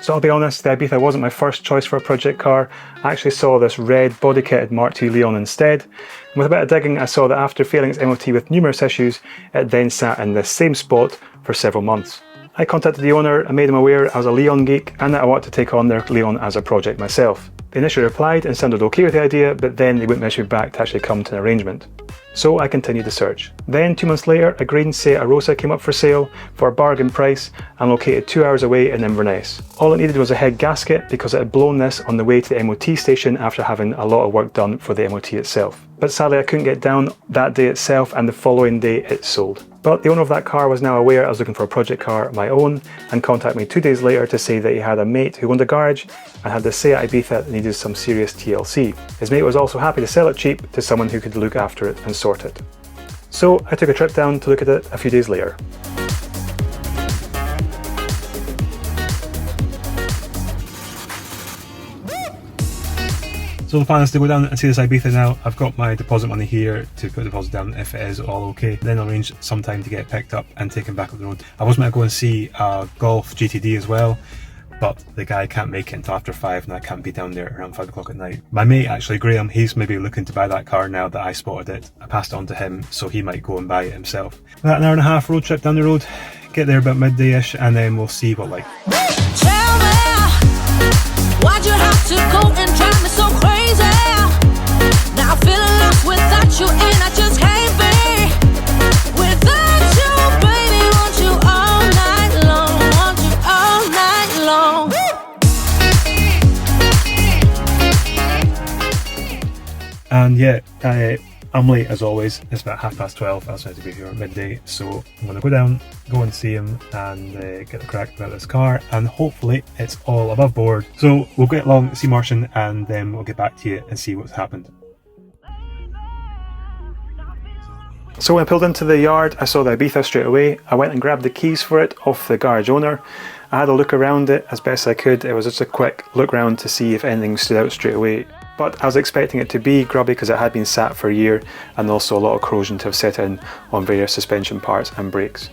So I'll be honest, the Ibiza wasn't my first choice for a project car. I actually saw this red body-kitted Mark II Leon instead. And with a bit of digging, I saw that after failing its MOT with numerous issues, it then sat in the same spot for several months. I contacted the owner and made him aware I was a Leon geek and that I wanted to take on their Leon as a project myself. They initially replied and sounded okay with the idea, but then they wouldn't message me back to actually come to an arrangement. So I continued the search. Then 2 months later, a green SEAT Ibiza came up for sale for a bargain price and located 2 hours away in Inverness. All it needed was a head gasket because it had blown this on the way to the MOT station after having a lot of work done for the MOT itself. But sadly I couldn't get down that day itself, and the following day it sold. But the owner of that car was now aware I was looking for a project car of my own and contacted me 2 days later to say that he had a mate who owned a garage and had the SEAT Ibiza that needed some serious TLC. His mate was also happy to sell it cheap to someone who could look after it and sort it. So I took a trip down to look at it a few days later. So the plan is to go down and see this Ibiza now. I've got my deposit money here to put the deposit down if it is all okay. Then I'll arrange some time to get it picked up and taken back up the road. I was meant to go and see a Golf GTD as well, but the guy can't make it until after 5 and I can't be down there around 5 o'clock at night. My mate actually, Graham, he's maybe looking to buy that car now that I spotted it. I passed it on to him so he might go and buy it himself. About an hour and a half road trip down the road, get there about midday-ish and then we'll see what like. Tell me, why'd you have to go and drive me so crazy? Now I'm feeling lost without you and I just can't be without you, baby. Want you all night long, want you all night long. And yeah, I'm late as always. It's about 12:30. I was meant to be here at midday, so I'm going to go down, go and see him and get the crack about this car, and hopefully it's all above board. So we'll get along, see Martian, and then we'll get back to you and see what's happened. So when I pulled into the yard, I saw the Ibiza straight away. I went and grabbed the keys for it off the garage owner. I had a look around it as best I could. It was just a quick look around to see if anything stood out straight away. But I was expecting it to be grubby because it had been sat for a year and also a lot of corrosion to have set in on various suspension parts and brakes.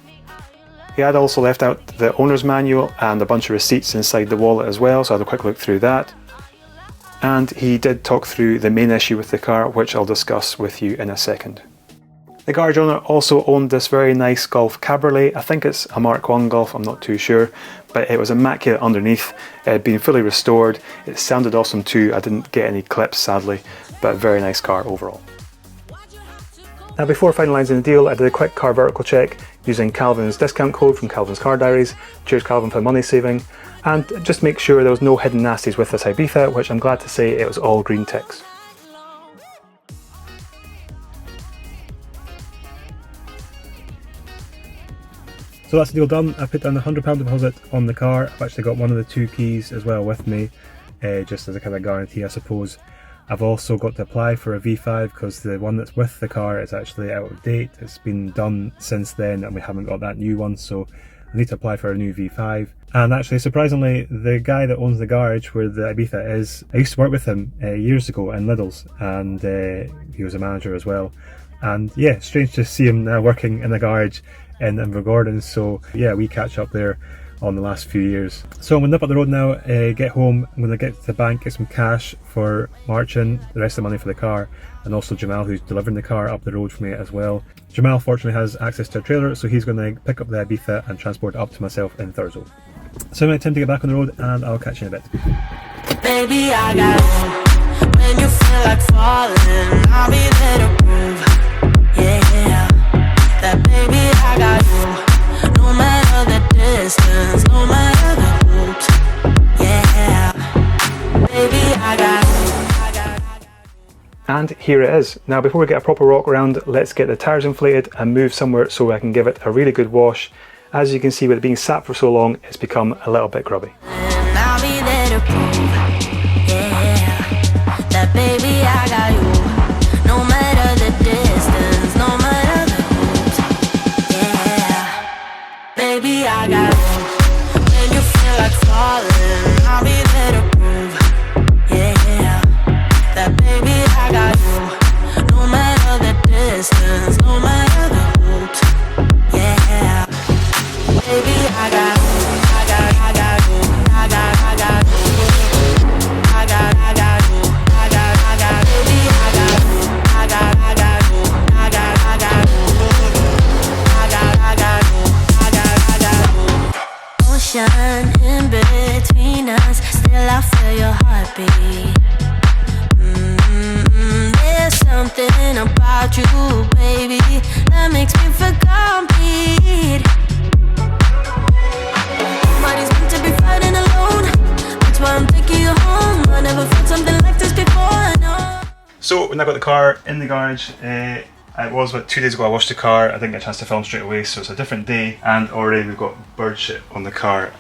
He had also left out the owner's manual and a bunch of receipts inside the wallet as well, so I had a quick look through that. And he did talk through the main issue with the car, which I'll discuss with you in a second. The garage owner also owned this very nice Golf Cabriolet. I think it's a Mark I Golf, I'm not too sure, but it was immaculate underneath. It had been fully restored. It sounded awesome too. I didn't get any clips sadly, but a very nice car overall. Now before finalising the deal, I did a quick car vertical check using Calvin's discount code from Calvin's Car Diaries. Cheers Calvin for the money saving. And just make sure there was no hidden nasties with this Ibiza, which I'm glad to say it was all green ticks. So that's the deal done. I put down a £100 deposit on the car. I've actually got one of the 2 keys as well with me, just as a kind of guarantee I suppose. I've also got to apply for a V5 because the one that's with the car is actually out of date. It's been done since then and we haven't got that new one, so I need to apply for a new V5. And actually, surprisingly, the guy that owns the garage where the Ibiza is, I used to work with him years ago in Lidl's, and he was a manager as well. And yeah, strange to see him now working in a garage in Invergordon, so yeah, we catch up there on the last few years. So I'm going to nip up the road now, get home, I'm going to get to the bank, get some cash for Marchin, the rest of the money for the car, and also Jamal, who's delivering the car up the road for me as well. Jamal fortunately has access to a trailer, so he's going to pick up the Ibiza and transport it up to myself in Thurso. So I'm going to attempt to get back on the road and I'll catch you in a bit. Baby, I got you. When you feel like falling, I'll be there to prove, yeah, that baby I got you. No matter the distance, no matter the route, yeah, baby I got you. And here it is. Now before we get a proper walk around, let's get the tyres inflated and move somewhere so I can give it a really good wash. As you can see, with it being sat for so long, it's become a little bit grubby. And I'll be there to prove, yeah, that baby I got you. No matter the distance, no matter the route, yeah, baby I got you. When you feel like falling, I'll be there to prove, yeah, that baby I got you. No matter the distance, no matter the route, yeah, baby I got you. I got you. in between us, still I feel your heartbeat. There's something about you, baby, that makes me feel complete. Nobody's meant to be fighting alone. That's why I'm taking you home. I never felt something like this before, no. So when I got the car in the garage, it was about 2 days ago I washed the car. I didn't get a chance to film straight away, so it's a different day, and already we've got bird shit on the car.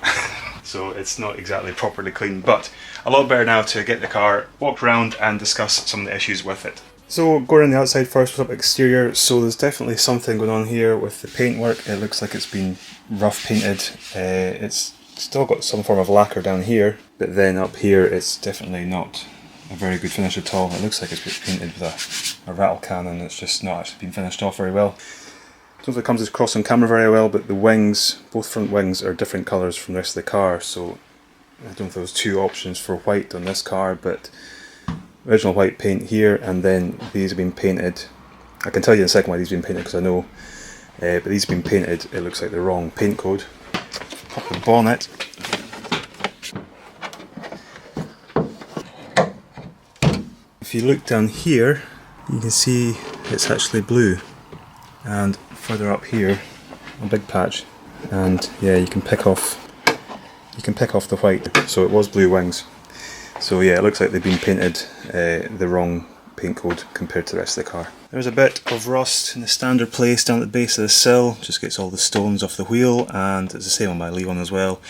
So it's not exactly properly clean, but a lot better now to get the car walked around and discuss some of the issues with it. So going on the outside first, what's up exterior? So there's definitely something going on here with the paintwork. It looks like it's been rough painted. It's still got some form of lacquer down here, but then up here it's definitely not a very good finish at all. It looks like it's been painted with a rattle can, and it's just not actually been finished off very well. I don't think it comes across on camera very well, but the wings, both front wings, are different colours from the rest of the car, so I don't know if there was two options for white on this car, but original white paint here, and then these have been painted. I can tell you in a second why these have been painted because I know, but these have been painted, it looks like the wrong paint code. Pop the bonnet. If you look down here, you can see it's actually blue, and further up here, a big patch, and yeah, you can pick off the white. So it was blue wings. So yeah, it looks like they've been painted the wrong paint code compared to the rest of the car. There's a bit of rust in the standard place down at the base of the sill, just gets all the stones off the wheel, and it's the same on my Leon as well.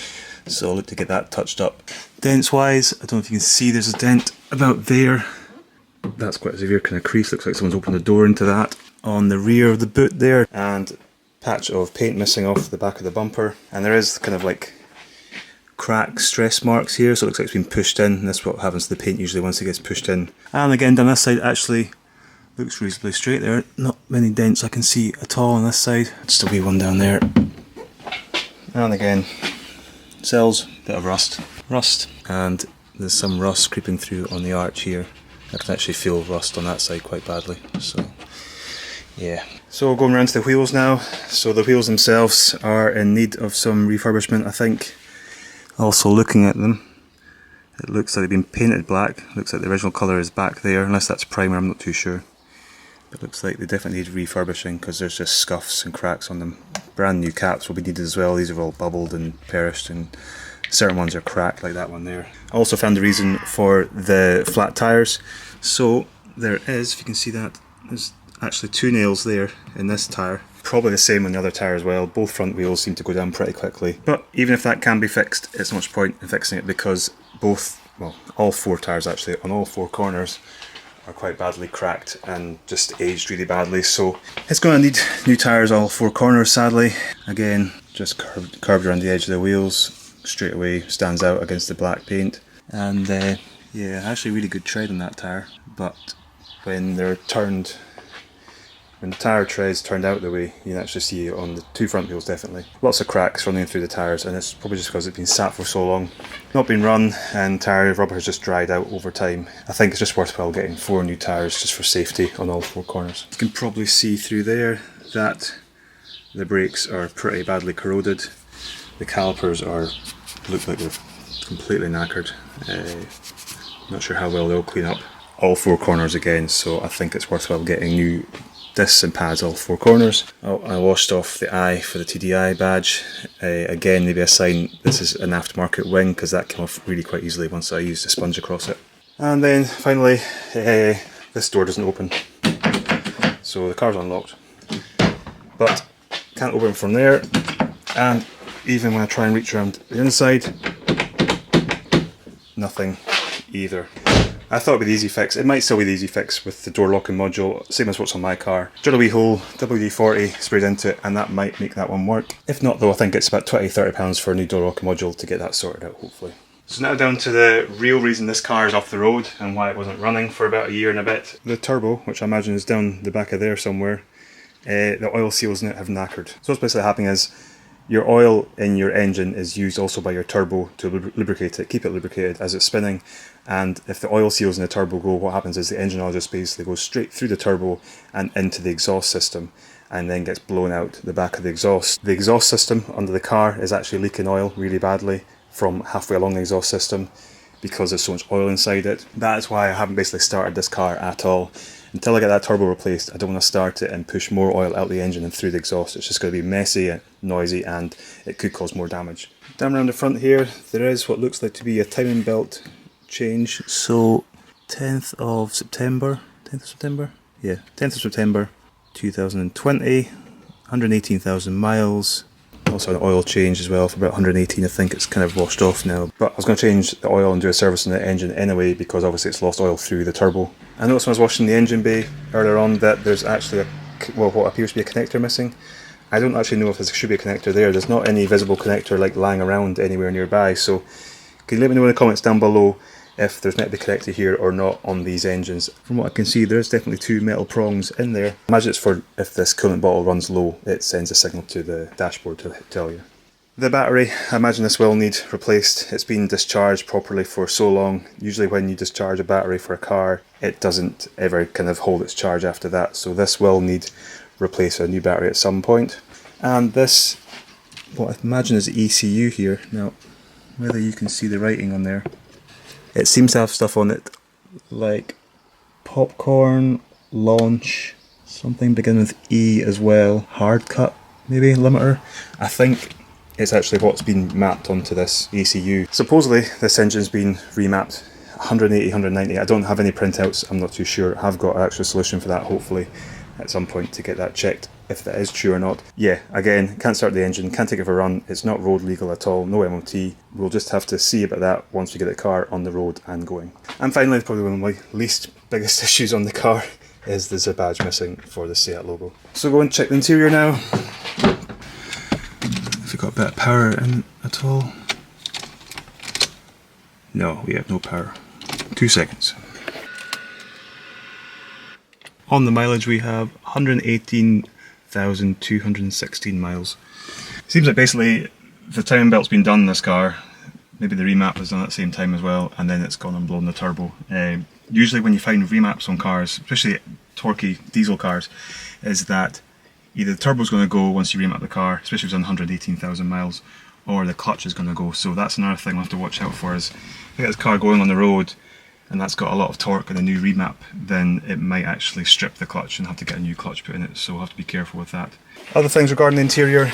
So I'll look to get that touched up. Dents wise, I don't know if you can see, there's a dent about there. That's quite a severe kind of crease, looks like someone's opened the door into that. On the rear of the boot there, and patch of paint missing off the back of the bumper, and there is kind of like crack stress marks here, so it looks like it's been pushed in. That's what happens to the paint usually once it gets pushed in. And again down this side actually looks reasonably straight there, not many dents I can see at all on this side. Just a wee one down there. And again, cells, bit of rust, and there's some rust creeping through on the arch here. I can actually feel rust on that side quite badly, so yeah. So going around to the wheels now. So the wheels themselves are in need of some refurbishment, I think. Also looking at them, it looks like they've been painted black. Looks like the original colour is back there, unless that's primer, I'm not too sure. But looks like they definitely need refurbishing because there's just scuffs and cracks on them. Brand new caps will be needed as well. These are all bubbled and perished, and certain ones are cracked like that one there. I also found the reason for the flat tyres. So there is, if you can see that, there's actually 2 nails there in this tyre. Probably the same on the other tyre as well. Both front wheels seem to go down pretty quickly. But even if that can be fixed, it's not much point in fixing it because all 4 tyres actually, on all 4 corners, are quite badly cracked and just aged really badly. So it's going to need new tyres all 4 corners, sadly. Again, just curved around the edge of the wheels. Straight away stands out against the black paint. And yeah, actually really good tread on that tyre. But when they're turned, when the tyre treads turned out the way, you can actually see it on the 2 front wheels definitely. Lots of cracks running through the tyres, and it's probably just because it's been sat for so long. Not been run, and tyre rubber has just dried out over time. I think it's just worthwhile getting 4 new tyres just for safety on all 4 corners. You can probably see through there that the brakes are pretty badly corroded. The calipers look like they're completely knackered. Not sure how well they'll clean up all 4 corners again, so I think it's worthwhile getting new discs and pads all 4 corners. Oh, I washed off the eye for the TDI badge. Again, maybe a sign this is an aftermarket wing, because that came off really quite easily once I used a sponge across it. And then finally, this door doesn't open, so the car's unlocked, but can't open from there. And even when I try and reach around the inside, nothing either. I thought it'd be the easy fix. It might still be the easy fix with the door locking module, same as what's on my car. Drill a wee hole, WD-40 sprayed into it, and that might make that one work. If not though, I think it's about £20–30 for a new door locking module to get that sorted out, hopefully. So now down to the real reason this car is off the road and why it wasn't running for about a year and a bit. The turbo, which I imagine is down the back of there somewhere, the oil seals in it have knackered. So what's basically happening is your oil in your engine is used also by your turbo to lubricate it, keep it lubricated as it's spinning. And if the oil seals in the turbo go, what happens is the engine oil just basically goes straight through the turbo and into the exhaust system, and then gets blown out the back of the exhaust. The exhaust system under the car is actually leaking oil really badly, from halfway along the exhaust system because there's so much oil inside it. That's why I haven't basically started this car at all. Until I get that turbo replaced, I don't want to start it and push more oil out the engine and through the exhaust. It's just going to be messy and noisy, and it could cause more damage. Down around the front here, there is what looks like to be a timing belt change. So 10th of September, yeah, 10th of September 2020, 118,000 miles. Also an oil change as well for about 118. I think it's kind of washed off now, but I was going to change the oil and do a service on the engine anyway because obviously it's lost oil through the turbo. I noticed when I was washing the engine bay earlier on that there's actually what appears to be a connector missing. I don't actually know if there should be a connector there. There's not any visible connector like lying around anywhere nearby, so can you let me know in the comments down below if there's meant to be connected here or not on these engines. From what I can see, there's definitely two metal prongs in there. I imagine it's for if this coolant bottle runs low, it sends a signal to the dashboard to tell you. The battery, I imagine this will need replaced. It's been discharged properly for so long. Usually when you discharge a battery for a car, it doesn't ever kind of hold its charge after that, so this will need replace a new battery at some point. And this, what I imagine is the ECU here. Now, whether you can see the writing on there, it seems to have stuff on it like popcorn, launch, something beginning with E as well, hard cut, maybe, limiter. I think it's actually what's been mapped onto this ECU. Supposedly this engine's been remapped 180, 190. I don't have any printouts, I'm not too sure. I've got an actual solution for that hopefully at some point to get that checked if that is true or not. Yeah, again, can't start the engine, can't take it for a run, it's not road legal at all, no MOT. We'll just have to see about that once we get the car on the road and going. And finally, probably one of my least biggest issues on the car is there's a badge missing for the SEAT logo. So go and check the interior now. Have we got a bit of power in at all? No, we have no power. 2 seconds. On the mileage we have 118,216 miles. Seems like basically the timing belt's been done in this car, maybe the remap was done at the same time as well, and then it's gone and blown the turbo. Usually when you find remaps on cars, especially torquey diesel cars, is that either the turbo's going to go once you remap the car, especially if it's on 118,000 miles, or the clutch is going to go. So that's another thing we'll have to watch out for. Is if you get this car going on the road and that's got a lot of torque and a new remap, then it might actually strip the clutch and have to get a new clutch put in it, so we'll have to be careful with that. Other things regarding the interior,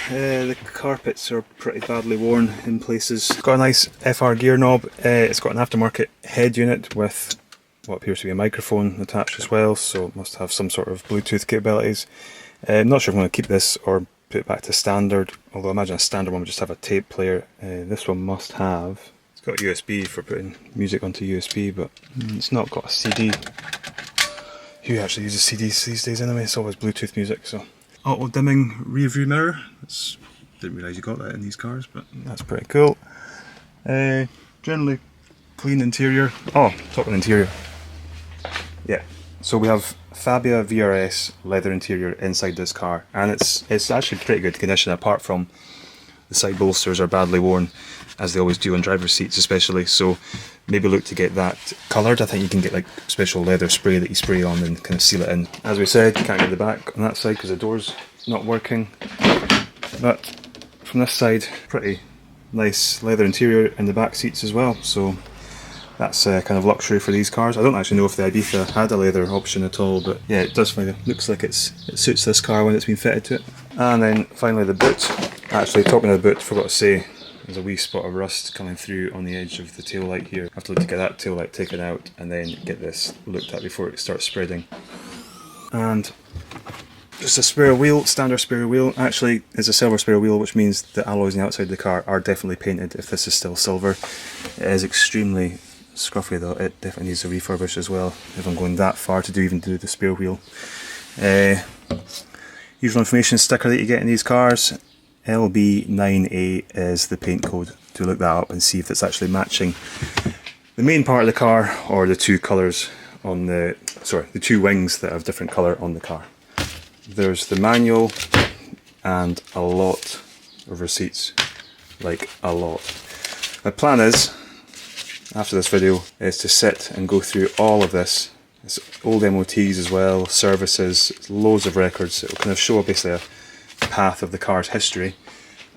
the carpets are pretty badly worn in places. It's got a nice FR gear knob, it's got an aftermarket head unit with what appears to be a microphone attached as well, so it must have some sort of Bluetooth capabilities. I'm not sure if I'm going to keep this or put it back to standard, although I imagine a standard one would just have a tape player. This one must have, it's got USB for putting music onto USB, but it's not got a CD. Who actually uses CDs these days anyway? It's always Bluetooth music. So auto dimming rear view mirror. Didn't realise you got that in these cars, but that's pretty cool. Generally clean interior. Oh, talking interior. Yeah. So we have Fabia VRS leather interior inside this car, and it's actually pretty good condition apart from the side bolsters are badly worn, as they always do on driver's seats especially, so maybe look to get that coloured. I think you can get like special leather spray that you spray on and kind of seal it in. As we said, you can't get the back on that side because the door's not working, but from this side, pretty nice leather interior in the back seats as well, so that's kind of luxury for these cars. I don't actually know if the Ibiza had a leather option at all, but yeah, it does looks like it suits this car when it's been fitted to it. And then finally the boot. Actually, talking of the boot, forgot to say, there's a wee spot of rust coming through on the edge of the tail light here. I have to look to get that tail light taken out and then get this looked at before it starts spreading. And just a spare wheel, standard spare wheel. Actually, it's a silver spare wheel, which means the alloys on the outside of the car are definitely painted if this is still silver. It is extremely scruffy though, it definitely needs a refurbish as well, if I'm going that far to even do the spare wheel. Usual information sticker that you get in these cars, LB9A is the paint code, to look that up and see if it's actually matching the main part of the car or the two colours on the two wings that have different colour on the car. There's the manual and a lot of receipts, like a lot. My plan is, after this video, is to sit and go through all of this. It's old MOTs as well, services, loads of records. It will kind of show basically a path of the car's history,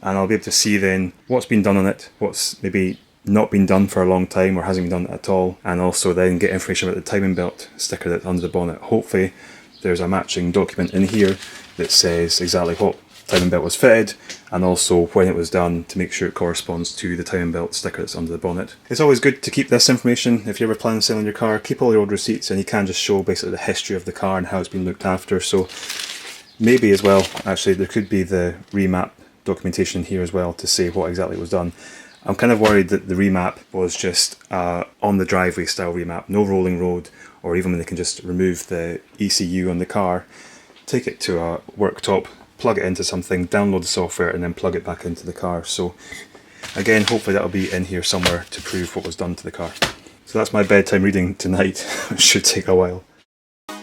and I'll be able to see then what's been done on it, what's maybe not been done for a long time or hasn't been done at all, and also then get information about the timing belt sticker that's under the bonnet. Hopefully there's a matching document in here that says exactly what timing belt was fitted and also when it was done, to make sure it corresponds to the timing belt sticker that's under the bonnet. It's always good to keep this information. If you ever plan on selling your car, keep all your old receipts, and you can just show basically the history of the car and how it's been looked after. So maybe as well, actually, there could be the remap documentation here as well to say what exactly was done. I'm kind of worried that the remap was just on the driveway style remap, no rolling road, or even when they can just remove the ECU on the car, take it to a worktop, plug it into something, download the software, and then plug it back into the car. So again, hopefully that'll be in here somewhere to prove what was done to the car. So that's my bedtime reading tonight. It should take a while.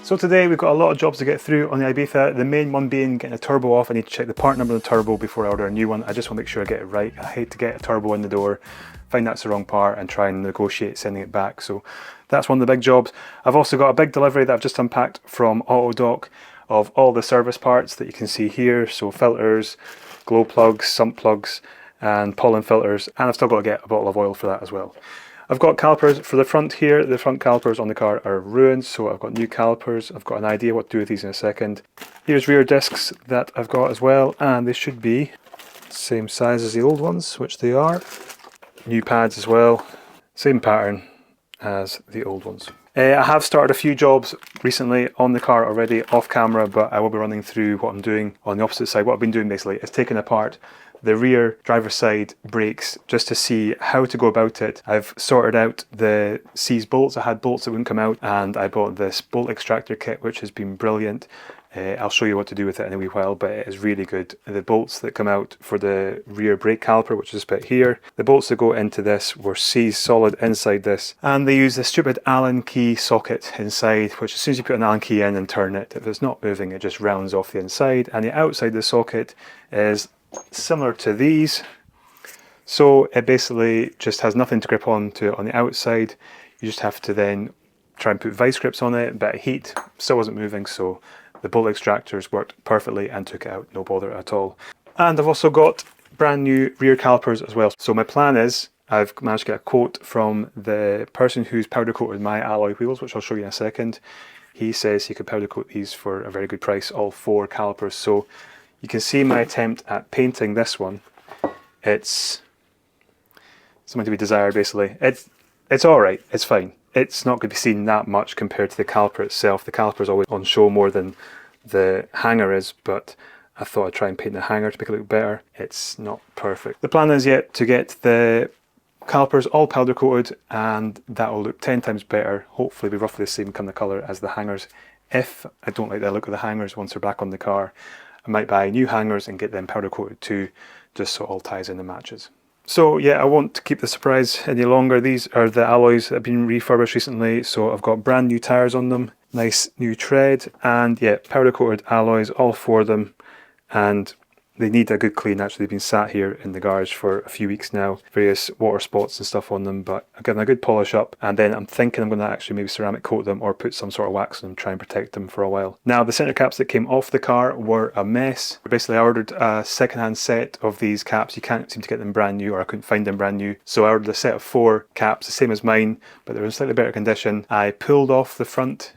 So today we've got a lot of jobs to get through on the Ibiza, the main one being getting a turbo off. I need to check the part number of the turbo before I order a new one. I just want to make sure I get it right. I hate to get a turbo in the door, find that's the wrong part, and try and negotiate sending it back. So that's one of the big jobs. I've also got a big delivery that I've just unpacked from Autodoc of all the service parts that you can see here. So filters, glow plugs, sump plugs, and pollen filters. And I've still got to get a bottle of oil for that as well. I've got calipers for the front here. The front calipers on the car are ruined, so I've got new calipers. I've got an idea what to do with these in a second. Here's rear discs that I've got as well, and they should be same size as the old ones, which they are. New pads as well, same pattern as the old ones. I have started a few jobs recently on the car already off camera, but I will be running through what I'm doing on the opposite side. What I've been doing basically is taking apart the rear driver's side brakes just to see how to go about it. I've sorted out the C's bolts. I had bolts that wouldn't come out, and I bought this bolt extractor kit, which has been brilliant. I'll show you what to do with it in a wee while, but it is really good. The bolts that come out for the rear brake caliper, which is this bit here, the bolts that go into this were C's solid inside this, and they use this stupid Allen key socket inside, which as soon as you put an Allen key in and turn it, if it's not moving, it just rounds off the inside, and the outside of the socket is similar to these. So it basically just has nothing to grip on to on the outside. You just have to then try and put vice grips on it, bit of heat, still wasn't moving, so the bolt extractors worked perfectly and took it out, no bother at all. And I've also got brand new rear calipers as well. So my plan is, I've managed to get a quote from the person who's powder coated my alloy wheels, which I'll show you in a second. He says he could powder coat these for a very good price, all 4 calipers. So you can see my attempt at painting this one. It's something to be desired, basically. It's alright, it's fine. It's not going to be seen that much compared to the caliper itself. The caliper is always on show more than the hanger is, but I thought I'd try and paint the hanger to make it look better. It's not perfect. The plan is yet to get the calipers all powder coated, and that will look 10 times better. Hopefully be roughly the same kind of colour as the hangers. If I don't like the look of the hangers once they're back on the car, I might buy new hangers and get them powder coated too, just so it all ties in and matches. So yeah, I won't keep the surprise any longer. These are the alloys that have been refurbished recently, so I've got brand new tyres on them, nice new tread, and yeah, powder coated alloys, all 4 of them, and they need a good clean. Actually, they've been sat here in the garage for a few weeks now, various water spots and stuff on them, but I've given a good polish up, and then I'm thinking I'm going to actually maybe ceramic coat them or put some sort of wax on them, try and protect them for a while. Now, the centre caps that came off the car were a mess. Basically, I ordered a second-hand set of these caps. You can't seem to get them brand new, or I couldn't find them brand new, so I ordered a set of 4 caps, the same as mine, but they're in slightly better condition. I pulled off the front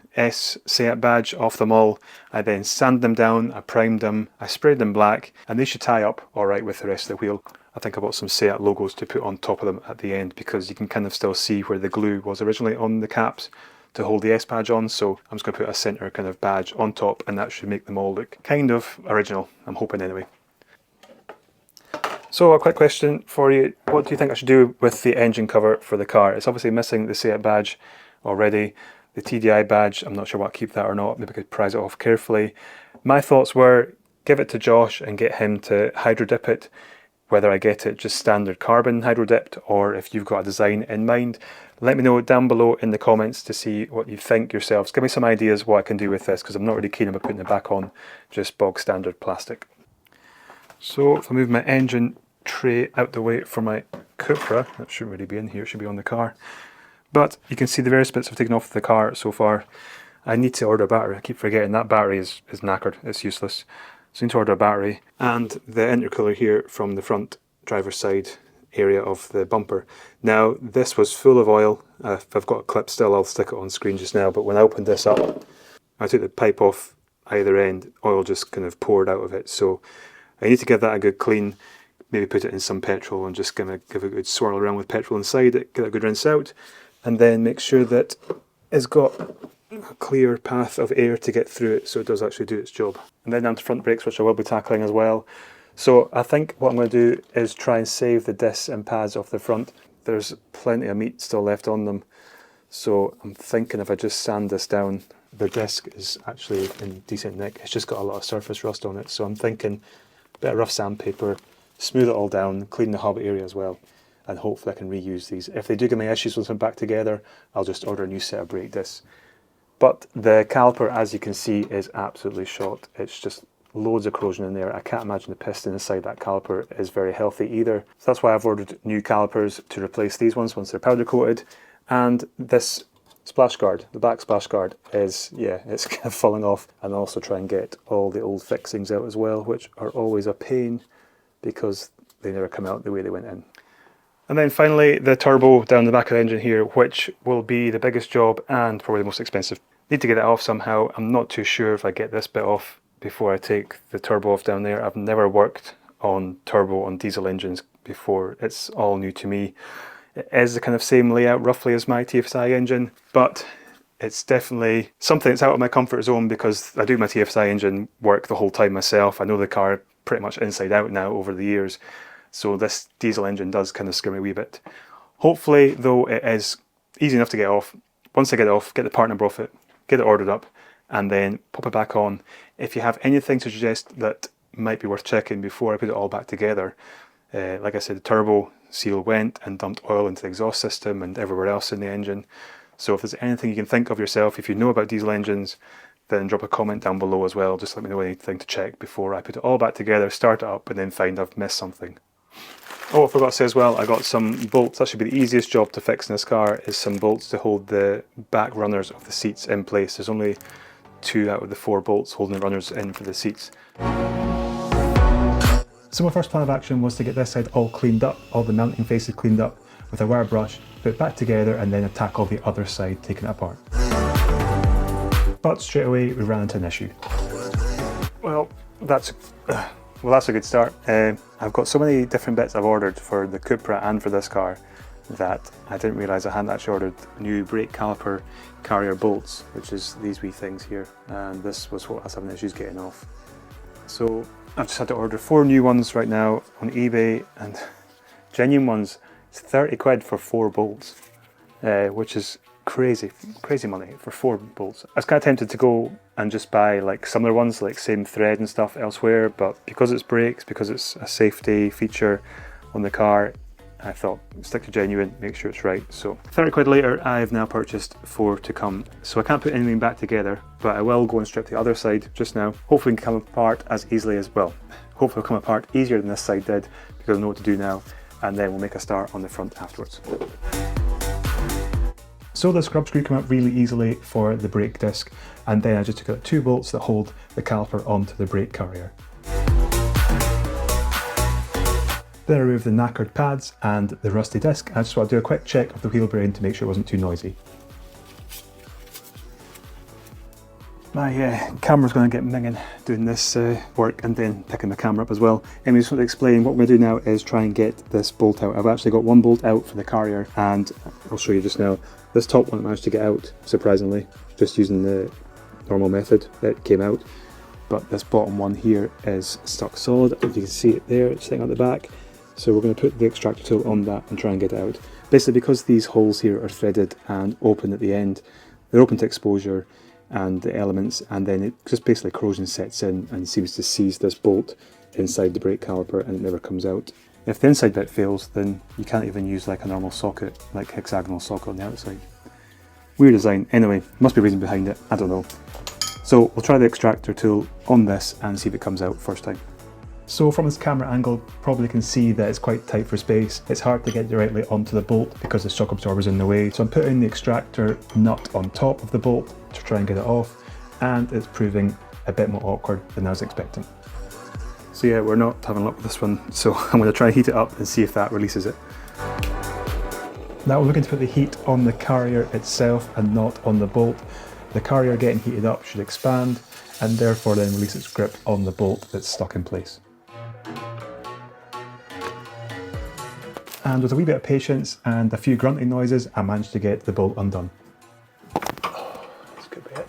SEAT badge off them all. I then sanded them down, I primed them, I sprayed them black, and they should tie up alright with the rest of the wheel. I think I bought some SEAT logos to put on top of them at the end, because you can kind of still see where the glue was originally on the caps to hold the S badge on, so I'm just going to put a centre kind of badge on top, and that should make them all look kind of original, I'm hoping anyway. So a quick question for you, what do you think I should do with the engine cover for the car? It's obviously missing the SEAT badge already. The TDI badge, I'm not sure what to keep that or not, maybe I could prise it off carefully. My thoughts were, give it to Josh and get him to hydro dip it, whether I get it just standard carbon hydro dipped or if you've got a design in mind. Let me know down below in the comments to see what you think yourselves. Give me some ideas what I can do with this, because I'm not really keen about putting it back on just bog standard plastic. So if I move my engine tray out the way for my Cupra, that shouldn't really be in here, it should be on the car. But you can see the various bits I've taken off the car so far. I need to order a battery. I keep forgetting that battery is knackered. It's useless. So I need to order a battery and the intercooler here from the front driver's side area of the bumper. Now this was full of oil. If I've got a clip still, I'll stick it on screen just now, but when I opened this up, I took the pipe off either end, oil just kind of poured out of it. So I need to give that a good clean, maybe put it in some petrol and just kind of give it a good swirl around with petrol inside it, get a good rinse out, and then make sure that it's got a clear path of air to get through it so it does actually do its job. And then down to front brakes, which I will be tackling as well. So I think what I'm going to do is try and save the discs and pads off the front. There's plenty of meat still left on them. So I'm thinking if I just sand this down, the disc is actually in decent nick. It's just got a lot of surface rust on it. So I'm thinking a bit of rough sandpaper, smooth it all down, clean the hub area as well, and hopefully I can reuse these. If they do give me issues with them back together, I'll just order a new set of brake discs. But the caliper, as you can see, is absolutely shot. It's just loads of corrosion in there. I can't imagine the piston inside that caliper is very healthy either. So that's why I've ordered new calipers to replace these ones once they're powder coated. And this splash guard, the back splash guard, is, yeah, it's kind of falling off. And I'll also try and get all the old fixings out as well, which are always a pain because they never come out the way they went in. And then finally the turbo down the back of the engine here, which will be the biggest job and probably the most expensive. Need to get it off somehow. I'm not too sure if I get this bit off before I take the turbo off down there. I've never worked on turbo on diesel engines before. It's all new to me. It is the kind of same layout roughly as my TFSI engine, but it's definitely something that's out of my comfort zone because I do my TFSI engine work the whole time myself. I know the car pretty much inside out now over the years. So this diesel engine does kind of scare me a wee bit. Hopefully though it is easy enough to get off. Once I get it off, get the part number off it, get it ordered up, and then pop it back on. If you have anything to suggest that might be worth checking before I put it all back together, like I said, the turbo seal went and dumped oil into the exhaust system and everywhere else in the engine. So if there's anything you can think of yourself, if you know about diesel engines, then drop a comment down below as well. Just let me know anything to check before I put it all back together, start it up, and then find I've missed something. Oh, I forgot to say as well, I got some bolts. That should be the easiest job to fix in this car, is some bolts to hold the back runners of the seats in place. There's only 2 out of the 4 bolts holding the runners in for the seats. So my first plan of action was to get this side all cleaned up, all the mounting faces cleaned up with a wire brush, put it back together and then tackle the other side, taking it apart. But straight away we ran into an issue. Well, that's a good start. I've got so many different bits I've ordered for the Cupra and for this car that I didn't realise I hadn't actually ordered new brake caliper carrier bolts, which is these wee things here, and this was what I was having issues getting off. So I've just had to order 4 new ones right now on eBay, and genuine ones, it's 30 quid for 4 bolts, which is crazy money for 4 bolts. I was kind of tempted to go and just buy like similar ones, like same thread and stuff elsewhere, but because it's brakes, because it's a safety feature on the car, I thought stick to genuine, make sure it's right. So 30 quid later, I've now purchased 4 to come. So I can't put anything back together, but I will go and strip the other side just now. Hopefully it can come apart as easily as well. Hopefully it'll come apart easier than this side did, because I know what to do now, and then we'll make a start on the front afterwards. So the scrub screw came out really easily for the brake disc, and then I just took out 2 bolts that hold the caliper onto the brake carrier. Then I removed the knackered pads and the rusty disc. I just want to do a quick check of the wheel bearing to make sure it wasn't too noisy. My camera's going to get minging doing this work and then picking the camera up as well. Anyway, just want to explain what we're going to do now is try and get this bolt out. I've actually got 1 bolt out for the carrier, and I'll show you just now. This top one I managed to get out, surprisingly, just using the normal method. It came out. But this bottom one here is stuck solid. If you can see it there, it's sitting on the back. So we're going to put the extractor tool on that and try and get it out. Basically, because these holes here are threaded and open at the end, they're open to exposure and the elements, and then it just basically corrosion sets in and seems to seize this bolt inside the brake caliper and it never comes out. If the inside bit fails, then you can't even use like a normal socket, like hexagonal socket on the outside. Weird design. Anyway, must be a reason behind it, I don't know. So we'll try the extractor tool on this and see if it comes out first time. So from this camera angle, probably can see that it's quite tight for space. It's hard to get directly onto the bolt because the shock absorber is in the way. So I'm putting the extractor nut on top of the bolt to try and get it off, and it's proving a bit more awkward than I was expecting. So yeah, we're not having luck with this one, so I'm going to try and heat it up and see if that releases it. Now we're looking to put the heat on the carrier itself and not on the bolt. The carrier getting heated up should expand and therefore then release its grip on the bolt that's stuck in place. And with a wee bit of patience and a few grunting noises, I managed to get the bolt undone. Oh, this could be it.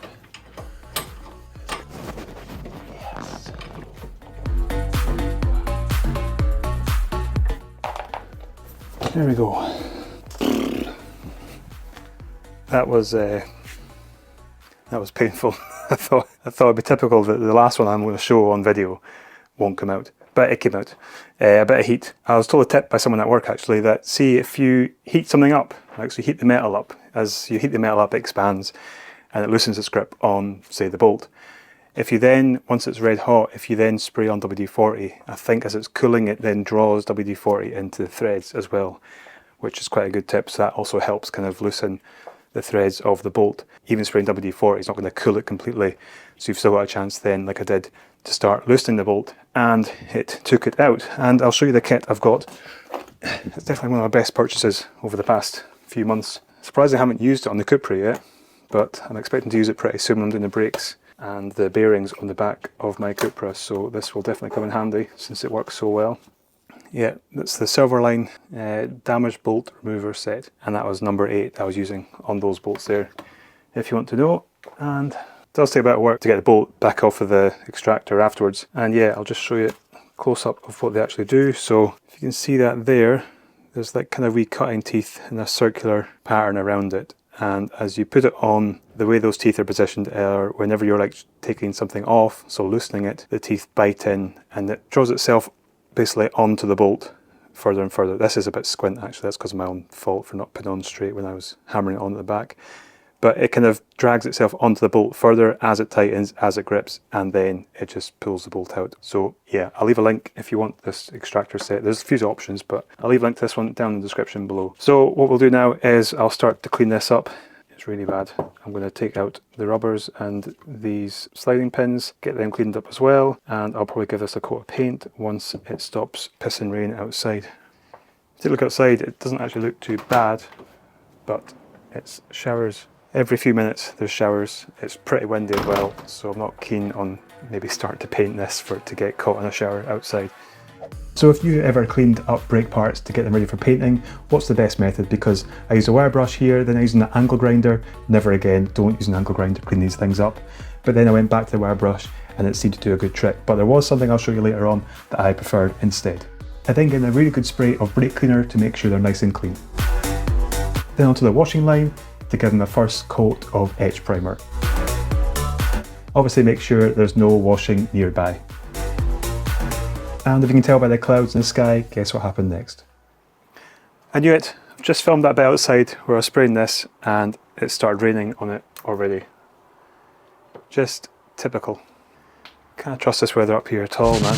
Yes. There we go. That was painful. I thought it'd be typical that the last one I'm going to show on video won't come out, but it came out. A bit of heat. I was told a tip by someone at work actually that see if you heat something up, like so you heat the metal up, as you heat the metal up it expands and it loosens its grip on, say, the bolt. If you then, once it's red hot, if you then spray on WD-40, I think as it's cooling it then draws WD-40 into the threads as well, which is quite a good tip. So that also helps kind of loosen the threads of the bolt. Even spraying WD-40 is not going to cool it completely, so you've still got a chance then, like I did, to start loosening the bolt, and it took it out. And I'll show you the kit I've got. It's definitely one of my best purchases over the past few months. Surprised I haven't used it on the Cupra yet, but I'm expecting to use it pretty soon when I'm doing the brakes and the bearings on the back of my Cupra, so this will definitely come in handy since it works so well. Yeah, that's the Silverline damaged bolt remover set, and that was number 8 I was using on those bolts there, if you want to know. And it does take a bit of work to get the bolt back off of the extractor afterwards. And yeah, I'll just show you a close-up of what they actually do. So if you can see that there, there's like kind of wee cutting teeth in a circular pattern around it. And as you put it on, the way those teeth are positioned are whenever you're like taking something off, so loosening it, the teeth bite in and it draws itself basically onto the bolt further and further. This is a bit squint actually, that's because of my own fault for not putting on straight when I was hammering it onto the back. But it kind of drags itself onto the bolt further as it tightens, as it grips, and then it just pulls the bolt out. So yeah, I'll leave a link if you want this extractor set. There's a few options, but I'll leave a link to this one down in the description below. So what we'll do now is I'll start to clean this up. It's really bad. I'm going to take out the rubbers and these sliding pins, get them cleaned up as well, and I'll probably give this a coat of paint once it stops pissing rain outside. If you look outside, it doesn't actually look too bad, but it's showers. Every few minutes there's showers. It's pretty windy as well, so I'm not keen on maybe starting to paint this for it to get caught in a shower outside. So if you ever cleaned up brake parts to get them ready for painting, what's the best method? Because I use a wire brush here, then I use an angle grinder. Never again, don't use an angle grinder to clean these things up. But then I went back to the wire brush and it seemed to do a good trick. But there was something I'll show you later on that I preferred instead. I then get a really good spray of brake cleaner to make sure they're nice and clean. Then onto the washing line to give them a first coat of etch primer. Obviously make sure there's no washing nearby. And if you can tell by the clouds in the sky, guess what happened next? I knew it. I've just filmed that bit outside where I was spraying this and it started raining on it already. Just typical. Can't trust this weather up here at all, man.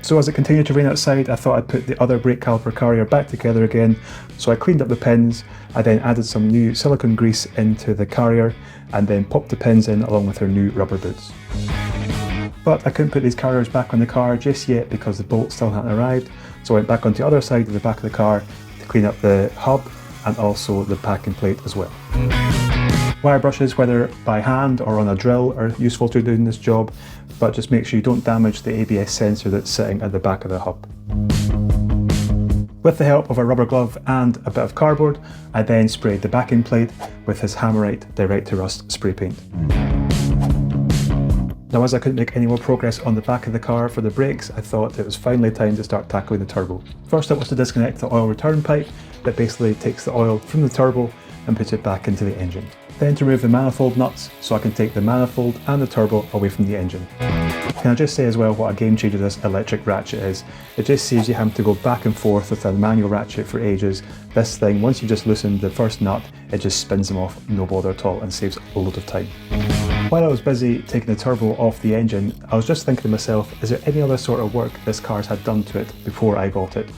So as it continued to rain outside, I thought I'd put the other brake caliper carrier back together again. So I cleaned up the pins, I then added some new silicone grease into the carrier and then popped the pins in along with her new rubber boots. But I couldn't put these carriers back on the car just yet because the bolt still hadn't arrived, so I went back onto the other side of the back of the car to clean up the hub and also the packing plate as well. Wire brushes, whether by hand or on a drill, are useful to doing this job, but just make sure you don't damage the ABS sensor that's sitting at the back of the hub. With the help of a rubber glove and a bit of cardboard, I then sprayed the backing plate with his Hammerite Direct to Rust spray paint. Now as I couldn't make any more progress on the back of the car for the brakes, I thought it was finally time to start tackling the turbo. First up was to disconnect the oil return pipe that basically takes the oil from the turbo and puts it back into the engine. Then to remove the manifold nuts so I can take the manifold and the turbo away from the engine. Can I just say as well what a game changer this electric ratchet is. It just saves you having to go back and forth with a manual ratchet for ages. This thing, once you just loosen the first nut, it just spins them off, no bother at all, and saves a load of time. While I was busy taking the turbo off the engine, I was just thinking to myself, is there any other sort of work this car's had done to it before I got it?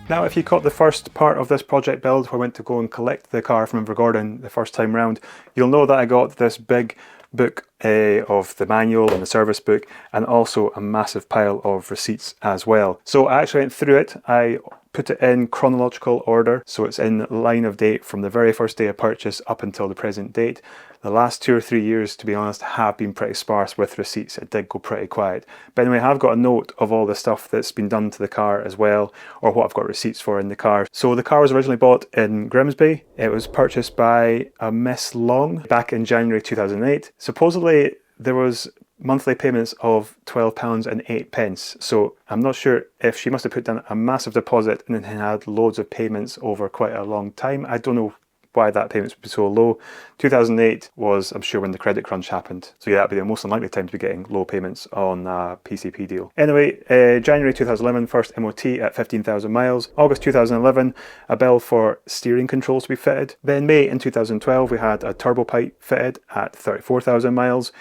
Now if you caught the first part of this project build where I went to go and collect the car from Invergordon the first time round, you'll know that I got this big book of the manual and the service book, and also a massive pile of receipts as well. So I actually went through it. I put it in chronological order, so it's in line of date from the very first day of purchase up until the present date. The last 2 or 3 years, to be honest, have been pretty sparse with receipts. It did go pretty quiet. But anyway, I have got a note of all the stuff that's been done to the car as well, or what I've got receipts for in the car. So the car was originally bought in Grimsby. It was purchased by a Miss Long back in January 2008. Supposedly there was monthly payments of £12.08. So I'm not sure if she must have put down a massive deposit and then had loads of payments over quite a long time. I don't know why that payments would be so low. 2008 was, I'm sure, when the credit crunch happened. So yeah, that'd be the most unlikely time to be getting low payments on a PCP deal. Anyway, January 2011, first MOT at 15,000 miles. August 2011, a bill for steering controls to be fitted. Then May in 2012, we had a turbo pipe fitted at 34,000 miles.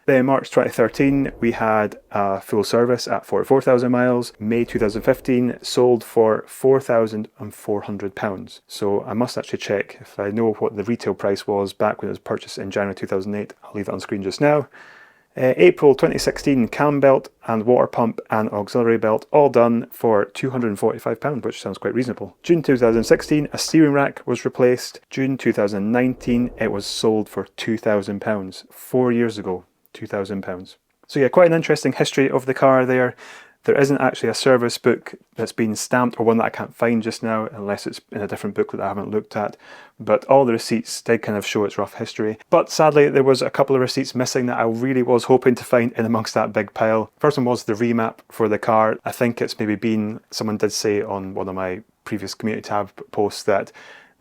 Then March 2013, we had a full service at 44,000 miles. May 2015, sold for £4,400. So I must actually check if I know what the retail price was back when it was purchased in January 2008. I'll leave that on screen just now. April 2016, cam belt and water pump and auxiliary belt all done for £245, which sounds quite reasonable. June 2016, a steering rack was replaced. June 2019, it was sold for £2,000. 4 years ago. £2,000. So yeah, quite an interesting history of the car there. There isn't actually a service book that's been stamped, or one that I can't find just now, unless it's in a different booklet that I haven't looked at. But all the receipts did kind of show its rough history. But sadly, there was a couple of receipts missing that I really was hoping to find in amongst that big pile. First one was the remap for the car. I think it's maybe been, someone did say on one of my previous community tab posts that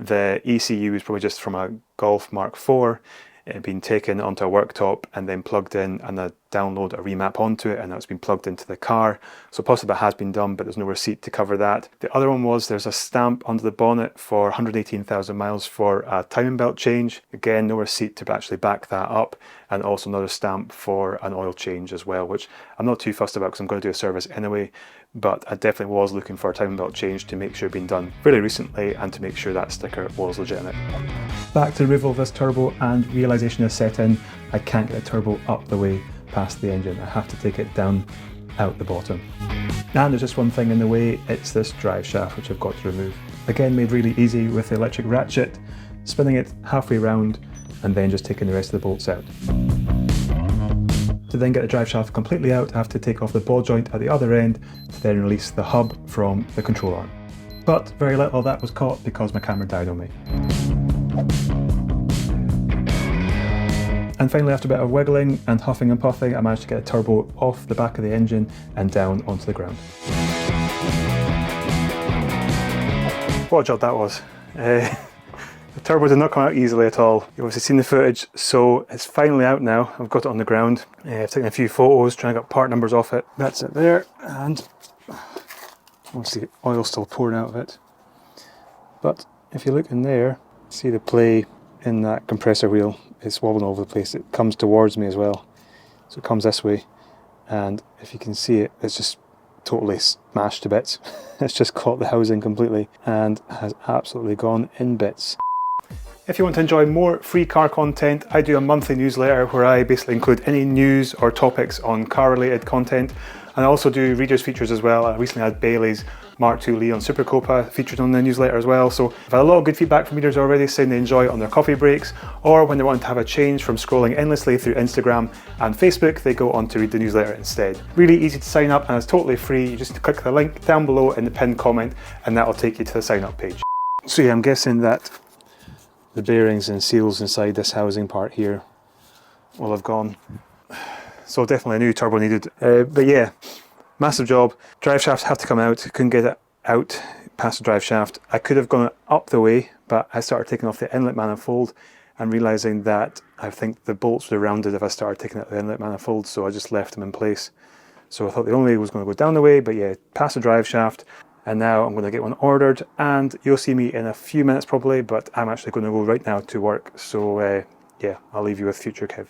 the ECU is probably just from a Golf Mark IV. It had been taken onto a worktop and then plugged in, and I download a remap onto it, and that's been plugged into the car. So possibly it has been done, but there's no receipt to cover that. The other one was there's a stamp under the bonnet for 118,000 miles for a timing belt change. Again, no receipt to actually back that up, and also another stamp for an oil change as well, which I'm not too fussed about because I'm going to do a service anyway. But I definitely was looking for a timing belt change to make sure it'd been done fairly recently and to make sure that sticker was legitimate. Back to the removal of this turbo, and realisation has set in. I can't get the turbo up the way past the engine. I have to take it down out the bottom. And there's just one thing in the way, it's this drive shaft which I've got to remove. Again, made really easy with the electric ratchet, spinning it halfway round and then just taking the rest of the bolts out. To then get the drive shaft completely out, I have to take off the ball joint at the other end to then release the hub from the control arm. But very little of that was caught because my camera died on me. And finally, after a bit of wiggling and huffing and puffing, I managed to get a turbo off the back of the engine and down onto the ground. What a job that was. The turbo did not come out easily at all. You've obviously seen the footage, so it's finally out now. I've got it on the ground. I've taken a few photos, trying to get part numbers off it. That's it there, and obviously oil still pouring out of it. But if you look in there, see the play in that compressor wheel. It's wobbling all over the place. It comes towards me as well. So it comes this way, and if you can see it, it's just totally smashed to bits. It's just caught the housing completely and has absolutely gone in bits. If you want to enjoy more free car content, I do a monthly newsletter where I basically include any news or topics on car related content, and I also do readers features as well. I recently had Bailey's Mark II Leon Super Copa featured on the newsletter as well. So I've had a lot of good feedback from readers already saying they enjoy it on their coffee breaks, or when they want to have a change from scrolling endlessly through Instagram and Facebook, they go on to read the newsletter instead. Really easy to sign up and it's totally free. You just click the link down below in the pinned comment and that'll take you to the sign up page. So yeah, I'm guessing that the bearings and seals inside this housing part here will have gone. So definitely a new turbo needed. But yeah, massive job. Drive shafts have to come out. Couldn't get it out past the drive shaft. I could have gone up the way, but I started taking off the inlet manifold and realizing that I think the bolts would have rounded if I started taking out the inlet manifold, so I just left them in place. So I thought the only way was going to go down the way, but yeah, past the drive shaft. And now I'm going to get one ordered, and you'll see me in a few minutes probably, but I'm actually going to go right now to work. So yeah, I'll leave you with future Kev.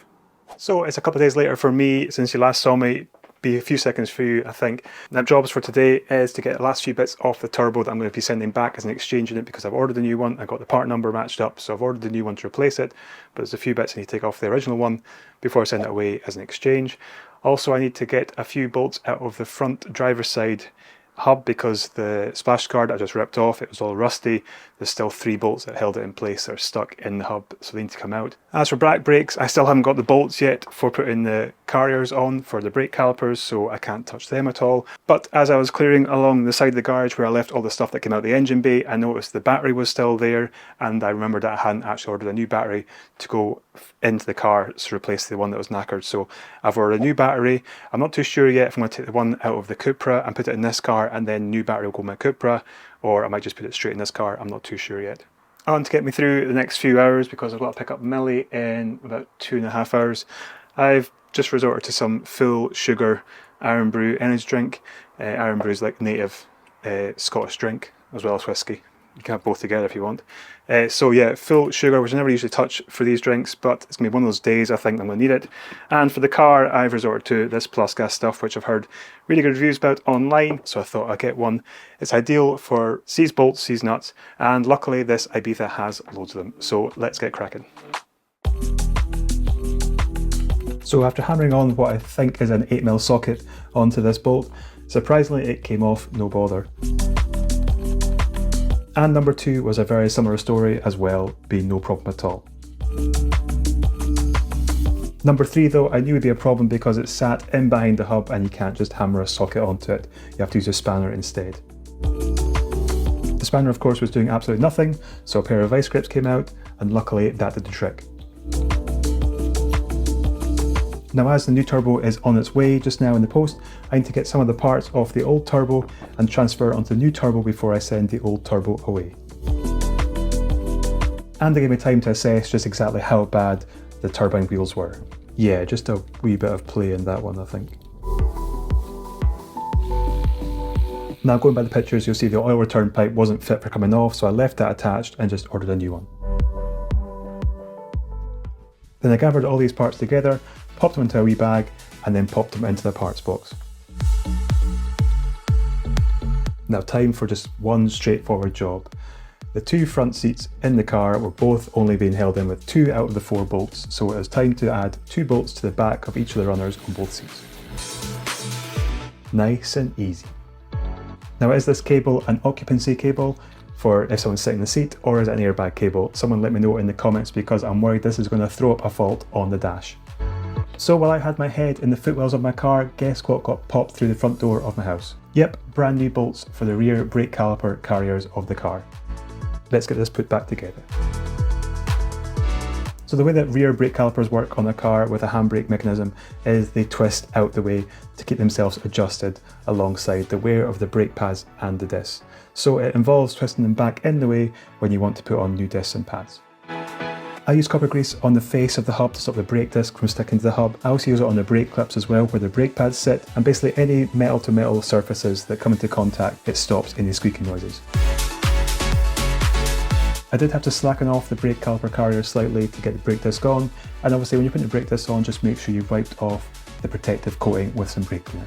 So it's a couple of days later for me since you last saw me. be a few seconds for you, I think. Now, jobs for today is to get the last few bits off the turbo that I'm going to be sending back as an exchange unit, because I've ordered a new one. I got the part number matched up, so I've ordered the new one to replace it, but there's a few bits I need to take off the original one before I send it away as an exchange. Also, I need to get a few bolts out of the front driver's side hub, because the splash guard I just ripped off, it was all rusty. There's still 3 bolts that held it in place that are stuck in the hub, so they need to come out. As for back brakes, I still haven't got the bolts yet for putting the carriers on for the brake calipers, so I can't touch them at all. But as I was clearing along the side of the garage where I left all the stuff that came out of the engine bay, I noticed the battery was still there, and I remembered that I hadn't actually ordered a new battery to go into the car to replace the one that was knackered. So I've ordered a new battery. I'm not too sure yet if I'm going to take the one out of the Cupra and put it in this car, and then new battery will go in my Cupra, or I might just put it straight in this car. I'm not too sure yet. On to get me through the next few hours, because I've got to pick up Millie in about 2.5 hours. I've just resorted to some full sugar Iron Brew energy drink. Iron Brew is like native Scottish drink as well as whiskey. You can have both together if you want. So yeah, full sugar, which I never usually touch for these drinks, but it's going to be one of those days I think I'm going to need it. And for the car, I've resorted to this Plus Gas stuff, which I've heard really good reviews about online, so I thought I'd get one. It's ideal for C's bolts, C's nuts, and luckily this Ibiza has loads of them. So let's get cracking. So after hammering on what I think is an 8mm socket onto this bolt, surprisingly it came off no bother. And number 2 was a very similar story as well, being no problem at all. Number 3 though, I knew would be a problem because it sat in behind the hub and you can't just hammer a socket onto it. You have to use a spanner instead. The spanner of course was doing absolutely nothing, so a pair of vice grips came out, and luckily that did the trick. Now as the new turbo is on its way just now in the post, I need to get some of the parts off the old turbo and transfer onto the new turbo before I send the old turbo away. And they gave me time to assess just exactly how bad the turbine wheels were. Yeah, just a wee bit of play in that one I think. Now going by the pictures, you'll see the oil return pipe wasn't fit for coming off, so I left that attached and just ordered a new one. Then I gathered all these parts together, popped them into a wee bag, and then popped them into the parts box. Now time for just one straightforward job. The 2 front seats in the car were both only being held in with 2 out of the 4 bolts, so it was time to add 2 bolts to the back of each of the runners on both seats. Nice and easy. Now is this cable an occupancy cable for if someone's sitting in the seat, or is it an airbag cable? Someone let me know in the comments, because I'm worried this is going to throw up a fault on the dash. So while I had my head in the footwells of my car, guess what got popped through the front door of my house? Yep, brand new bolts for the rear brake caliper carriers of the car. Let's get this put back together. So the way that rear brake calipers work on a car with a handbrake mechanism is they twist out the way to keep themselves adjusted alongside the wear of the brake pads and the discs. So it involves twisting them back in the way when you want to put on new discs and pads. I use copper grease on the face of the hub to stop the brake disc from sticking to the hub. I also use it on the brake clips as well, where the brake pads sit, and basically any metal to metal surfaces that come into contact, it stops any squeaking noises. I did have to slacken off the brake caliper carrier slightly to get the brake disc on, and obviously when you put the brake disc on, just make sure you've wiped off the protective coating with some brake cleaner.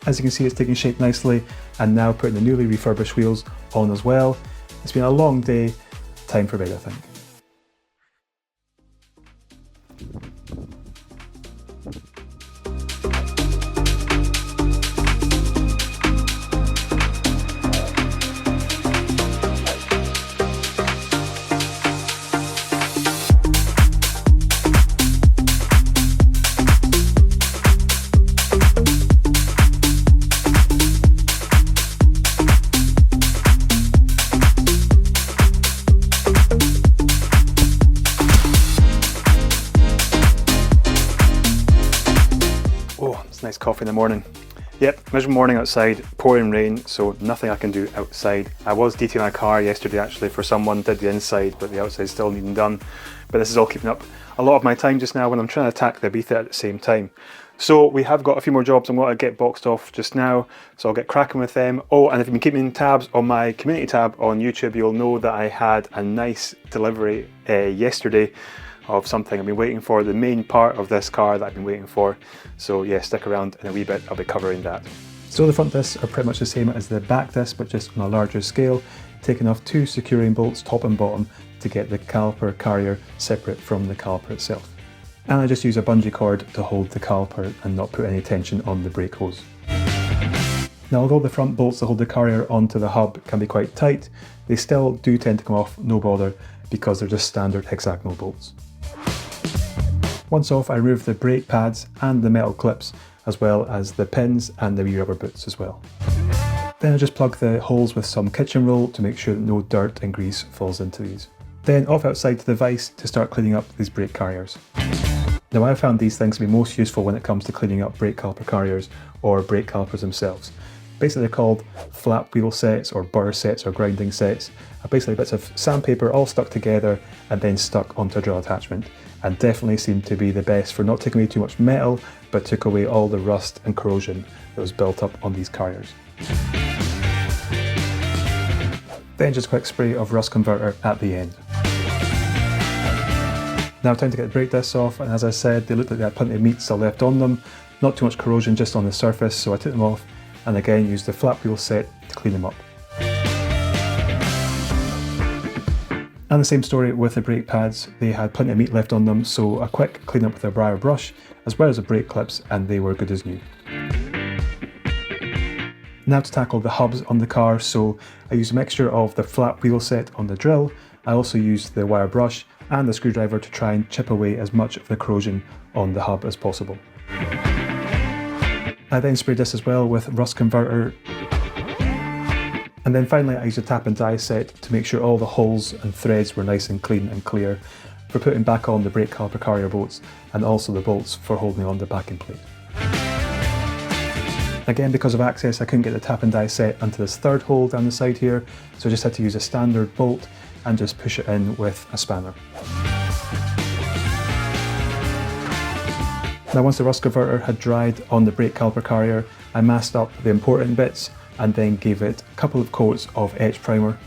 As you can see, it's taking shape nicely, and now putting the newly refurbished wheels on as well. It's been a long day, time for bed I think. Nice coffee in the morning. Yep, miserable morning outside, pouring rain, so nothing I can do outside. I was detailing a car yesterday actually for someone, did the inside, but the outside still needing done. But this is all keeping up a lot of my time just now when I'm trying to attack the Ibiza at the same time. So we have got a few more jobs I'm going to get boxed off just now, so I'll get cracking with them. Oh, and if you've been keeping tabs on my community tab on YouTube, you'll know that I had a nice delivery yesterday of something I've been waiting for, the main part of this car that I've been waiting for. So yeah, stick around in a wee bit, I'll be covering that. So the front discs are pretty much the same as the back disc, but just on a larger scale, taking off 2 securing bolts top and bottom to get the caliper carrier separate from the caliper itself. And I just use a bungee cord to hold the caliper and not put any tension on the brake hose. Now, although the front bolts that hold the carrier onto the hub can be quite tight, they still do tend to come off no bother because they're just standard hexagonal bolts. Once off, I remove the brake pads and the metal clips, as well as the pins and the wee rubber boots as well. Then I just plug the holes with some kitchen roll to make sure that no dirt and grease falls into these. Then off outside to the vise to start cleaning up these brake carriers. Now, I found these things to be most useful when it comes to cleaning up brake caliper carriers or brake calipers themselves. Basically, they're called flap wheel sets or burr sets or grinding sets. Basically bits of sandpaper all stuck together and then stuck onto a drill attachment, and definitely seemed to be the best for not taking away too much metal, but took away all the rust and corrosion that was built up on these carriers. Then just a quick spray of rust converter at the end. Now time to get the brake discs off, and as I said, they looked like they had plenty of meat still left on them. Not too much corrosion just on the surface, so I took them off and again used the flap wheel set to clean them up. And the same story with the brake pads, they had plenty of meat left on them, so a quick clean up with a briar brush as well as the brake clips, and they were good as new. Now to tackle the hubs on the car, so I used a mixture of the flap wheel set on the drill. I also used the wire brush and the screwdriver to try and chip away as much of the corrosion on the hub as possible. I then sprayed this as well with rust converter, and then finally I used a tap and die set to make sure all the holes and threads were nice and clean and clear for putting back on the brake caliper carrier bolts, and also the bolts for holding on the backing plate. Again, because of access, I couldn't get the tap and die set onto this third hole down the side here, so I just had to use a standard bolt and just push it in with a spanner. Now, once the rust converter had dried on the brake caliper carrier, I masked up the important bits and then gave it a couple of coats of etch primer.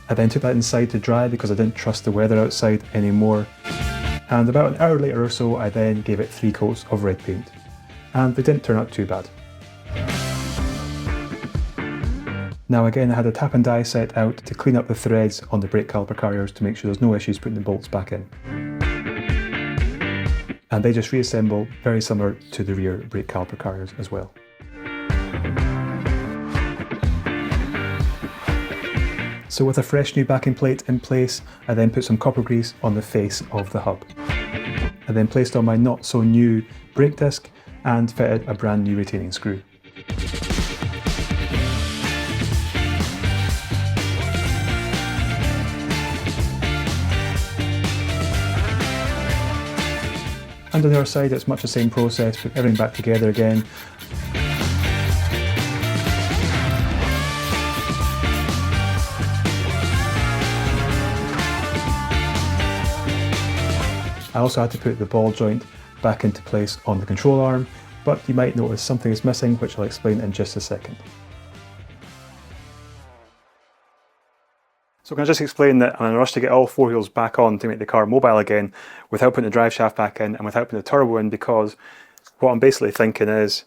I then took that inside to dry because I didn't trust the weather outside anymore. And about an hour later or so, I then gave it 3 coats of red paint. And they didn't turn out too bad. Now again, I had a tap and die set out to clean up the threads on the brake caliper carriers to make sure there's no issues putting the bolts back in. And they just reassemble very similar to the rear brake caliper carriers as well. So with a fresh new backing plate in place, I then put some copper grease on the face of the hub. I then placed on my not so new brake disc and fitted a brand new retaining screw. And on the other side, it's much the same process, put everything back together again. I also had to put the ball joint back into place on the control arm, but you might notice something is missing, which I'll explain in just a second. So can I just explain that I'm in a rush to get all 4 wheels back on to make the car mobile again without putting the drive shaft back in and without putting the turbo in, because what I'm basically thinking is,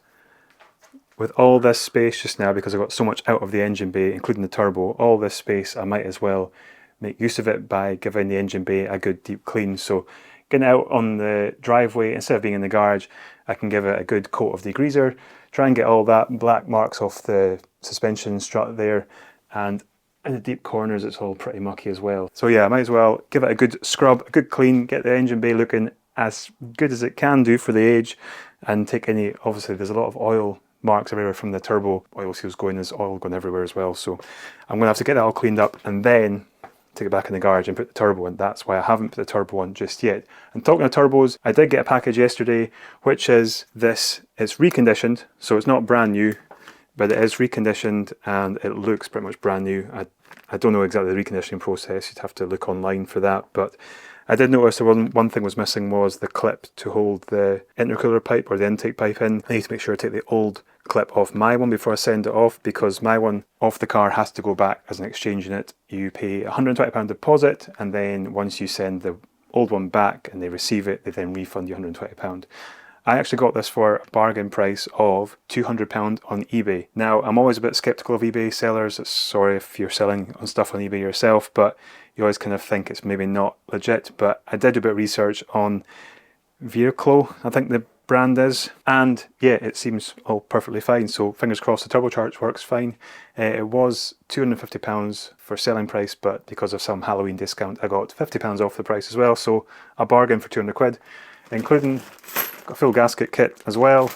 with all this space just now, because I've got so much out of the engine bay, including the turbo, all this space, I might as well make use of it by giving the engine bay a good deep clean. So getting out on the driveway, instead of being in the garage, I can give it a good coat of degreaser, try and get all that black marks off the suspension strut there, and in the deep corners it's all pretty mucky as well. So yeah, I might as well give it a good scrub, a good clean, get the engine bay looking as good as it can do for the age, and take any, obviously there's a lot of oil marks everywhere from the turbo oil seals going, there's oil going everywhere as well, so I'm going to have to get that all cleaned up and then take it back in the garage and put the turbo in. That's why I haven't put the turbo on just yet. And talking of turbos, I did get a package yesterday, which is this. It's reconditioned, so it's not brand new, but it is reconditioned and it looks pretty much brand new. I don't know exactly the reconditioning process, you'd have to look online for that, but I did notice one thing was missing was the clip to hold the intercooler pipe or the intake pipe in. I need to make sure I take the old clip off my one before I send it off, because my one off the car has to go back as an exchange unit. You pay £120 deposit, and then once you send the old one back and they receive it, they then refund you £120. I actually got this for a bargain price of £200 on eBay. Now, I'm always a bit skeptical of eBay sellers. Sorry if you're selling on stuff on eBay yourself, but you always kind of think it's maybe not legit. But I did a bit of research on Vehicle, I think the brand is, and yeah, it seems all perfectly fine. So fingers crossed the turbocharge works fine. It was £250 for selling price, but because of some Halloween discount, I got £50 off the price as well. So a bargain for 200 quid, including a full gasket kit as well.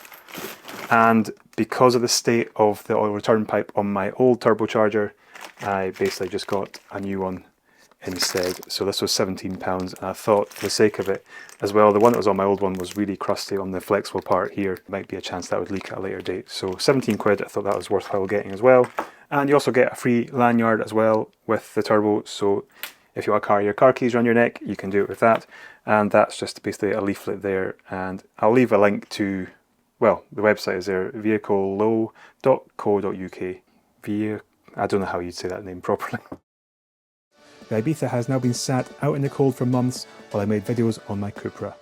And because of the state of the oil return pipe on my old turbocharger, I basically just got a new one instead. So this was £17, and I thought for the sake of it as well, the one that was on my old one was really crusty on the flexible part here. Might be a chance that would leak at a later date. So 17 quid, I thought that was worthwhile getting as well. And you also get a free lanyard as well with the turbo. So if you want to carry your car keys around your neck, you can do it with that. And that's just basically a leaflet there. And I'll leave a link to, well, the website is there, vehiclelow.co.uk. I don't know how you'd say that name properly. The Ibiza has now been sat out in the cold for months while I made videos on my Cupra.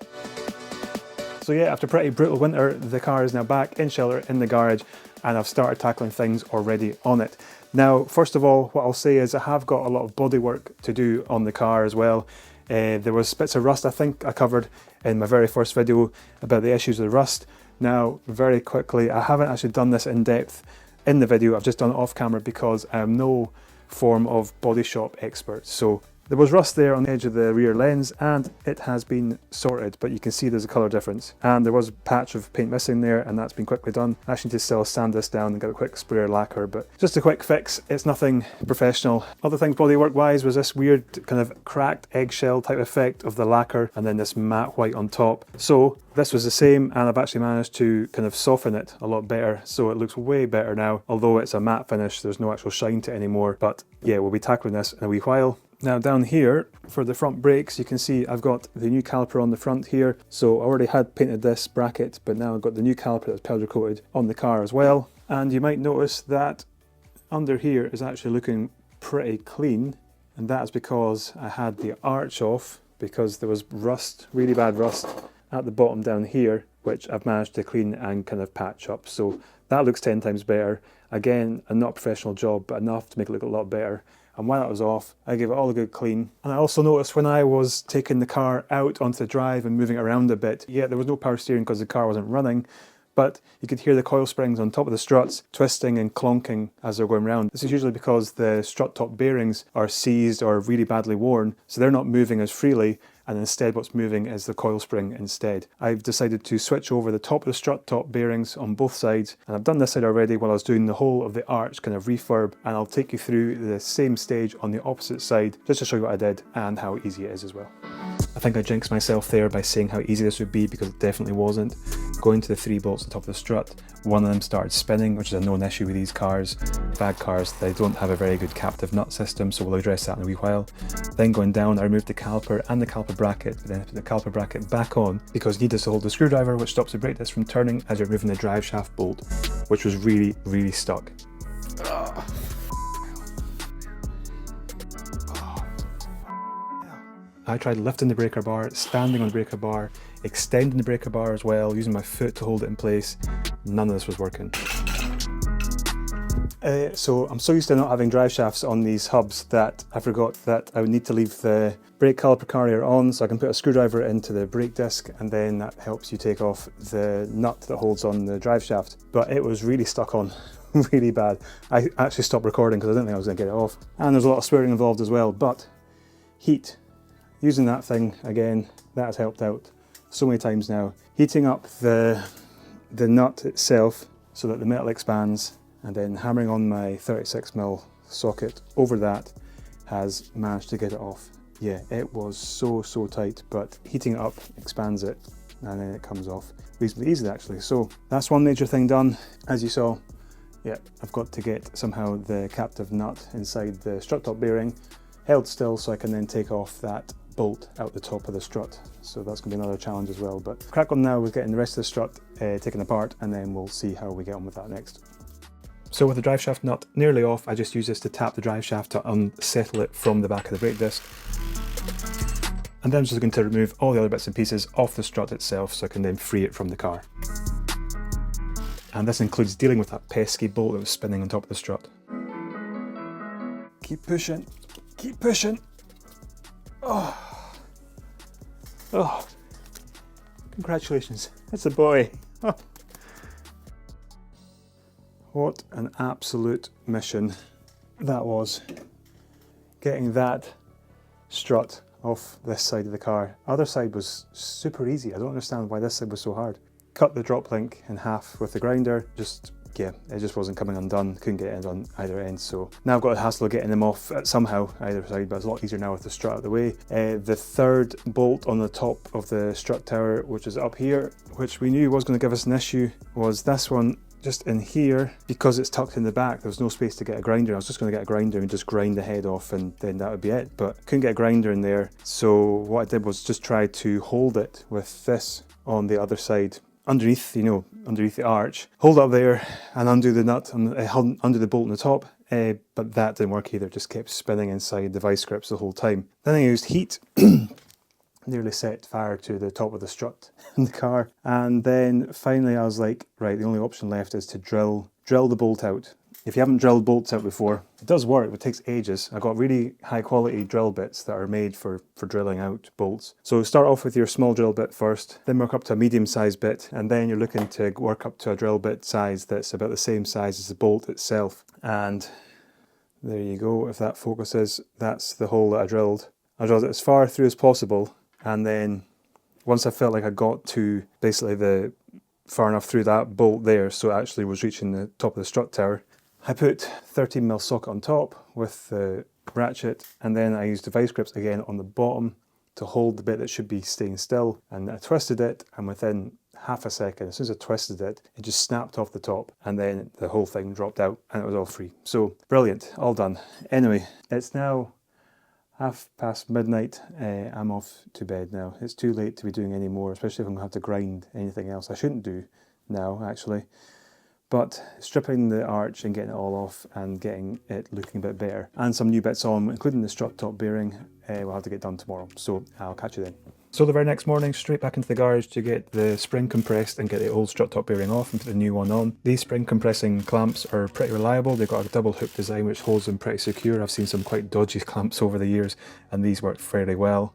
So yeah, after a pretty brutal winter, the car is now back in shelter in the garage, and I've started tackling things already on it. Now, first of all, what I'll say is I have got a lot of bodywork to do on the car as well. There was bits of rust I think I covered in my very first video about the issues with rust. Now, very quickly, I haven't actually done this in depth in the video, I've just done it off camera because I am no form of body shop expert. So there was rust there on the edge of the rear lens, and it has been sorted, but you can see there's a colour difference. And there was a patch of paint missing there, and that's been quickly done. I actually need to still sand this down and get a quick sprayer lacquer, but just a quick fix. It's nothing professional. Other things bodywork wise was this weird kind of cracked eggshell type effect of the lacquer, and then this matte white on top. So this was the same, and I've actually managed to kind of soften it a lot better, so it looks way better now. Although it's a matte finish, there's no actual shine to it anymore. But yeah, we'll be tackling this in a wee while. Now down here, for the front brakes, you can see I've got the new caliper on the front here. So I already had painted this bracket, but now I've got the new caliper that's powder coated on the car as well. And you might notice that under here is actually looking pretty clean. And that's because I had the arch off, because there was rust, really bad rust at the bottom down here, which I've managed to clean and kind of patch up. So that looks 10 times better. Again, a not professional job, but enough to make it look a lot better. And while that was off, I gave it all a good clean. And I also noticed when I was taking the car out onto the drive and moving it around a bit, yeah, there was no power steering because the car wasn't running, but you could hear the coil springs on top of the struts twisting and clonking as they're going around. This is usually because the strut top bearings are seized or really badly worn, so they're not moving as freely, and instead what's moving is the coil spring instead. I've decided to switch over the top of the strut top bearings on both sides, and I've done this side already while I was doing the whole of the arch kind of refurb, and I'll take you through the same stage on the opposite side just to show you what I did and how easy it is as well. I think I jinxed myself there by saying how easy this would be, because it definitely wasn't. Going to the 3 bolts on top of the strut, one of them started spinning, which is a known issue with these cars. Bad cars, they don't have a very good captive nut system, so we'll address that in a wee while. Then going down, I removed the caliper and the caliper bracket, but then I put the caliper bracket back on because you need this to hold the screwdriver, which stops the brake disc from turning as you're removing the drive shaft bolt, which was really, really stuck. I tried lifting the breaker bar, standing on the breaker bar, extending the breaker bar as well, using my foot to hold it in place. None of this was working. So I'm so used to not having drive shafts on these hubs that I forgot that I would need to leave the brake caliper carrier on, so I can put a screwdriver into the brake disc, and then that helps you take off the nut that holds on the drive shaft. But it was really stuck on, really bad. I actually stopped recording because I didn't think I was going to get it off. And there's a lot of swearing involved as well, but heat. Using that thing again, that has helped out so many times now. Heating up the nut itself so that the metal expands, and then hammering on my 36mm socket over that has managed to get it off. Yeah, it was so tight, but heating it up expands it, and then it comes off reasonably easily actually. So that's one major thing done. As you saw, yeah, I've got to get somehow the captive nut inside the strut top bearing held still so I can then take off that bolt out the top of the strut. So that's going to be another challenge as well. But crack on now with getting the rest of the strut taken apart, and then we'll see how we get on with that next. So with the drive shaft nut nearly off, I just use this to tap the drive shaft to unsettle it from the back of the brake disc. And then I'm just going to remove all the other bits and pieces off the strut itself so I can then free it from the car. And this includes dealing with that pesky bolt that was spinning on top of the strut. Keep pushing, keep pushing. Oh, oh, congratulations, it's a boy. Oh. What an absolute mission that was, getting that strut off this side of the car. Other side was super easy. I don't understand why this side was so hard. Cut the drop link in half with the grinder, it just wasn't coming undone, couldn't get it on either end. So now I've got a hassle of getting them off somehow either side, but it's a lot easier now with the strut out of the way. The third bolt on the top of the strut tower, which is up here, which we knew was going to give us an issue, was this one just in here. Because it's tucked in the back, there was no space to get a grinder. I was just going to get a grinder and just grind the head off, and then that would be it, but couldn't get a grinder in there. So what I did was just try to hold it with this on the other side, underneath, underneath the arch, hold up there and undo the nut, undo the bolt on the top, but that didn't work either, it just kept spinning inside the vice grips the whole time. Then I used heat, nearly set fire to the top of the strut in the car, and then finally I was like, right, the only option left is to drill the bolt out. If you haven't drilled bolts out before, it does work, but it takes ages. I've got really high quality drill bits that are made for drilling out bolts. So start off with your small drill bit first, then work up to a medium sized bit, and then you're looking to work up to a drill bit size that's about the same size as the bolt itself. And there you go, if that focuses, that's the hole that I drilled. I drilled it as far through as possible, and then once I felt like I got to basically far enough through that bolt there, so it actually was reaching the top of the strut tower, I put 13mm socket on top with the ratchet, and then I used the vice grips again on the bottom to hold the bit that should be staying still, and I twisted it, and within half a second, as soon as I twisted it, it just snapped off the top, and then the whole thing dropped out and it was all free. So brilliant, all done. Anyway, it's now midnight. I'm off to bed now. It's too late to be doing any more, especially if I'm going to have to grind anything else. I shouldn't do now, actually. But stripping the arch and getting it all off and getting it looking a bit better, and some new bits on, including the strut top bearing, we'll have to get done tomorrow. So I'll catch you then. So the very next morning, straight back into the garage to get the spring compressed and get the old strut top bearing off and put the new one on. These spring compressing clamps are pretty reliable. They've got a double hook design which holds them pretty secure. I've seen some quite dodgy clamps over the years, and these work fairly well.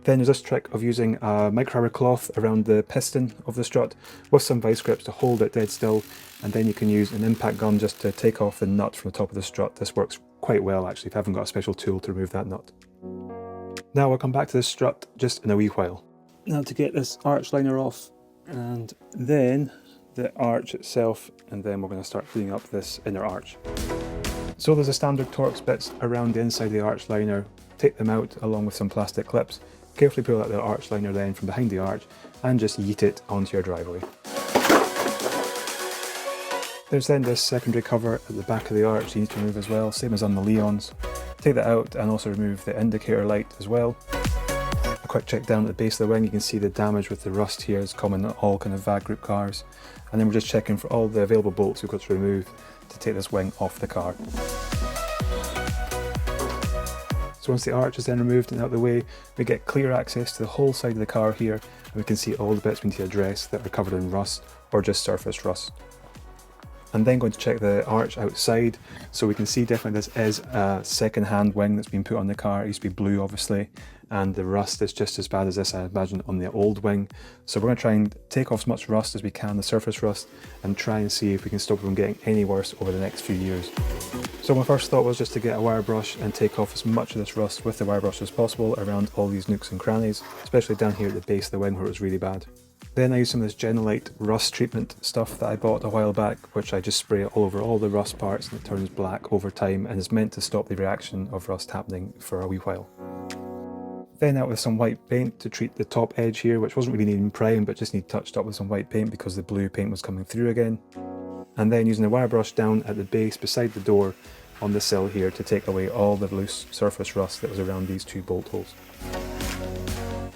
Then there's this trick of using a microfiber cloth around the piston of the strut with some vice grips to hold it dead still, and then you can use an impact gun just to take off the nut from the top of the strut. This works quite well actually if you haven't got a special tool to remove that nut. Now we'll come back to this strut just in a wee while. Now to get this arch liner off, and then the arch itself, and then we're going to start cleaning up this inner arch. So there's a standard Torx bits around the inside of the arch liner. Take them out along with some plastic clips. Carefully pull out the arch liner then from behind the arch and just yeet it onto your driveway. There's then this secondary cover at the back of the arch you need to remove as well, same as on the Leons. Take that out and also remove the indicator light as well. A quick check down at the base of the wing, you can see the damage with the rust here is common in all kind of VAG group cars. And then we're just checking for all the available bolts we've got to remove to take this wing off the car. So once the arch is then removed and out of the way, we get clear access to the whole side of the car here, and we can see all the bits we need to address that are covered in rust or just surface rust. I'm then going to check the arch outside, so we can see definitely this is a second-hand wing that's been put on the car. It used to be blue obviously, and the rust is just as bad as this I imagine on the old wing. So we're going to try and take off as much rust as we can, the surface rust, and try and see if we can stop it from getting any worse over the next few years. So my first thought was just to get a wire brush and take off as much of this rust with the wire brush as possible around all these nooks and crannies, especially down here at the base of the wing where it was really bad. Then I used some of this Genolite rust treatment stuff that I bought a while back, which I just spray all over all the rust parts and it turns black over time and is meant to stop the reaction of rust happening for a wee while. Then out with some white paint to treat the top edge here, which wasn't really needing prime but just need touched up with some white paint because the blue paint was coming through again. And then using a wire brush down at the base beside the door on the sill here to take away all the loose surface rust that was around these two bolt holes.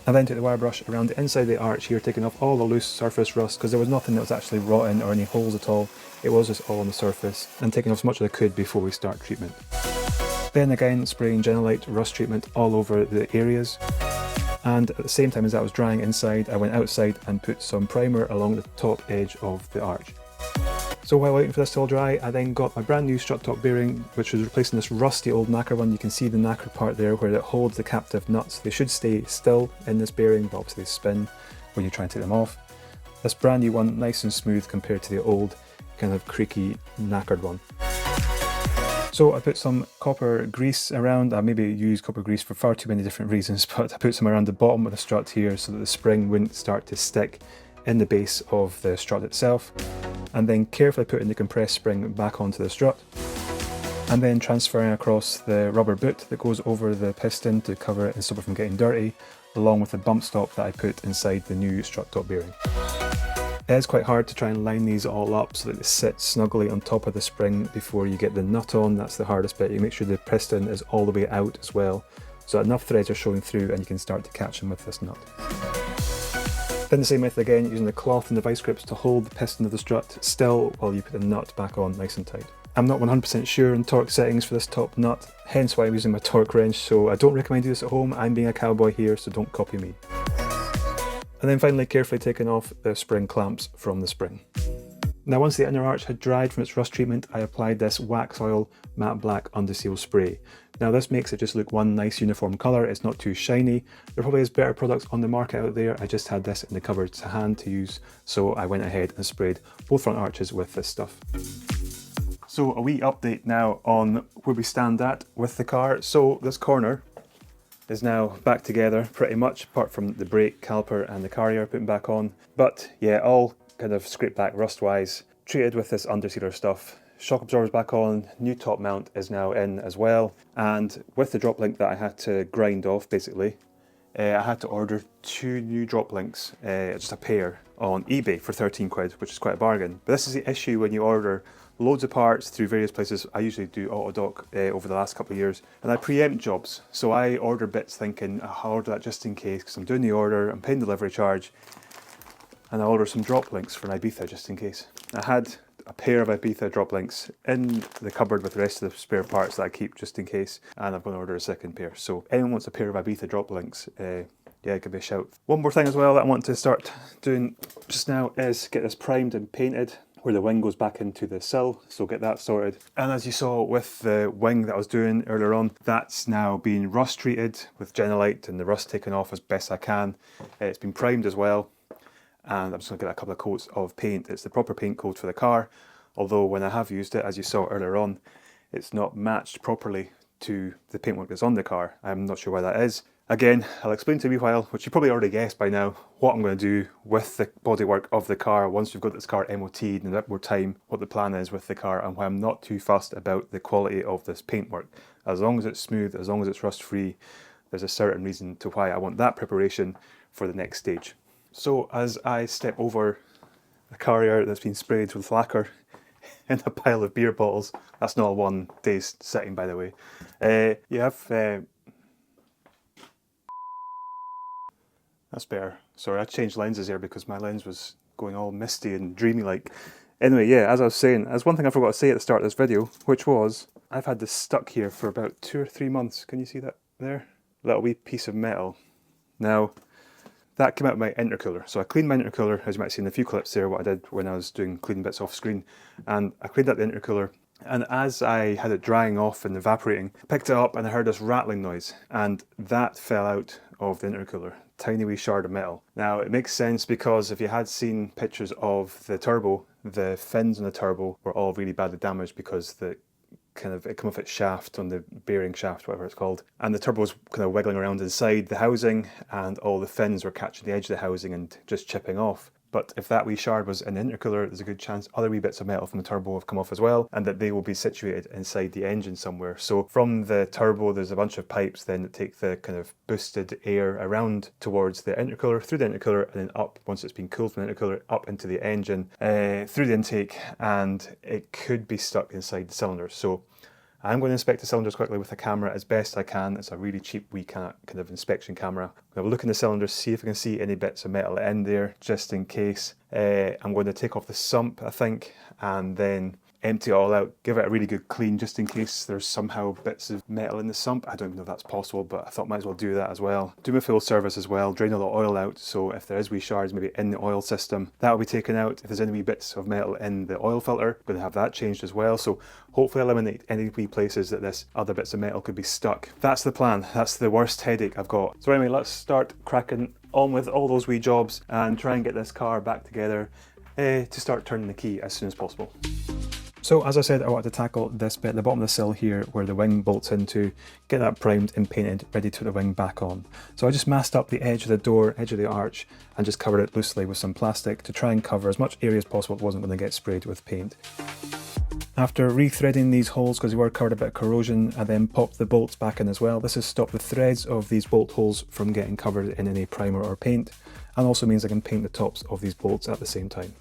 I then took the wire brush around the inside of the arch here, taking off all the loose surface rust, because there was nothing that was actually rotten or any holes at all. It was just all on the surface, and taking off as much as I could before we start treatment. Then again, spraying Genolite rust treatment all over the areas. And at the same time as that was drying inside, I went outside and put some primer along the top edge of the arch. So while waiting for this to all dry, I then got my brand new strut top bearing, which was replacing this rusty old knacker one. You can see the knacker part there where it holds the captive nuts. They should stay still in this bearing, but obviously they spin when you try and take them off. This brand new one, nice and smooth compared to the old kind of creaky knackered one. So I put some copper grease around. I maybe used copper grease for far too many different reasons, but I put some around the bottom of the strut here so that the spring wouldn't start to stick in the base of the strut itself. And then carefully putting the compressed spring back onto the strut. And then transferring across the rubber boot that goes over the piston to cover it and stop it from getting dirty, along with the bump stop that I put inside the new strut top bearing. It is quite hard to try and line these all up so that they sit snugly on top of the spring before you get the nut on. That's the hardest bit. You make sure the piston is all the way out as well, so enough threads are showing through and you can start to catch them with this nut. Then the same method again, using the cloth and the vice grips to hold the piston of the strut still while you put the nut back on nice and tight. I'm not 100% sure on torque settings for this top nut, hence why I'm using my torque wrench, so I don't recommend you do this at home. I'm being a cowboy here, so don't copy me. And then finally carefully taking off the spring clamps from the spring. Now once the inner arch had dried from its rust treatment, I applied this wax oil matte black underseal spray. Now this makes it just look one nice uniform colour. It's not too shiny. There probably is better products on the market out there. I just had this in the cupboard to hand to use, so I went ahead and sprayed both front arches with this stuff. So a wee update now on where we stand at with the car. So this corner is now back together pretty much, apart from the brake caliper and the carrier putting back on. But yeah, all kind of scraped back rust wise, treated with this undersealer stuff. Shock absorbers back on, new top mount is now in as well, and with the drop link that I had to grind off basically, I had to order 2 new drop links, just a pair, on eBay for 13 quid, which is quite a bargain. But this is the issue when you order loads of parts through various places. I usually do Autodoc over the last couple of years, and I preempt jobs. So I order bits thinking, oh, I'll order that just in case, because I'm doing the order, I'm paying delivery charge, and I order some drop links for an Ibiza just in case. I had a pair of Ibiza drop links in the cupboard with the rest of the spare parts that I keep just in case, and I'm going to order a second pair. So anyone wants a pair of Ibiza drop links, yeah, give me a shout. One more thing as well that I want to start doing just now is get this primed and painted where the wing goes back into the sill, so get that sorted. And as you saw with the wing that I was doing earlier on, that's now been rust treated with Genolite and the rust taken off as best I can. It's been primed as well, and I'm just going to get a couple of coats of paint. It's the proper paint code for the car, although when I have used it, as you saw earlier on, it's not matched properly to the paintwork that's on the car. I'm not sure why that is. Again, I'll explain to you in a while, which you probably already guessed by now, what I'm going to do with the bodywork of the car once we've got this car MOT'd in a bit more time, what the plan is with the car, and why I'm not too fussed about the quality of this paintwork. As long as it's smooth, as long as it's rust free, there's a certain reason to why I want that preparation for the next stage. So as I step over the carrier that's been sprayed with lacquer in a pile of beer bottles, that's not a one day's sitting by the way, you have that's better. Sorry, I changed lenses here because my lens was going all misty and dreamy like. Anyway, yeah, as I was saying, there's one thing I forgot to say at the start of this video, which was I've had this stuck here for about 2 or 3 months. Can you see that there? Little wee piece of metal. Now, that came out of my intercooler. So I cleaned my intercooler, as you might see in a few clips there, what I did when I was doing cleaning bits off screen. And I cleaned out the intercooler, and as I had it drying off and evaporating, I picked it up and I heard this rattling noise, and that fell out of the intercooler. Tiny wee shard of metal. Now it makes sense because if you had seen pictures of the turbo, the fins on the turbo were all really badly damaged because the it came off its shaft, on the bearing shaft, whatever it's called, and the turbo was kind of wiggling around inside the housing, and all the fins were catching the edge of the housing and just chipping off. But if that wee shard was in the intercooler, there's a good chance other wee bits of metal from the turbo have come off as well, and that they will be situated inside the engine somewhere. So from the turbo, there's a bunch of pipes then that take the kind of boosted air around towards the intercooler, through the intercooler, and then up, once it's been cooled from the intercooler, up into the engine, through the intake, and it could be stuck inside the cylinder. So I'm going to inspect the cylinders quickly with a camera as best I can. It's a really cheap wee kind of inspection camera. I'm going to have a look in the cylinders, see if I can see any bits of metal in there, just in case. I'm going to take off the sump, I think, and then empty it all out, give it a really good clean just in case there's somehow bits of metal in the sump. I don't even know if that's possible, but I thought might as well do that as well. Do my full service as well, drain all the oil out, so if there is wee shards maybe in the oil system, that will be taken out. If there's any wee bits of metal in the oil filter, I'm going to have that changed as well, so hopefully eliminate any wee places that this other bits of metal could be stuck. That's the plan. That's the worst headache I've got. So anyway, let's start cracking on with all those wee jobs and try and get this car back together to start turning the key as soon as possible. So as I said, I wanted to tackle this bit at the bottom of the sill here where the wing bolts into, get that primed and painted, ready to put the wing back on. So I just masked up the edge of the door, edge of the arch, and just covered it loosely with some plastic to try and cover as much area as possible that wasn't going to get sprayed with paint. After rethreading these holes, because they were covered a bit of corrosion, I then popped the bolts back in as well. This has stopped the threads of these bolt holes from getting covered in any primer or paint, and also means I can paint the tops of these bolts at the same time.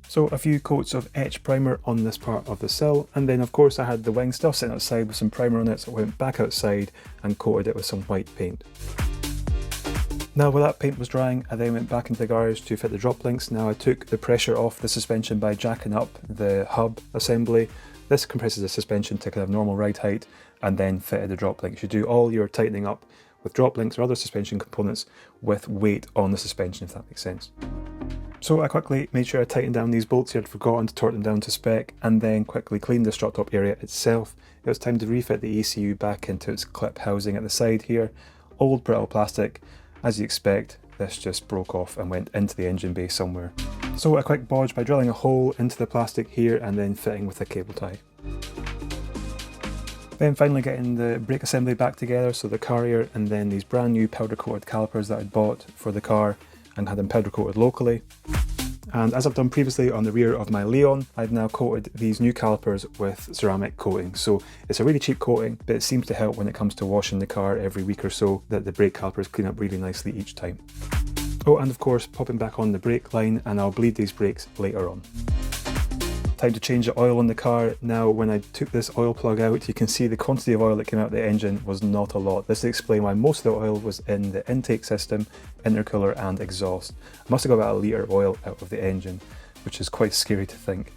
So a few coats of etch primer on this part of the sill, and then of course I had the wing still sitting outside with some primer on it, so I went back outside and coated it with some white paint. Now while that paint was drying, I then went back into the garage to fit the drop links. Now I took the pressure off the suspension by jacking up the hub assembly. This compresses the suspension to kind of normal ride height, and then fitted the drop links. You do all your tightening up with drop links or other suspension components with weight on the suspension, if that makes sense. So I quickly made sure I tightened down these bolts here. I'd forgotten to torque them down to spec, and then quickly cleaned the strut top area itself. It was time to refit the ECU back into its clip housing at the side here. Old brittle plastic, as you expect, this just broke off and went into the engine bay somewhere. So a quick bodge by drilling a hole into the plastic here and then fitting with a cable tie. Then finally getting the brake assembly back together, so the carrier and then these brand new powder coated calipers that I'd bought for the car and had them powder coated locally. And as I've done previously on the rear of my Leon, I've now coated these new calipers with ceramic coating. So it's a really cheap coating, but it seems to help when it comes to washing the car every week or so, that the brake calipers clean up really nicely each time. Oh, and of course popping back on the brake line, and I'll bleed these brakes later on. Time to change the oil on the car. Now when I took this oil plug out, you can see the quantity of oil that came out of the engine was not a lot. This explains why most of the oil was in the intake system, intercooler and exhaust. I must have got about a litre of oil out of the engine, which is quite scary to think.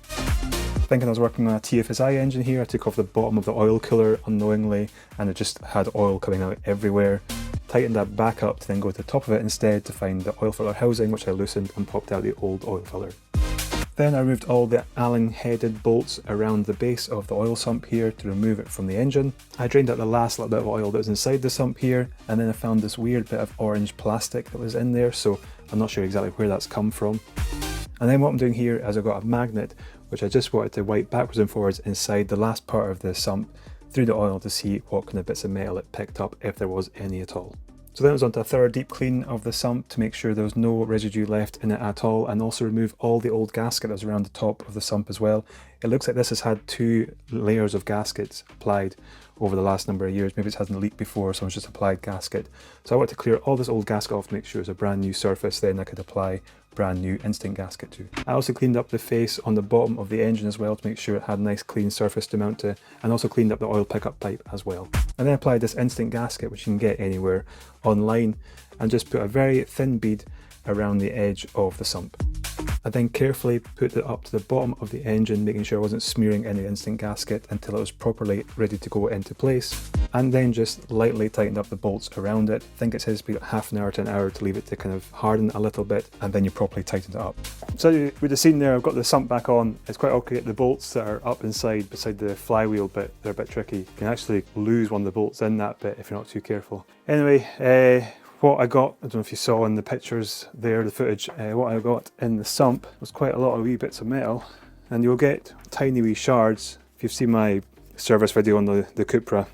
Thinking I was working on a TFSI engine here, I took off the bottom of the oil cooler unknowingly, and it just had oil coming out everywhere. Tightened that back up to then go to the top of it instead to find the oil filter housing, which I loosened and popped out the old oil filter. Then I removed all the Allen headed bolts around the base of the oil sump here to remove it from the engine. I drained out the last little bit of oil that was inside the sump here, and then I found this weird bit of orange plastic that was in there, so I'm not sure exactly where that's come from. And then what I'm doing here is I've got a magnet which I just wanted to wipe backwards and forwards inside the last part of the sump through the oil to see what kind of bits of metal it picked up, if there was any at all. So then it was on to a thorough deep clean of the sump to make sure there was no residue left in it at all, and also remove all the old gasket that was around the top of the sump as well. It looks like this has had 2 layers of gaskets applied over the last number of years. Maybe it hasn't leaked before, someone's just applied gasket. So I want to clear all this old gasket off to make sure it's a brand new surface, then I could apply brand new instant gasket to. I also cleaned up the face on the bottom of the engine as well to make sure it had a nice clean surface to mount to, and also cleaned up the oil pickup pipe as well. And then applied this instant gasket, which you can get anywhere online, and just put a very thin bead around the edge of the sump. I then carefully put it up to the bottom of the engine, making sure I wasn't smearing any instant gasket until it was properly ready to go into place, and then just lightly tightened up the bolts around it. I think it says about half an hour to an hour to leave it to kind of harden a little bit, and then you properly tighten it up. So with the scene there, I've got the sump back on. It's quite okay. The bolts that are up inside beside the flywheel bit, they're a bit tricky. You can actually lose one of the bolts in that bit if you're not too careful. Anyway, what I got, I don't know if you saw in the pictures there, the footage, what I got in the sump was quite a lot of wee bits of metal, and you'll get tiny wee shards. If you've seen my service video on the Cupra,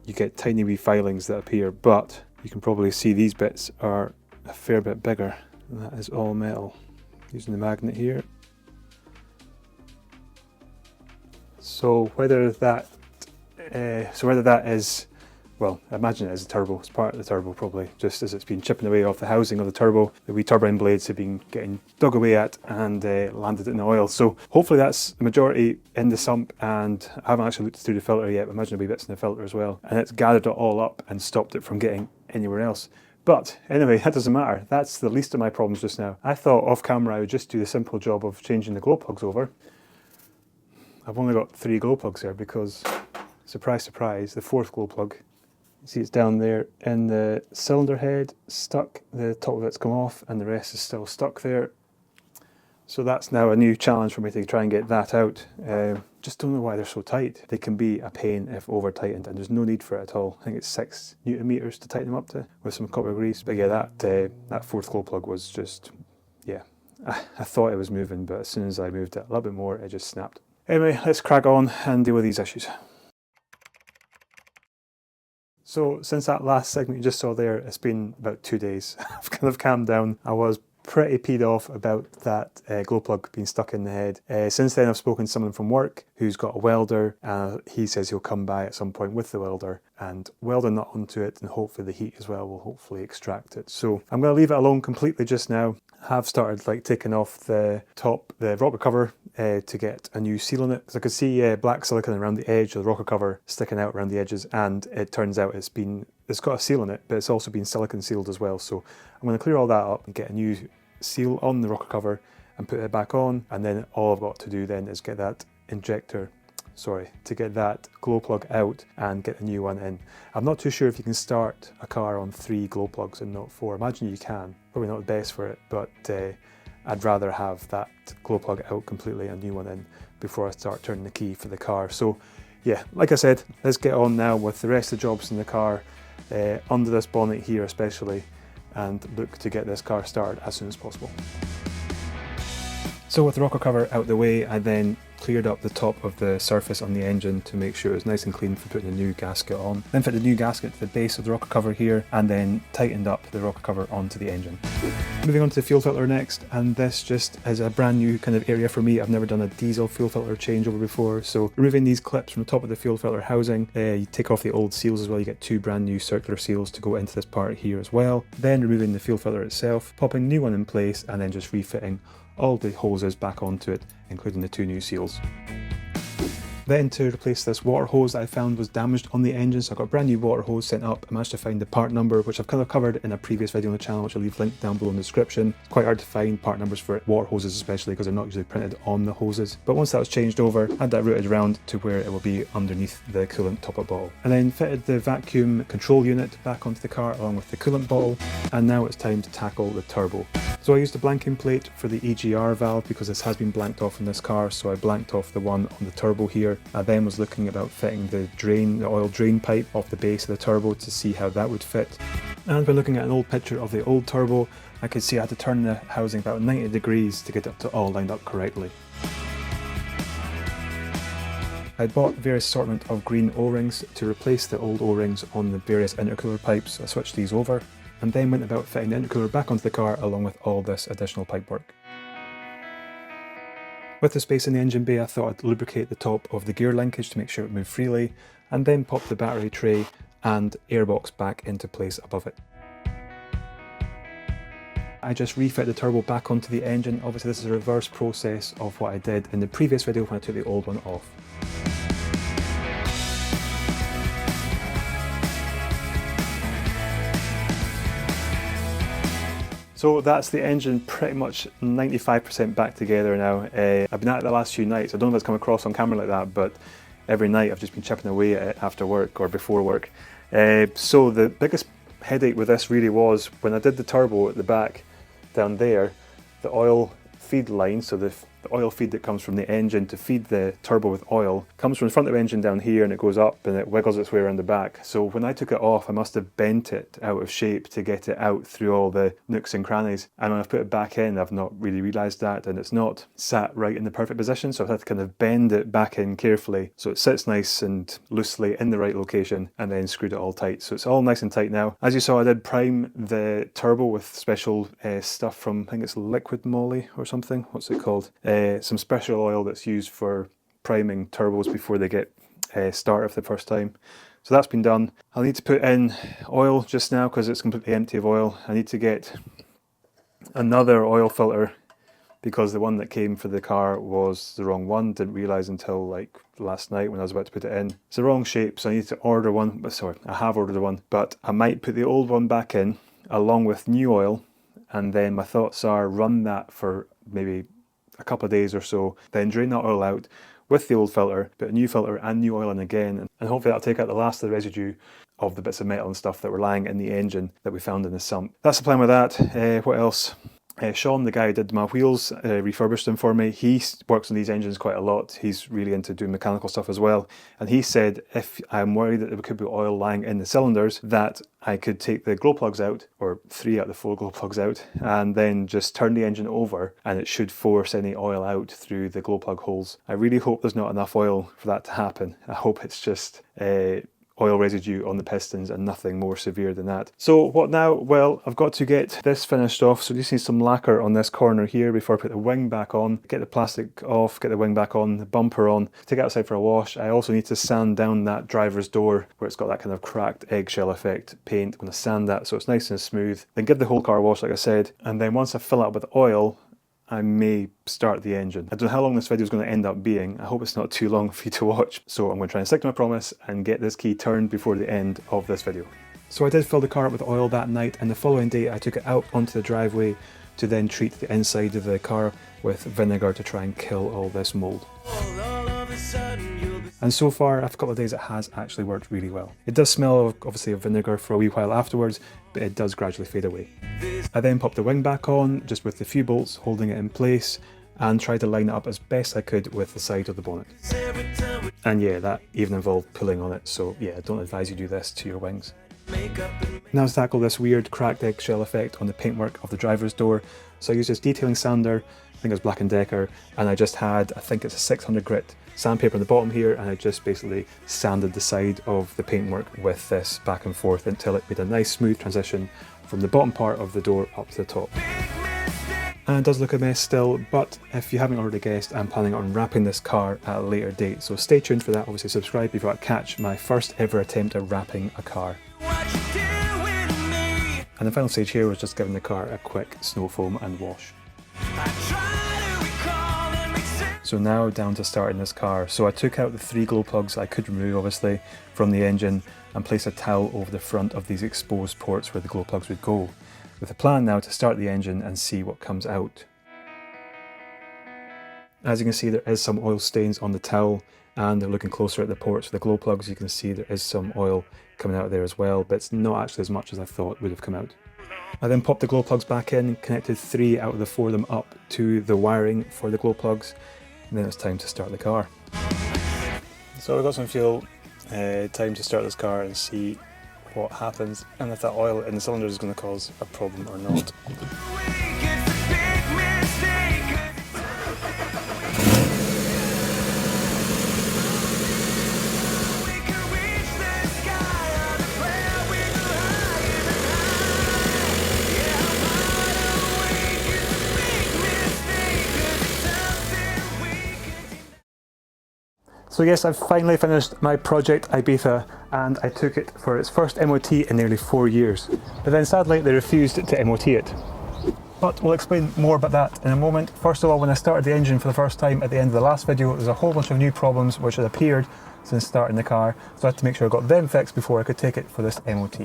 you get tiny wee filings that appear, but you can probably see these bits are a fair bit bigger, and that is all metal. Using the magnet here. So whether that is well, I imagine it is a turbo. It's part of the turbo probably, just as it's been chipping away off the housing of the turbo. The wee turbine blades have been getting dug away at and landed in the oil. So hopefully that's the majority in the sump, and I haven't actually looked through the filter yet, but I imagine there'll be bits in the filter as well. And it's gathered it all up and stopped it from getting anywhere else. But anyway, that doesn't matter. That's the least of my problems just now. I thought off camera I would just do the simple job of changing the glow plugs over. I've only got 3 glow plugs there because, surprise, surprise, the 4th glow plug, you see it's down there in the cylinder head, stuck, the top of it's come off and the rest is still stuck there. So that's now a new challenge for me to try and get that out. Just don't know why they're so tight. They can be a pain if over tightened, and there's no need for it at all. I think it's 6 Newton meters to tighten them up to with some copper grease. But yeah, that 4th glow plug was just, yeah, I thought it was moving, but as soon as I moved it a little bit more, it just snapped. Anyway, let's crack on and deal with these issues. So since that last segment you just saw there, it's been about 2 days. I've kind of calmed down. I was pretty peed off about that glow plug being stuck in the head. Since then I've spoken to someone from work who's got a welder. He says he'll come by at some point with the welder and weld a nut onto it, and hopefully the heat as well will hopefully extract it. So I'm going to leave it alone completely just now. I have started like taking off the top, the rocker cover to get a new seal on it, because I could see black silicone around the edge of the rocker cover sticking out around the edges, and it turns out it's got a seal on it, but it's also been silicone sealed as well. So I'm going to clear all that up and get a new seal on the rocker cover and put it back on, and then all I've got to do then is get that get that glow plug out and get a new one in. I'm not too sure if you can start a car on 3 glow plugs and not 4. I imagine you can. Probably not the best for it, but I'd rather have that glow plug out completely and a new one in before I start turning the key for the car. So yeah, like I said, let's get on now with the rest of the jobs in the car, under this bonnet here especially, and look to get this car started as soon as possible. So with the rocker cover out the way, I then cleared up the top of the surface on the engine to make sure it was nice and clean for putting a new gasket on. Then fit the new gasket to the base of the rocker cover here, and then tightened up the rocker cover onto the engine. Moving on to the fuel filter next, and this just is a brand new kind of area for me. I've never done a diesel fuel filter changeover before, so removing these clips from the top of the fuel filter housing, you take off the old seals as well. You get 2 brand new circular seals to go into this part here as well. Then removing the fuel filter itself, popping a new one in place, and then just refitting all the hoses back onto it, including the 2 new seals. Then to replace this water hose that I found was damaged on the engine, so I got a brand new water hose sent up. I managed to find the part number, which I've kind of covered in a previous video on the channel, which I'll leave linked down below in the description. It's quite hard to find part numbers for water hoses, especially because they're not usually printed on the hoses. But once that was changed over, I had that routed around to where it will be underneath the coolant top-up bottle. And then fitted the vacuum control unit back onto the car along with the coolant bottle. And now it's time to tackle the turbo. So I used a blanking plate for the EGR valve because this has been blanked off in this car, so I blanked off the one on the turbo here. I then was looking about fitting the oil drain pipe off the base of the turbo to see how that would fit. And by looking at an old picture of the old turbo, I could see I had to turn the housing about 90 degrees to get it to all lined up correctly. I bought various assortment of green O-rings to replace the old O-rings on the various intercooler pipes. I switched these over, and then went about fitting the intercooler back onto the car along with all this additional pipework. With the space in the engine bay, I thought I'd lubricate the top of the gear linkage to make sure it moved freely, and then pop the battery tray and airbox back into place above it. I just refit the turbo back onto the engine. Obviously this is a reverse process of what I did in the previous video when I took the old one off. So that's the engine pretty much 95% back together now. I've been at it the last few nights. I don't know if it's come across on camera like that, but every night I've just been chipping away at it after work or before work. So the biggest headache with this really was when I did the turbo at the back down there, the oil feed line, so the oil feed that comes from the engine to feed the turbo with oil, comes from the front of the engine down here and it goes up and it wiggles its way around the back. So when I took it off, I must have bent it out of shape to get it out through all the nooks and crannies. And when I've put it back in, I've not really realised that, and it's not sat right in the perfect position, so I've had to kind of bend it back in carefully so it sits nice and loosely in the right location, and then screwed it all tight. So it's all nice and tight now. As you saw, I did prime the turbo with special stuff from, I think it's liquid moly or something. What's it called? Some special oil that's used for priming turbos before they get started for the first time. So that's been done. I'll need to put in oil just now because it's completely empty of oil. I need to get another oil filter because the one that came for the car was the wrong one. Didn't realise until like last night when I was about to put it in. It's the wrong shape, so I need to order one. Sorry, I have ordered one, but I might put the old one back in along with new oil, and then my thoughts are run that for maybe a couple of days or so, then drain that oil out with the old filter, put a new filter and new oil in again, and hopefully that'll take out the last of the residue of the bits of metal and stuff that were lying in the engine that we found in the sump. That's the plan with that. What else? Sean, the guy who did my wheels, refurbished them for me. He works on these engines quite a lot. He's really into doing mechanical stuff as well. And he said if I'm worried that there could be oil lying in the cylinders, that I could take the glow plugs out, or 3 out of the 4 glow plugs out, and then just turn the engine over and it should force any oil out through the glow plug holes. I really hope there's not enough oil for that to happen. I hope it's just oil residue on the pistons and nothing more severe than that. So what now? Well, I've got to get this finished off, so just need some lacquer on this corner here before I put the wing back on, get the plastic off, get the wing back on, the bumper on, take it outside for a wash. I also need to sand down that driver's door where it's got that kind of cracked eggshell effect paint. I'm going to sand that so it's nice and smooth, then give the whole car a wash like I said, and then once I fill it up with oil, I may start the engine. I don't know how long this video is going to end up being. I hope it's not too long for you to watch. So I'm going to try and stick to my promise and get this key turned before the end of this video. So I did fill the car up with oil that night, and the following day I took it out onto the driveway to then treat the inside of the car with vinegar to try and kill all this mould. And so far, after a couple of days, it has actually worked really well. It does smell obviously of vinegar for a wee while afterwards, but it does gradually fade away. I then popped the wing back on, just with the few bolts holding it in place, and tried to line it up as best I could with the side of the bonnet. And yeah, that even involved pulling on it, so yeah, I don't advise you do this to your wings. Now to tackle this weird cracked eggshell effect on the paintwork of the driver's door. So I used this detailing sander, I think it was Black & Decker, and I just had, I think it's a 600 grit sandpaper on the bottom here, and I just basically sanded the side of the paintwork with this back and forth until it made a nice smooth transition from the bottom part of the door up to the top. And it does look a mess still, but if you haven't already guessed, I'm planning on wrapping this car at a later date, so stay tuned for that. Obviously subscribe if you want to catch my first ever attempt at wrapping a car. And the final stage here was just giving the car a quick snow foam and wash. So now down to starting this car. So I took out the 3 glow plugs I could remove obviously from the engine and place a towel over the front of these exposed ports where the glow plugs would go, with a plan now to start the engine and see what comes out. As you can see, there is some oil stains on the towel, and looking closer at the ports for the glow plugs, you can see there is some oil coming out of there as well, but it's not actually as much as I thought would have come out. I then popped the glow plugs back in, connected 3 out of the 4 of them up to the wiring for the glow plugs, and then it's time to start the car. So we've got some fuel, time to start this car and see what happens, and if that oil in the cylinder is going to cause a problem or not. So yes, I've finally finished my project Ibiza, and I took it for its first MOT in nearly 4 years. But then sadly they refused to MOT it. But we'll explain more about that in a moment. First of all, when I started the engine for the first time at the end of the last video, there's a whole bunch of new problems which had appeared since starting the car, so I had to make sure I got them fixed before I could take it for this MOT.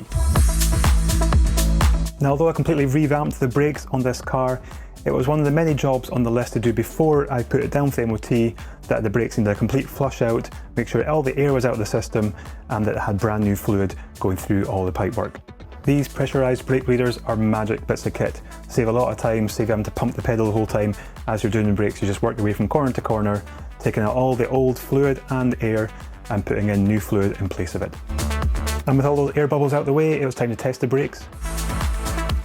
Now, although I completely revamped the brakes on this car, it was one of the many jobs on the list to do before I put it down for the MOT, that the brakes needed a complete flush out, make sure all the air was out of the system, and that it had brand new fluid going through all the pipework. These pressurised brake bleeders are magic bits of kit. Save a lot of time, save you having to pump the pedal the whole time as you're doing the brakes. You just work your way from corner to corner, taking out all the old fluid and air and putting in new fluid in place of it. And with all those air bubbles out of the way, it was time to test the brakes.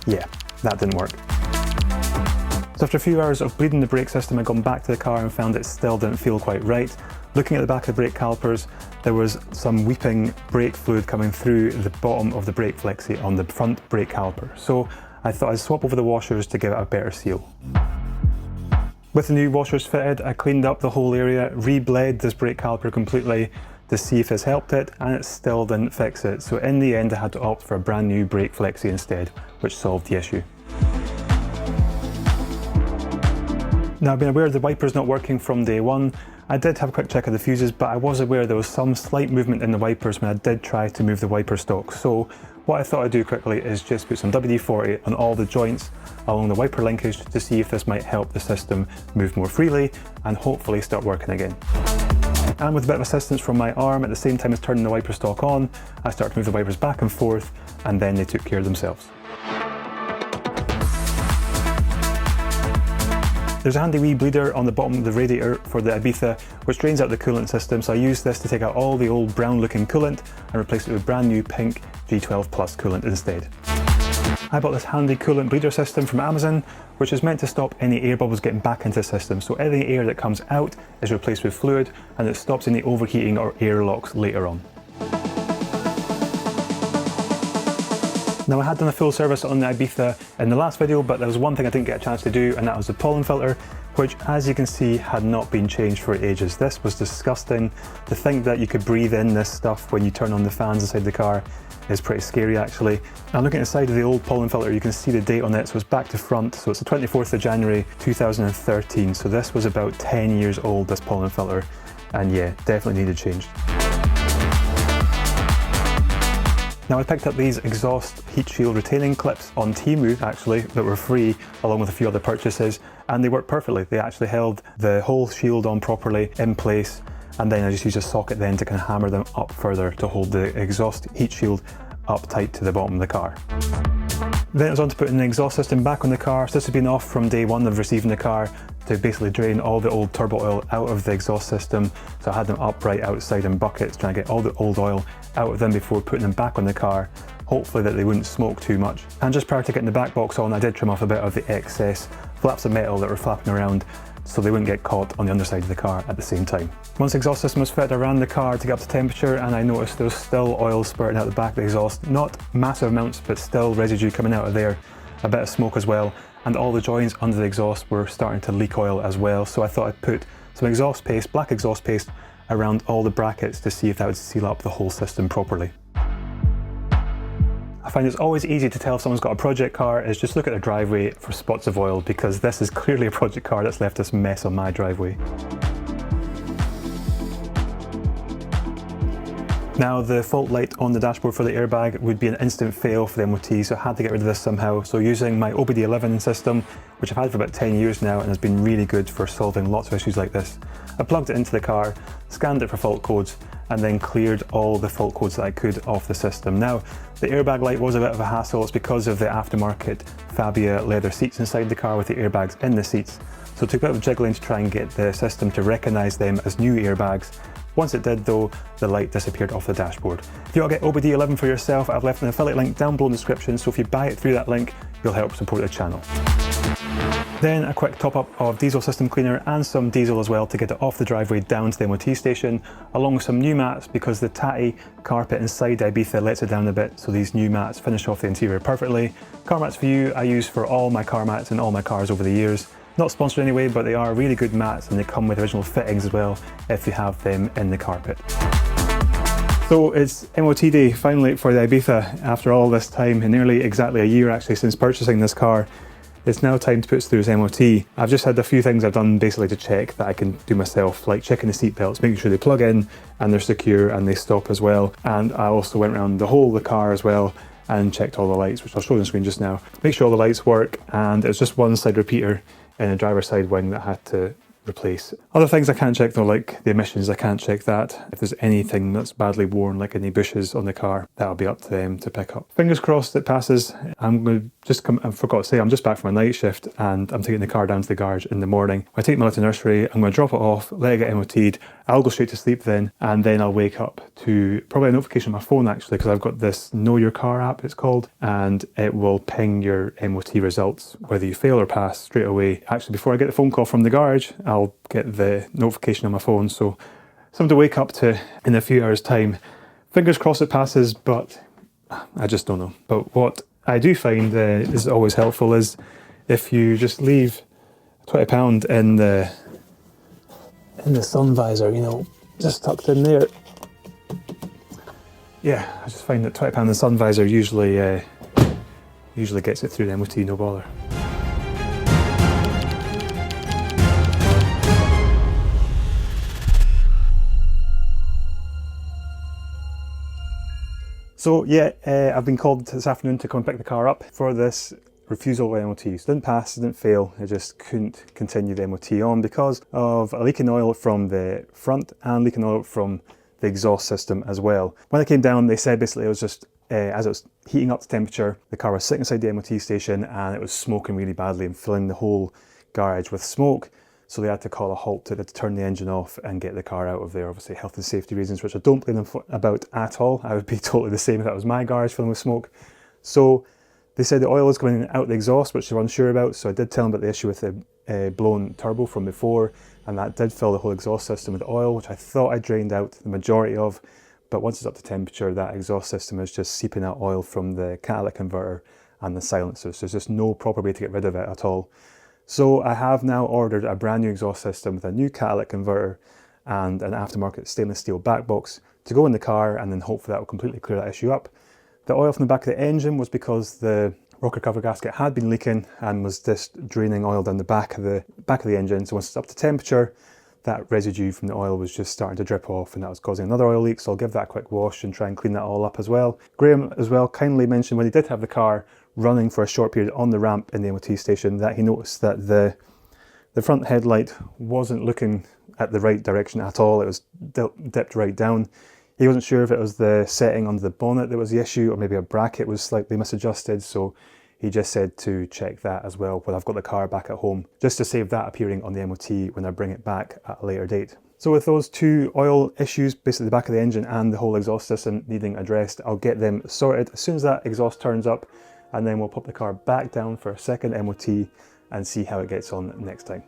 Yeah, that didn't work. So after a few hours of bleeding the brake system, I'd gone back to the car and found it still didn't feel quite right. Looking at the back of the brake calipers, there was some weeping brake fluid coming through the bottom of the brake flexi on the front brake caliper. So I thought I'd swap over the washers to give it a better seal. With the new washers fitted, I cleaned up the whole area, re-bled this brake caliper completely, to see if this helped it, and it still didn't fix it. So in the end I had to opt for a brand new brake flexi instead, which solved the issue. Now, I've been aware the wiper's not working from day one. I did have a quick check of the fuses, but I was aware there was some slight movement in the wipers when I did try to move the wiper stock. So what I thought I'd do quickly is just put some WD-40 on all the joints along the wiper linkage to see if this might help the system move more freely and hopefully start working again. And with a bit of assistance from my arm at the same time as turning the wiper stock on, I started to move the wipers back and forth, and then they took care of themselves. There's a handy wee bleeder on the bottom of the radiator for the Ibiza, which drains out the coolant system, so I used this to take out all the old brown looking coolant and replace it with brand new pink G12 Plus coolant instead. I bought this handy coolant bleeder system from Amazon, which is meant to stop any air bubbles getting back into the system, so any air that comes out is replaced with fluid, and it stops any overheating or air locks later on. Now, I had done a full service on the Ibiza in the last video, but there was one thing I didn't get a chance to do, and that was the pollen filter, which, as you can see, had not been changed for ages. This was disgusting. To think that you could breathe in this stuff when you turn on the fans inside the car is pretty scary, actually. Now, looking at the side of the old pollen filter, you can see the date on it, so it's back to front, so it's the 24th of January 2013, so this was about 10 years old, this pollen filter, and yeah, definitely needed changed. Now, I picked up these exhaust heat shield retaining clips on Temu, actually, that were free, along with a few other purchases, and they worked perfectly. They actually held the whole shield on properly in place, and then I just used a socket then to kind of hammer them up further to hold the exhaust heat shield up tight to the bottom of the car. Then it was on to putting the exhaust system back on the car. So this has been off from day one of receiving the car to basically drain all the old turbo oil out of the exhaust system. So I had them upright outside in buckets, trying to get all the old oil out of them before putting them back on the car, hopefully that they wouldn't smoke too much. And just prior to getting the back box on, I did trim off a bit of the excess flaps of metal that were flapping around so they wouldn't get caught on the underside of the car at the same time. Once the exhaust system was fit, I ran the car to get up to temperature, and I noticed there was still oil spurting out the back of the exhaust. Not massive amounts, but still residue coming out of there, a bit of smoke as well, and all the joints under the exhaust were starting to leak oil as well. So I thought I'd put some exhaust paste, black exhaust paste, around all the brackets to see if that would seal up the whole system properly. I find it's always easy to tell if someone's got a project car is just look at their driveway for spots of oil, because this is clearly a project car that's left this mess on my driveway. Now, the fault light on the dashboard for the airbag would be an instant fail for the MOT, so I had to get rid of this somehow. So using my OBD11 system, which I've had for about 10 years now and has been really good for solving lots of issues like this, I plugged it into the car, scanned it for fault codes, and then cleared all the fault codes that I could off the system. Now, the airbag light was a bit of a hassle. It's because of the aftermarket Fabia leather seats inside the car with the airbags in the seats. So it took a bit of jiggling to try and get the system to recognise them as new airbags. Once it did though, the light disappeared off the dashboard. If you want to get OBD11 for yourself, I've left an affiliate link down below in the description, so if you buy it through that link, you'll help support the channel. Then a quick top up of diesel system cleaner and some diesel as well to get it off the driveway down to the MOT station, along with some new mats because the tatty carpet inside the Ibiza lets it down a bit, so these new mats finish off the interior perfectly. Car mats for you, I use for all my car mats in all my cars over the years. Not sponsored anyway, but they are really good mats and they come with original fittings as well if you have them in the carpet. So it's MOT day finally for the Ibiza after all this time, and nearly exactly a year actually since purchasing this car. It's now time to put it through its MOT. I've just had a few things I've done basically to check that I can do myself, like checking the seat belts, making sure they plug in and they're secure and they stop as well. And I also went around the whole of the car as well and checked all the lights, which I'll show you on the screen just now. Make sure all the lights work, and it's just one side repeater in a driver's side wing that I had to replace. Other things I can't check though, like the emissions, I can't check that. If there's anything that's badly worn, like any bushes on the car, that'll be up to them to pick up. Fingers crossed it passes. I'm going to just come, I forgot to say, I'm just back from my night shift and I'm taking the car down to the garage in the morning. When I take my little nursery, I'm going to drop it off, let it get MOT'd. I'll go straight to sleep then, and then I'll wake up to probably a notification on my phone actually, because I've got this Know Your Car app, it's called, and it will ping your MOT results, whether you fail or pass, straight away. Actually, before I get the phone call from the garage, I'll get the notification on my phone, so something to wake up to in a few hours time. Fingers crossed it passes, but I just don't know. But what I do find is always helpful is if you just leave £20 in the sun visor, you know, just tucked in there, yeah, I just find that £20 in the sun visor usually gets it through the MOT, no bother. So yeah, I've been called this afternoon to come and pick the car up for this refusal of MOT. So didn't pass, didn't fail, I just couldn't continue the MOT on because of a leaking oil from the front and leaking oil from the exhaust system as well. When I came down, they said basically it was just, as it was heating up the temperature, the car was sitting inside the MOT station and it was smoking really badly and filling the whole garage with smoke. So they had to call a halt to turn the engine off and get the car out of there, obviously health and safety reasons, which I don't blame them about at all. I would be totally the same if that was my garage filling with smoke. So they said the oil was coming out the exhaust, which they were unsure about, so I did tell them about the issue with the blown turbo from before, and that did fill the whole exhaust system with oil, which I thought I drained out the majority of, but once it's up to temperature, that exhaust system is just seeping out oil from the catalytic converter and the silencers. So there's just no proper way to get rid of it at all. So I have now ordered a brand new exhaust system with a new catalytic converter and an aftermarket stainless steel back box to go in the car, and then hopefully that will completely clear that issue up. The oil from the back of the engine was because the rocker cover gasket had been leaking and was just draining oil down the back of the engine. So once it's up to temperature, that residue from the oil was just starting to drip off, and that was causing another oil leak. So I'll give that a quick wash and try and clean that all up as well. Graham as well kindly mentioned when he did have the car running for a short period on the ramp in the MOT station that he noticed that the front headlight wasn't looking at the right direction at all. It was dipped right down. He wasn't sure if it was the setting under the bonnet that was the issue, or maybe a bracket was slightly misadjusted, so he just said to check that as well when I've got the car back at home, just to save that appearing on the MOT when I bring it back at a later date. So with those two oil issues, basically the back of the engine and the whole exhaust system needing addressed, I'll get them sorted as soon as that exhaust turns up, and then we'll pop the car back down for a second MOT and see how it gets on next time.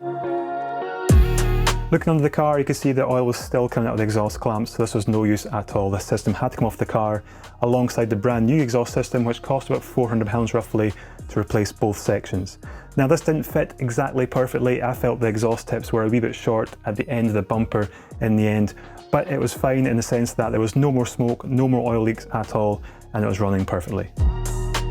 Looking under the car, you can see the oil was still coming out of the exhaust clamps, so this was no use at all. This system had to come off the car alongside the brand new exhaust system, which cost about £400 roughly to replace both sections. Now this didn't fit exactly perfectly. I felt the exhaust tips were a wee bit short at the end of the bumper in the end, but it was fine in the sense that there was no more smoke, no more oil leaks at all, and it was running perfectly.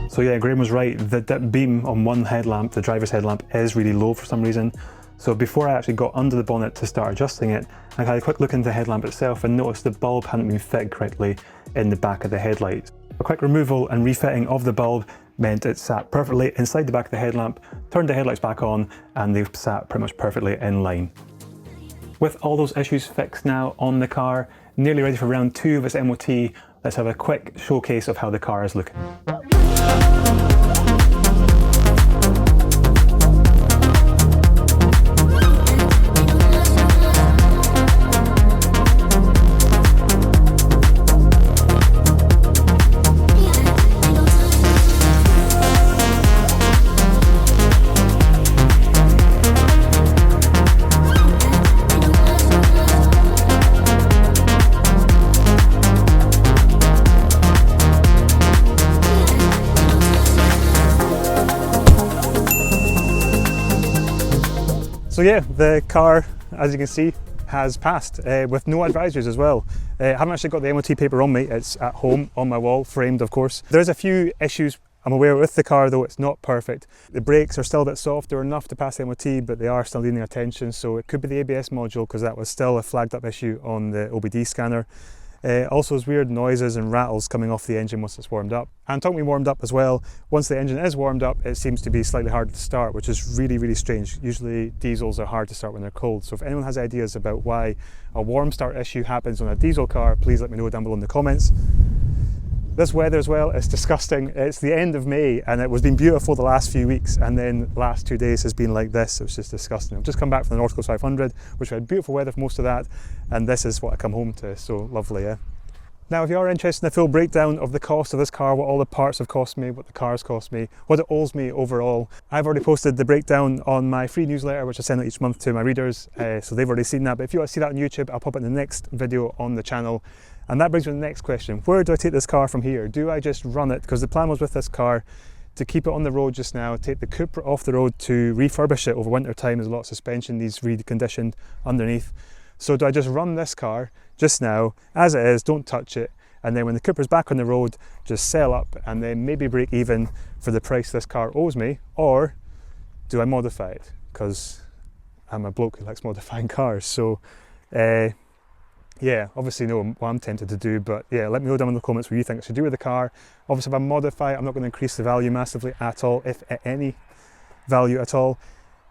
So yeah, Graham was right. The dip beam on one headlamp, the driver's headlamp, is really low for some reason. So before I actually got under the bonnet to start adjusting it, I had a quick look into the headlamp itself and noticed the bulb hadn't been fitted correctly in the back of the headlight. A quick removal and refitting of the bulb meant it sat perfectly inside the back of the headlamp, turned the headlights back on, and they sat pretty much perfectly in line. With all those issues fixed now on the car, nearly ready for round 2 of its MOT, let's have a quick showcase of how the car is looking. So yeah, the car, as you can see, has passed with no advisories as well. I haven't actually got the MOT paper on me, it's at home on my wall, framed of course. There's a few issues I'm aware with the car though, it's not perfect. The brakes are still a bit soft, they're enough to pass the MOT, but they are still needing attention, so it could be the ABS module because that was still a flagged up issue on the OBD scanner. Also there's weird noises and rattles coming off the engine once it's warmed up. And talking warmed up as well, once the engine is warmed up, it seems to be slightly harder to start, which is really, really strange. Usually diesels are hard to start when they're cold. So if anyone has ideas about why a warm start issue happens on a diesel car, please let me know down below in the comments. This weather as well is disgusting. It's the end of May and it was been beautiful the last few weeks, and then the last 2 days has been like this. It was just disgusting. I've just come back from the North Coast 500, which had beautiful weather for most of that, and this is what I come home to, so lovely, yeah. Now if you are interested in the full breakdown of the cost of this car, what all the parts have cost me, what the car's cost me, what it owes me overall, I've already posted the breakdown on my free newsletter which I send out each month to my readers, so they've already seen that. But if you want to see that on YouTube, I'll pop it in the next video on the channel. And that brings me to the next question. Where do I take this car from here? Do I just run it? Because the plan was with this car to keep it on the road just now, take the Cupra off the road to refurbish it over winter time. There's a lot of suspension needs reconditioned underneath. So do I just run this car just now as it is, don't touch it, and then when the Cooper's back on the road, just sell up and then maybe break even for the price this car owes me? Or do I modify it? Because I'm a bloke who likes modifying cars. So yeah, obviously know what I'm tempted to do, but yeah, let me know down in the comments what you think I should do with the car. Obviously if I modify it, I'm not going to increase the value massively at all, if at any value at all.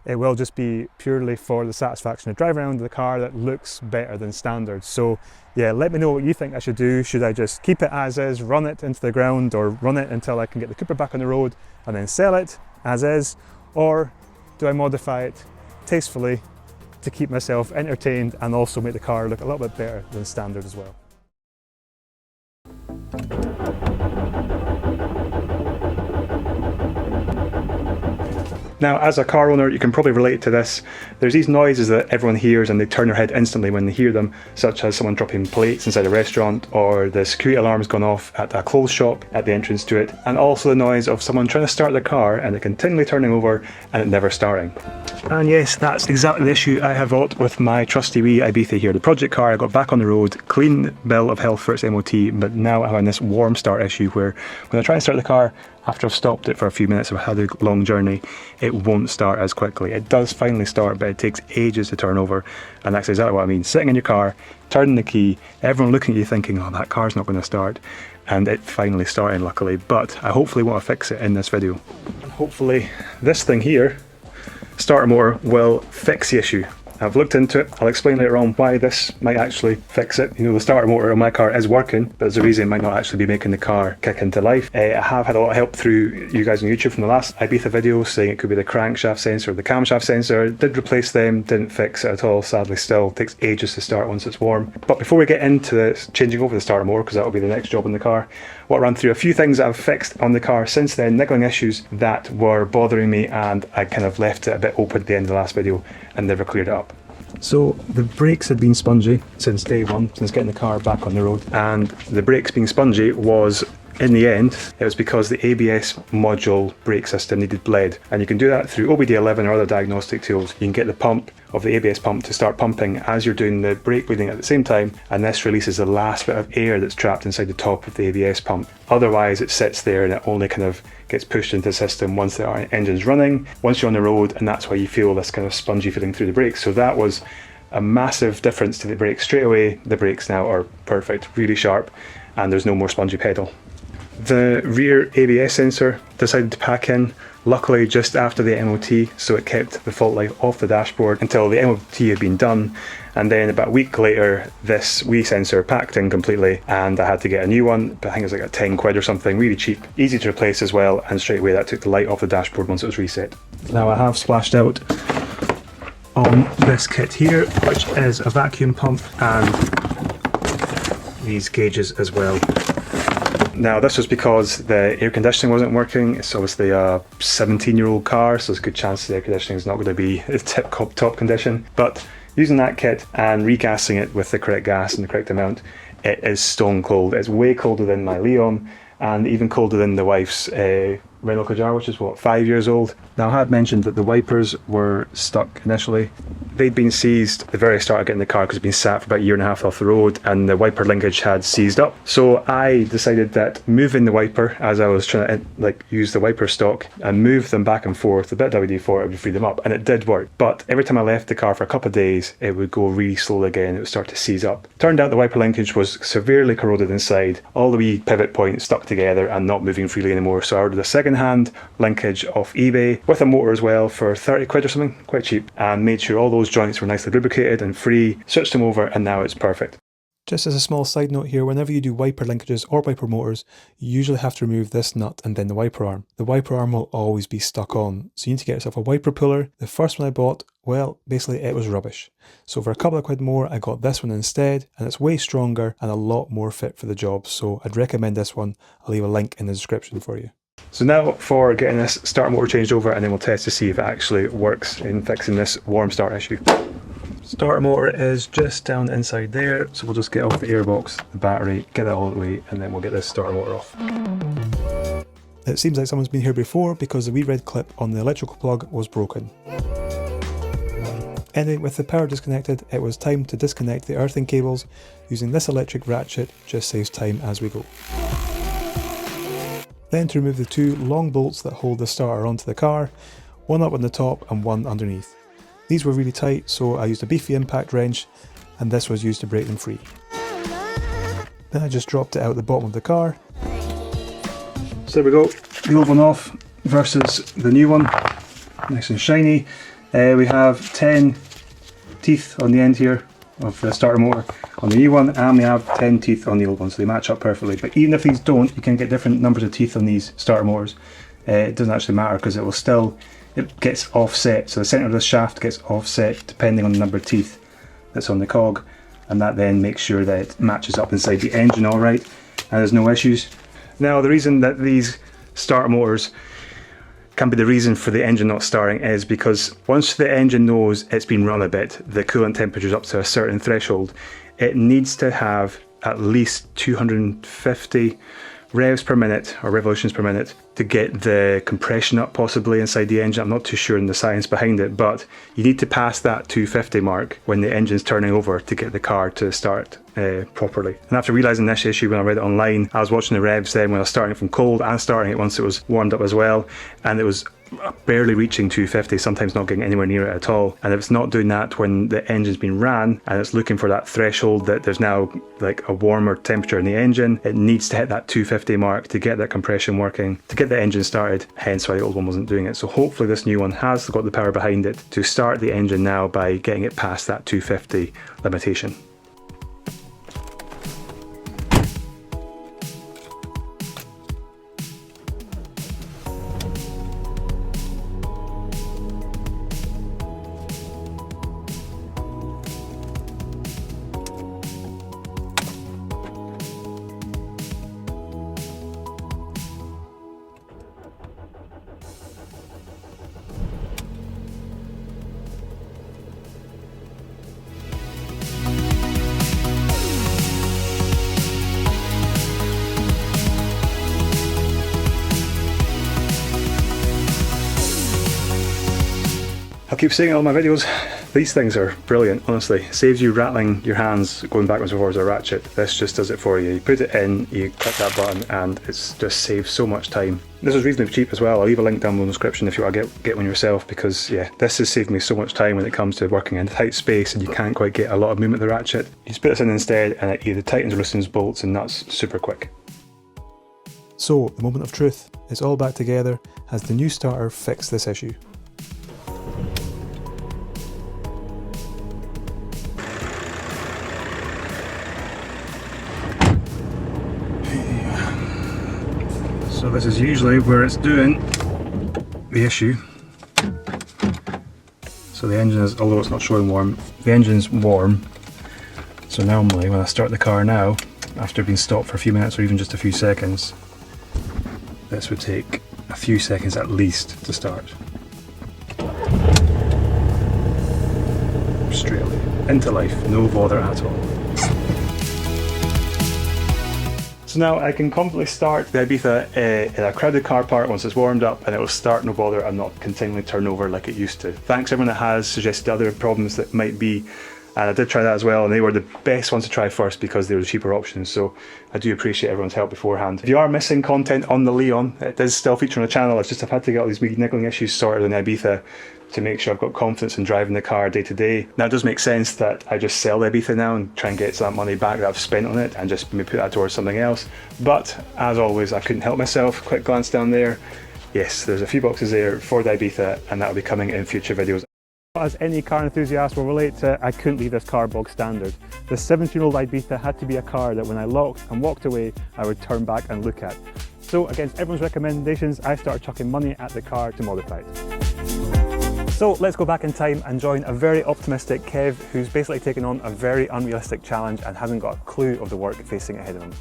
It will just be purely for the satisfaction of driving around the car that looks better than standard. So yeah, let me know what you think I should do. Should I just keep it as is, run it into the ground, or run it until I can get the Cooper back on the road and then sell it as is? Or do I modify it tastefully to keep myself entertained and also make the car look a little bit better than standard as well? Now, as a car owner, you can probably relate to this. There's these noises that everyone hears and they turn their head instantly when they hear them, such as someone dropping plates inside a restaurant, or the security alarm's gone off at a clothes shop at the entrance to it, and also the noise of someone trying to start their car and it continually turning over and it never starting. And yes, that's exactly the issue I have got with my trusty wee Ibiza here. The project car I got back on the road, clean bill of health for its MOT, but now I'm having this warm start issue where when I try and start the car, after I've stopped it for a few minutes, I've had a long journey, it won't start as quickly. It does finally start, but it takes ages to turn over, and that's exactly what I mean. Sitting in your car, turning the key, everyone looking at you thinking, oh, that car's not going to start, and it finally started luckily, but I hopefully want to fix it in this video. Hopefully this thing here, starter motor, will fix the issue. I've looked into it. I'll explain later on why this might actually fix it. You know, the starter motor on my car is working, but there's a reason it might not actually be making the car kick into life. I have had a lot of help through you guys on YouTube from the last Ibiza video saying it could be the crankshaft sensor or the camshaft sensor. Did replace them, didn't fix it at all, sadly. Still takes ages to start once it's warm. But before we get into this, changing over the starter motor, because that will be the next job in the car, I want to run through a few things that I've fixed on the car since then, niggling issues that were bothering me, and I kind of left it a bit open at the end of the last video and never cleared it up. So the brakes had been spongy since day one, since getting the car back on the road, and the brakes being spongy was, in the end, it was because the ABS module brake system needed bled, and you can do that through OBD11 or other diagnostic tools. You can get the pump of the ABS pump to start pumping as you're doing the brake bleeding at the same time, and this releases the last bit of air that's trapped inside the top of the ABS pump. Otherwise it sits there and it only kind of gets pushed into the system once the engine's running, once you're on the road, and that's why you feel this kind of spongy feeling through the brakes. So that was a massive difference to the brakes. Straight away the brakes now are perfect, really sharp, and there's no more spongy pedal. The rear ABS sensor decided to pack in, luckily just after the MOT, so it kept the fault light off the dashboard until the MOT had been done, and then about a week later this wee sensor packed in completely and I had to get a new one, but I think it was like a 10 quid or something, really cheap, easy to replace as well, and straight away that took the light off the dashboard once it was reset. Now I have splashed out on this kit here, which is a vacuum pump and these gauges as well. Now this was because the air conditioning wasn't working. It's obviously a 17-year-old car, so there's a good chance the air conditioning is not going to be in top condition. But using that kit and regassing it with the correct gas and the correct amount, it is stone cold. It's way colder than my Leon, and even colder than the wife's Renault Kadjar, which is what, 5 years old. Now I had mentioned that the wipers were stuck initially. They'd been seized at the very start of getting the car because it'd been sat for about a year and a half off the road, and the wiper linkage had seized up. So I decided that moving the wiper, as I was trying to use the wiper stock and move them back and forth, a bit of WD-40 would free them up, and it did work. But every time I left the car for a couple of days, it would go really slowly again, it would start to seize up. Turned out the wiper linkage was severely corroded inside, all the wee pivot points stuck together and not moving freely anymore. So I ordered a second-hand linkage off eBay with a motor as well for 30 quid or something, quite cheap, and made sure all those joints were nicely lubricated and free, switched them over, and now it's perfect. Just as a small side note here, whenever you do wiper linkages or wiper motors, you usually have to remove this nut and then the wiper arm. The wiper arm will always be stuck on, so you need to get yourself a wiper puller. The first one I bought, well, basically it was rubbish. So for a couple of quid more, I got this one instead, and it's way stronger and a lot more fit for the job, so I'd recommend this one. I'll leave a link in the description for you. So now for getting this starter motor changed over, and then we'll test to see if it actually works in fixing this warm start issue. Starter motor is just down inside there, so we'll just get off the airbox, the battery, get that all the way, and then we'll get this starter motor off. It seems like someone's been here before because the wee red clip on the electrical plug was broken. Anyway, with the power disconnected, it was time to disconnect the earthing cables. Using this electric ratchet just saves time as we go. Then to remove the two long bolts that hold the starter onto the car, one up on the top and one underneath. These were really tight, so I used a beefy impact wrench, and this was used to break them free. Then I just dropped it out the bottom of the car. So there we go, the old one off versus the new one, nice and shiny. We have 10 teeth on the end here of the starter motor on the new one, and we have 10 teeth on the old one, so they match up perfectly. But even if these don't, you can get different numbers of teeth on these starter motors. It doesn't actually matter because it gets offset, so the centre of the shaft gets offset depending on the number of teeth that's on the cog, and that then makes sure that it matches up inside the engine alright and there's no issues. Now the reason that these starter motors can be the reason for the engine not starting is because once the engine knows it's been run a bit, the coolant temperature is up to a certain threshold, it needs to have at least 250 revs per minute or revolutions per minute to get the compression up possibly inside the engine. I'm not too sure in the science behind it, but you need to pass that 250 mark when the engine's turning over to get the car to start properly. And after realising this issue when I read it online, I was watching the revs then when I was starting it from cold and starting it once it was warmed up as well, and it was barely reaching 250, sometimes not getting anywhere near it at all. And if it's not doing that when the engine's been ran and it's looking for that threshold that there's now like a warmer temperature in the engine, it needs to hit that 250 mark to get that compression working, to get the engine started, hence why the old one wasn't doing it. So hopefully this new one has got the power behind it to start the engine now by getting it past that 250 limitation. I'll keep saying it in all my videos, these things are brilliant, honestly. Saves you rattling your hands going backwards and forwards with a ratchet. This just does it for you. You put it in, you click that button, and it's just saves so much time. This was reasonably cheap as well. I'll leave a link down below in the description if you want to get one yourself, because yeah, this has saved me so much time when it comes to working in a tight space and you can't quite get a lot of movement with the ratchet. You just put this in instead and it either tightens or loosens bolts and that's super quick. So, the moment of truth. It's all back together. Has the new starter fixed this issue? So this is usually where it's doing the issue. So the engine is, although it's not showing warm, the engine's warm. So normally when I start the car now, after being stopped for a few minutes or even just a few seconds, this would take a few seconds at least to start. Straight away, into life, no bother at all. So now I can confidently start the Ibiza in a crowded car park once it's warmed up, and it will start no bother and not continually turn over like it used to. Thanks everyone that has suggested other problems that might be, and I did try that as well, and they were the best ones to try first because they were the cheaper options, so I do appreciate everyone's help beforehand. If you are missing content on the Leon, it does still feature on the channel. It's just I've had to get all these wee niggling issues sorted in the Ibiza to make sure I've got confidence in driving the car day to day. Now it does make sense that I just sell the Ibiza now and try and get some money back that I've spent on it and just maybe put that towards something else. But as always, I couldn't help myself. Quick glance down there. Yes, there's a few boxes there for the Ibiza, and that will be coming in future videos. As any car enthusiast will relate to, I couldn't leave this car bog standard. The 17-year-old Ibiza had to be a car that when I locked and walked away, I would turn back and look at. So against everyone's recommendations, I started chucking money at the car to modify it. So let's go back in time and join a very optimistic Kev who's basically taken on a very unrealistic challenge and hasn't got a clue of the work facing ahead of him.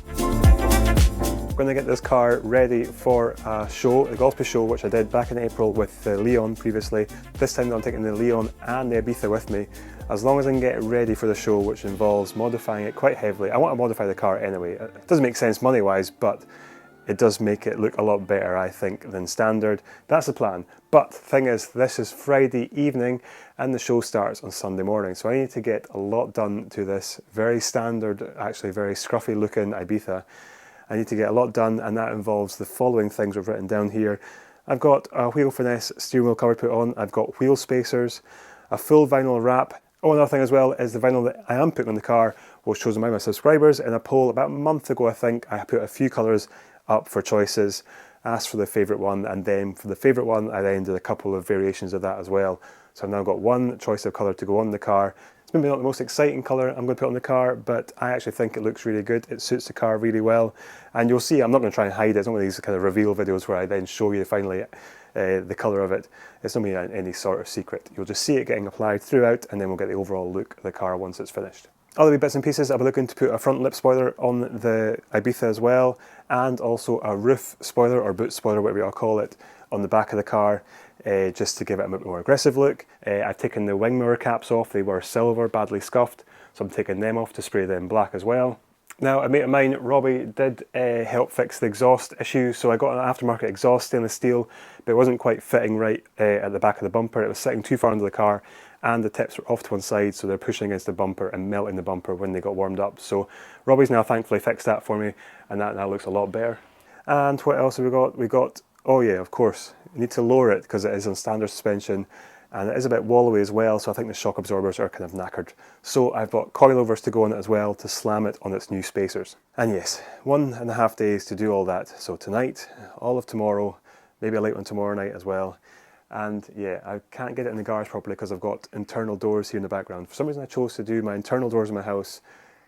I'm going to get this car ready for a show, the Golf show, which I did back in April with the Leon previously. This time I'm taking the Leon and the Ibiza with me. As long as I can get it ready for the show, which involves modifying it quite heavily. I want to modify the car anyway. It doesn't make sense money-wise, but it does make it look a lot better, I think, than standard. That's the plan. But the thing is, this is Friday evening and the show starts on Sunday morning. So I need to get a lot done to this very standard, actually very scruffy looking Ibiza. I need to get a lot done, and that involves the following things we've written down here. I've got a wheel finesse steering wheel cover put on. I've got wheel spacers, a full vinyl wrap. Oh, another thing as well is the vinyl that I am putting on the car was chosen by my subscribers in a poll about a month ago, I think. I put a few colours up for choices, asked for the favourite one, and then for the favourite one I then did a couple of variations of that as well. So I've now got one choice of colour to go on the car. It's maybe not the most exciting colour I'm going to put on the car, but I actually think it looks really good. It suits the car really well, and you'll see I'm not going to try and hide it. It's not one of these kind of reveal videos where I then show you finally the colour of it. It's not really any sort of secret. You'll just see it getting applied throughout, and then we'll get the overall look of the car once it's finished. Other wee bits and pieces, I'll be looking to put a front lip spoiler on the Ibiza as well, and also a roof spoiler or boot spoiler, whatever you all call it, on the back of the car, just to give it a bit more aggressive look. I've taken the wing mirror caps off. They were silver, badly scuffed, so I'm taking them off to spray them black as well. Now, a mate of mine, Robbie, did help fix the exhaust issue, so I got an aftermarket exhaust, stainless steel, but it wasn't quite fitting right at the back of the bumper. It was sitting too far under the car, and the tips were off to one side, so they're pushing against the bumper and melting the bumper when they got warmed up. So Robbie's now thankfully fixed that for me, and that now looks a lot better. And what else have we got? We got, oh yeah, of course, you need to lower it because it is on standard suspension, and it is a bit wallowy as well, so I think the shock absorbers are kind of knackered. So I've got coilovers to go on it as well to slam it on its new spacers. And yes, 1.5 days to do all that. So tonight, all of tomorrow, maybe a late one tomorrow night as well. And yeah, I can't get it in the garage properly because I've got internal doors here in the background. For some reason I chose to do my internal doors in my house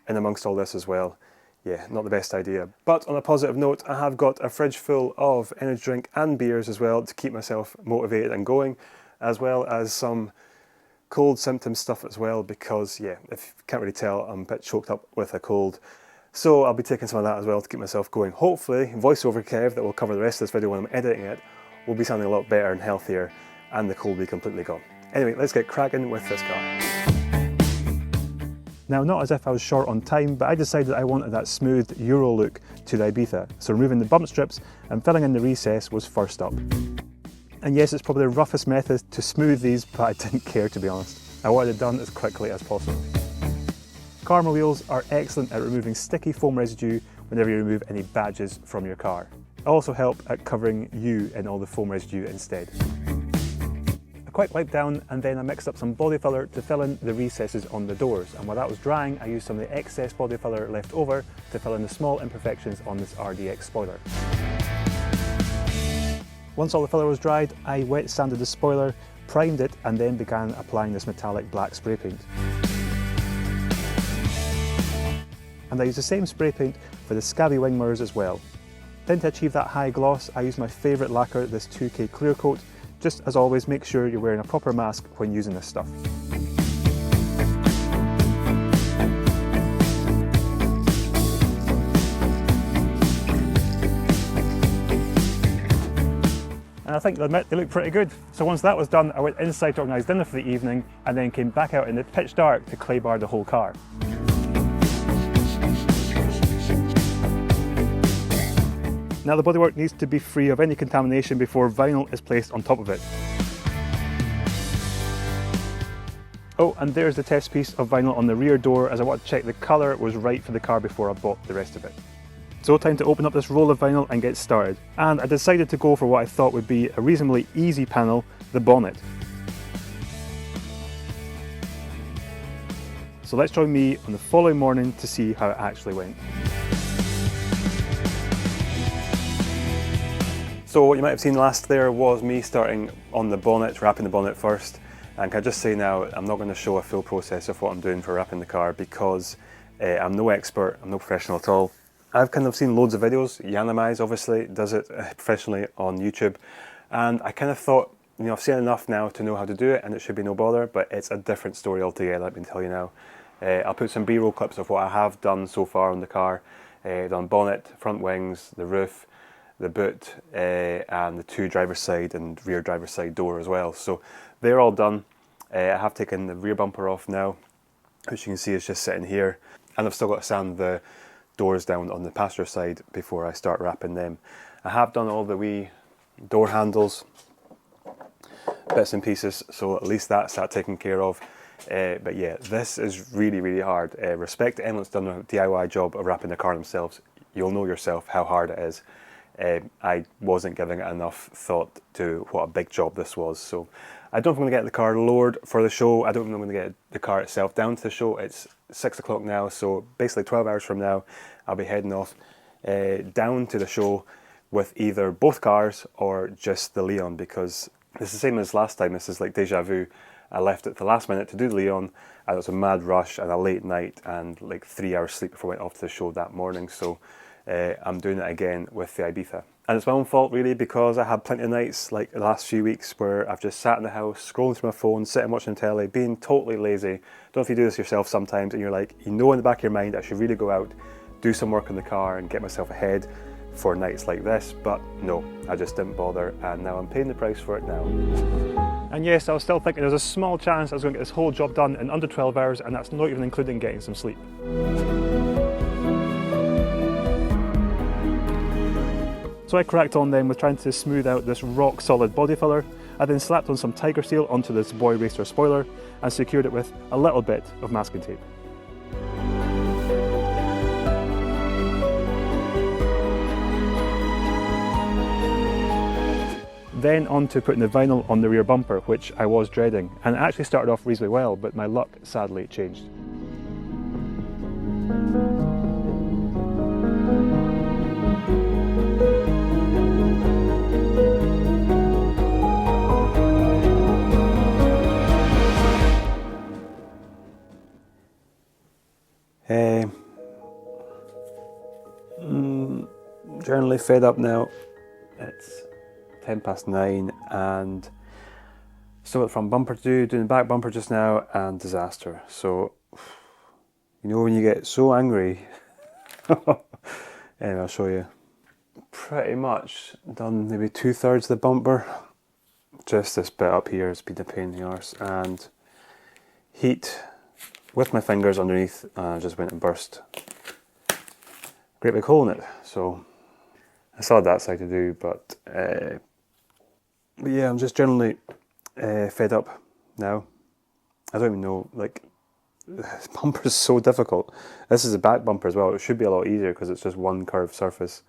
in amongst all this as well. Yeah, not the best idea. But on a positive note, I have got a fridge full of energy drink and beers as well to keep myself motivated and going, as well as some cold symptom stuff as well, because yeah, if you can't really tell, I'm a bit choked up with a cold. So I'll be taking some of that as well to keep myself going. Hopefully, voiceover Kev, that will cover the rest of this video when I'm editing it, will be sounding a lot better and healthier, and the cold will be completely gone. Anyway, let's get cracking with this car. Now, not as if I was short on time, but I decided I wanted that smooth Euro look to the Ibiza, so removing the bump strips and filling in the recess was first up. And yes, it's probably the roughest method to smooth these, but I didn't care, to be honest. I wanted it done as quickly as possible. Karma wheels are excellent at removing sticky foam residue whenever you remove any badges from your car. Also help at covering you in all the foam residue instead. A quick wipe down, and then I mixed up some body filler to fill in the recesses on the doors, and while that was drying I used some of the excess body filler left over to fill in the small imperfections on this RDX spoiler. Once all the filler was dried, I wet sanded the spoiler, primed it, and then began applying this metallic black spray paint. And I used the same spray paint for the scabby wing mirrors as well. Then to achieve that high gloss, I used my favourite lacquer, this 2K clear coat. Just as always, make sure you're wearing a proper mask when using this stuff. And I think they look pretty good. So once that was done, I went inside to organise dinner for the evening, and then came back out in the pitch dark to clay bar the whole car. Now the bodywork needs to be free of any contamination before vinyl is placed on top of it. Oh, and there's the test piece of vinyl on the rear door, as I wanted to check the colour was right for the car before I bought the rest of it. So time to open up this roll of vinyl and get started. And I decided to go for what I thought would be a reasonably easy panel, the bonnet. So let's join me on the following morning to see how it actually went. So what you might have seen last there was me starting on the bonnet, wrapping the bonnet first. And can I just say now, I'm not going to show a full process of what I'm doing for wrapping the car because I'm no expert, I'm no professional at all. I've kind of seen loads of videos. Yanamize obviously does it professionally on YouTube. And I kind of thought, you know, I've seen enough now to know how to do it and it should be no bother, but it's a different story altogether, let me tell you now. I'll put some B-roll clips of what I have done so far on the car. Done bonnet, front wings, the roof, the boot, and the two driver's side and rear driver's side door as well. So they're all done. I have taken the rear bumper off now, which you can see is just sitting here. And I've still got to sand the doors down on the passenger side before I start wrapping them. I have done all the wee door handles, bits and pieces, so at least that's that taken care of. But yeah, this is really, really hard. Respect to anyone that's done a DIY job of wrapping the car themselves. You'll know yourself how hard it is. I wasn't giving it enough thought to what a big job this was. So I don't know if I'm going to get the car lowered for the show. I don't know if I'm going to get the car itself down to the show. It's 6 o'clock now, so basically 12 hours from now, I'll be heading off down to the show with either both cars or just the Leon, because it's the same as last time. This is like deja vu. I left at the last minute to do the Leon, and it was a mad rush and a late night and like 3 hours sleep before I went off to the show that morning. So I'm doing it again with the Ibiza. And it's my own fault really, because I had plenty of nights like the last few weeks where I've just sat in the house, scrolling through my phone, sitting watching telly, being totally lazy. Don't know if you do this yourself sometimes, and you're like, you know in the back of your mind, I should really go out, do some work in the car and get myself ahead for nights like this, but no, I just didn't bother, and now I'm paying the price for it now. And yes, I was still thinking there's a small chance I was going to get this whole job done in under 12 hours, and that's not even including getting some sleep. So I cracked on then with trying to smooth out this rock solid body filler. I then slapped on some tiger steel onto this Boy Racer spoiler and secured it with a little bit of masking tape. Then on to putting the vinyl on the rear bumper, which I was dreading, and it actually started off reasonably well, but my luck sadly changed. Generally fed up now. It's 9:10 and still got the front bumper to do, doing the back bumper just now, and disaster. So, you know when you get so angry. Anyway, I'll show you. Pretty much done maybe 2/3 of the bumper. Just this bit up here has been a pain in the arse, and heat with my fingers underneath, just went and burst a great big hole in it. So I still had that side to do, but yeah, I'm just generally fed up now. I don't even know, like, this bumper is so difficult. This is a back bumper as well. It should be a lot easier because it's just one curved surface,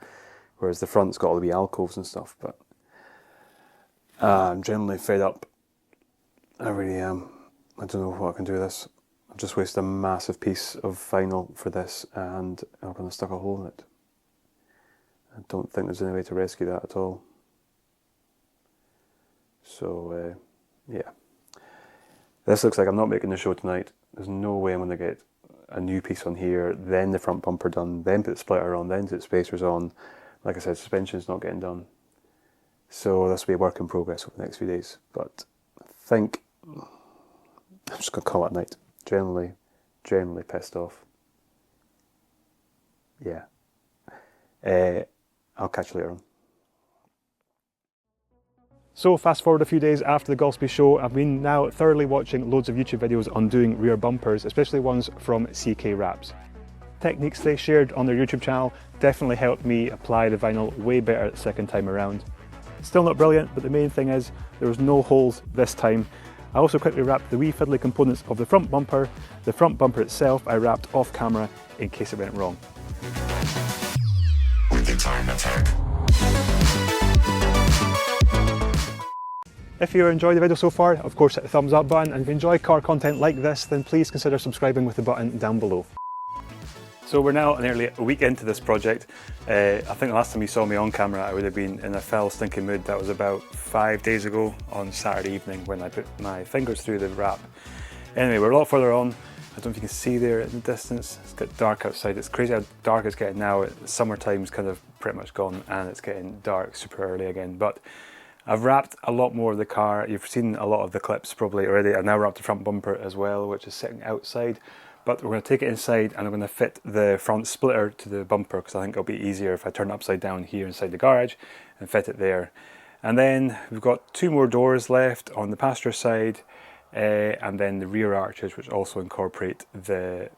whereas the front's got all the wee alcoves and stuff. But I'm generally fed up. I really am. I don't know what I can do with this. I've just wasted a massive piece of vinyl for this, and I'm going to stuck a hole in it. I don't think there's any way to rescue that at all. So, yeah. This looks like I'm not making the show tonight. There's no way I'm going to get a new piece on here, then the front bumper done, then put the splitter on, then put the spacers on. Like I said, suspension's not getting done. So this will be a work in progress over the next few days. But I think I'm just going to call it a night. Generally pissed off. Yeah. I'll catch you later on. So fast forward a few days after the Golspie show, I've been now thoroughly watching loads of YouTube videos on doing rear bumpers, especially ones from CK Wraps. Techniques they shared on their YouTube channel definitely helped me apply the vinyl way better the second time around. Still not brilliant, but the main thing is there was no holes this time. I also quickly wrapped the wee fiddly components of the front bumper. The front bumper itself I wrapped off camera in case it went wrong. If you enjoyed the video so far, of course hit the thumbs up button, and if you enjoy car content like this, then please consider subscribing with the button down below. So we're now nearly a week into this project. I think the last time you saw me on camera I would have been in a foul stinking mood. That was about 5 days ago on Saturday evening when I put my fingers through the wrap. Anyway, we're a lot further on. I don't know if you can see there in the distance. It's got dark outside. It's crazy how dark it's getting now. Summertime's kind of pretty much gone and it's getting dark super early again. But I've wrapped a lot more of the car. You've seen a lot of the clips probably already. I've now wrapped the front bumper as well, which is sitting outside. But we're going to take it inside and I'm going to fit the front splitter to the bumper because I think it'll be easier if I turn it upside down here inside the garage and fit it there. And then we've got 2 more doors left on the passenger side and then the rear arches, which also incorporate the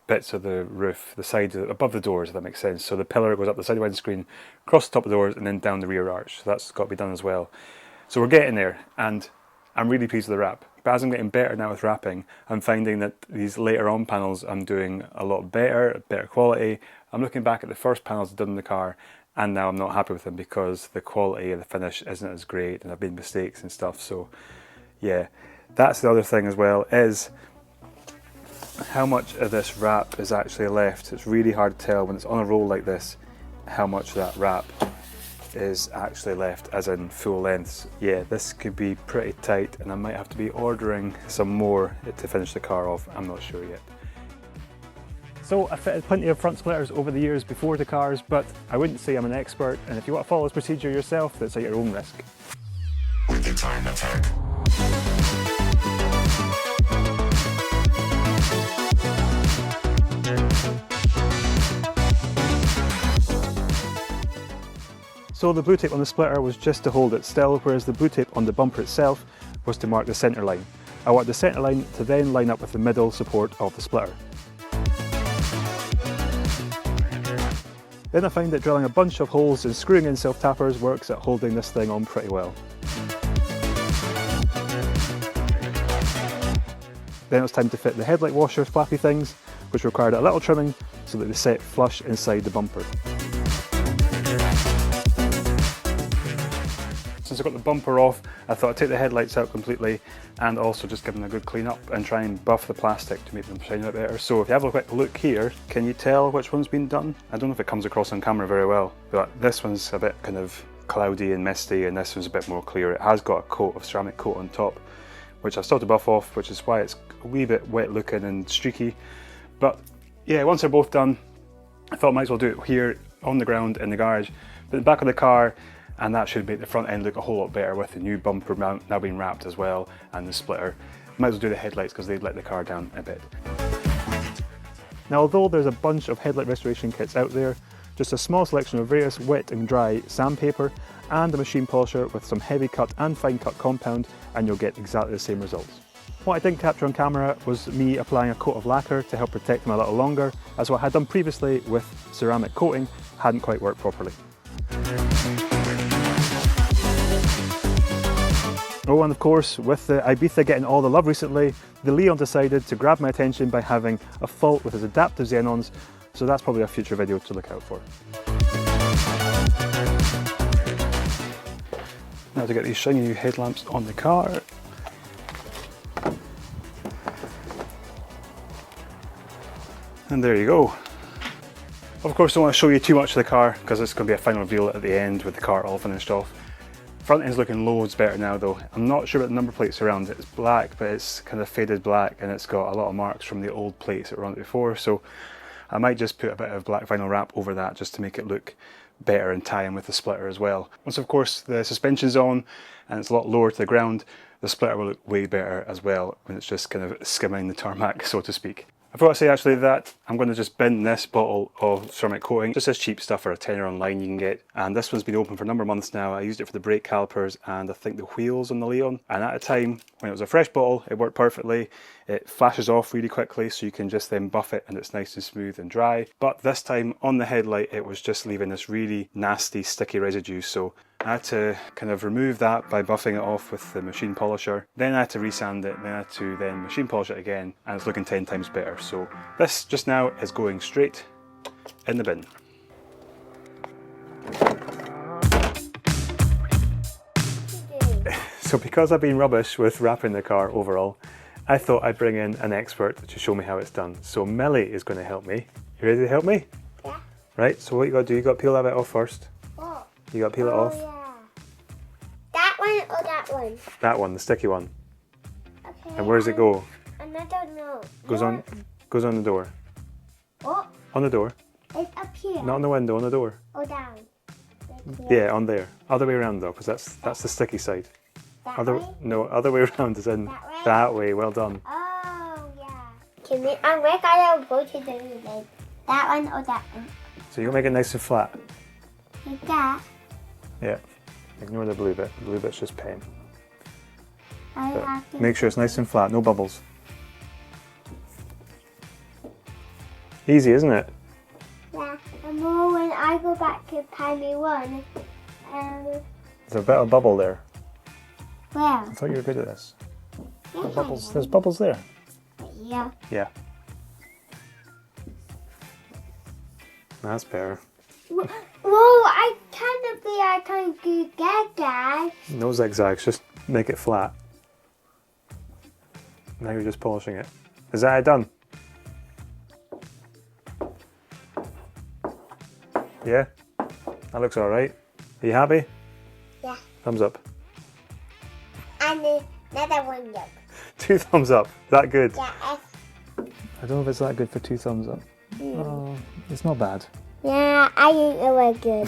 bits of the roof, the side above the doors, if that makes sense. So the pillar goes up the side of the windscreen, across the top of the doors, and then down the rear arch. So that's got to be done as well. So we're getting there, and I'm really pleased with the wrap. But as I'm getting better now with wrapping, I'm finding that these later on panels I'm doing a lot better quality. I'm looking back at the first panels I did in the car, and now I'm not happy with them because the quality of the finish isn't as great, and I've made mistakes and stuff. So yeah, that's the other thing as well, is how much of this wrap is actually left. It's really hard to tell when it's on a roll like this how much of that wrap is actually left, as in full lengths. Yeah, this could be pretty tight, and I might have to be ordering some more to finish the car off. I'm not sure yet. So I fitted plenty of front splitters over the years before the cars, but I wouldn't say I'm an expert, and if you want to follow this procedure yourself, that's at your own risk. So the blue tape on the splitter was just to hold it still, whereas the blue tape on the bumper itself was to mark the centre line. I want the centre line to then line up with the middle support of the splitter. Then I found that drilling a bunch of holes and screwing in self-tappers works at holding this thing on pretty well. Then it was time to fit the headlight washer flappy things, which required a little trimming so that they set flush inside the bumper. Since I got the bumper off, I thought I'd take the headlights out completely and also just give them a good clean up and try and buff the plastic to make them shine a bit better. So if you have a quick look here, can you tell which one's been done? I don't know if it comes across on camera very well, but this one's a bit kind of cloudy and misty, and this one's a bit more clear. It has got a coat of ceramic coat on top, which I've still to buff off, which is why it's a wee bit wet looking and streaky. But yeah, once they're both done, I thought I might as well do it here on the ground in the garage, but the back of the car, and that should make the front end look a whole lot better with the new bumper mount now being wrapped as well, and the splitter. Might as well do the headlights because they'd let the car down a bit. Now, although there's a bunch of headlight restoration kits out there, just a small selection of various wet and dry sandpaper and a machine polisher with some heavy cut and fine cut compound, and you'll get exactly the same results. What I didn't capture on camera was me applying a coat of lacquer to help protect them a little longer, as what I had done previously with ceramic coating hadn't quite worked properly. Oh, and of course, with the Ibiza getting all the love recently, the Leon decided to grab my attention by having a fault with his adaptive xenons, so that's probably a future video to look out for. Now to get these shiny new headlamps on the car. And there you go. Of course, I don't want to show you too much of the car because it's going to be a final reveal at the end with the car all finished off. Front end's looking loads better now though. I'm not sure about the number plates around it. It's black, but it's kind of faded black, and it's got a lot of marks from the old plates that were on it before, so I might just put a bit of black vinyl wrap over that just to make it look better and tie in with the splitter as well. Once of course the suspension's on and it's a lot lower to the ground, the splitter will look way better as well when it's just kind of skimming the tarmac, so to speak. I forgot to say actually that I'm going to just bin this bottle of ceramic coating, just as cheap stuff for a tenner online you can get, and this one's been open for a number of months now. I used it for the brake calipers and I think the wheels on the Leon, and at a time when it was a fresh bottle it worked perfectly. It flashes off really quickly so you can just then buff it and it's nice and smooth and dry, but this time on the headlight it was just leaving this really nasty sticky residue, so I had to kind of remove that by buffing it off with the machine polisher. Then I had to resand it, then I had to machine polish it again, and it's looking 10 times better. So this just now is going straight in the bin. So because I've been rubbish with wrapping the car overall, I thought I'd bring in an expert to show me how it's done. So Millie is going to help me. You ready to help me? Yeah. Right, so what you got to do, you got to peel that bit off first. What? You got to peel it off. Yeah. That one or that one? That one, the sticky one. Okay. And where does it go? I don't know. Goes on the door. What? On the door. It's up here. Not on the window, on the door. Or down. Yeah, on there. Other way around though, because that's the sticky side. That way? No, other way around is in That way? that way. Well done. Oh, yeah. Can we, and where can I go to the like, that one or that one? So you make it nice and flat. Like that? Yeah. Ignore the blue bit. The blue bit's just paint. I But have to... make sure it's nice and flat, no bubbles. Easy, isn't it? Yeah, and more when I go back to primary one. There's a bit of bubble there. Where? I thought you were good at this. Yes, Bubbles. I am. There's bubbles there. Yeah. Yeah. That's better. Whoa, I can't do that. No zigzags, just make it flat. Now you're just polishing it. Is that it done? Yeah? That looks alright. Are you happy? Yeah. Thumbs up. And another one, look. 2 thumbs up. That good? Yeah, I don't know if it's that good for 2 thumbs up. Oh, it's not bad. yeah, I think it was good.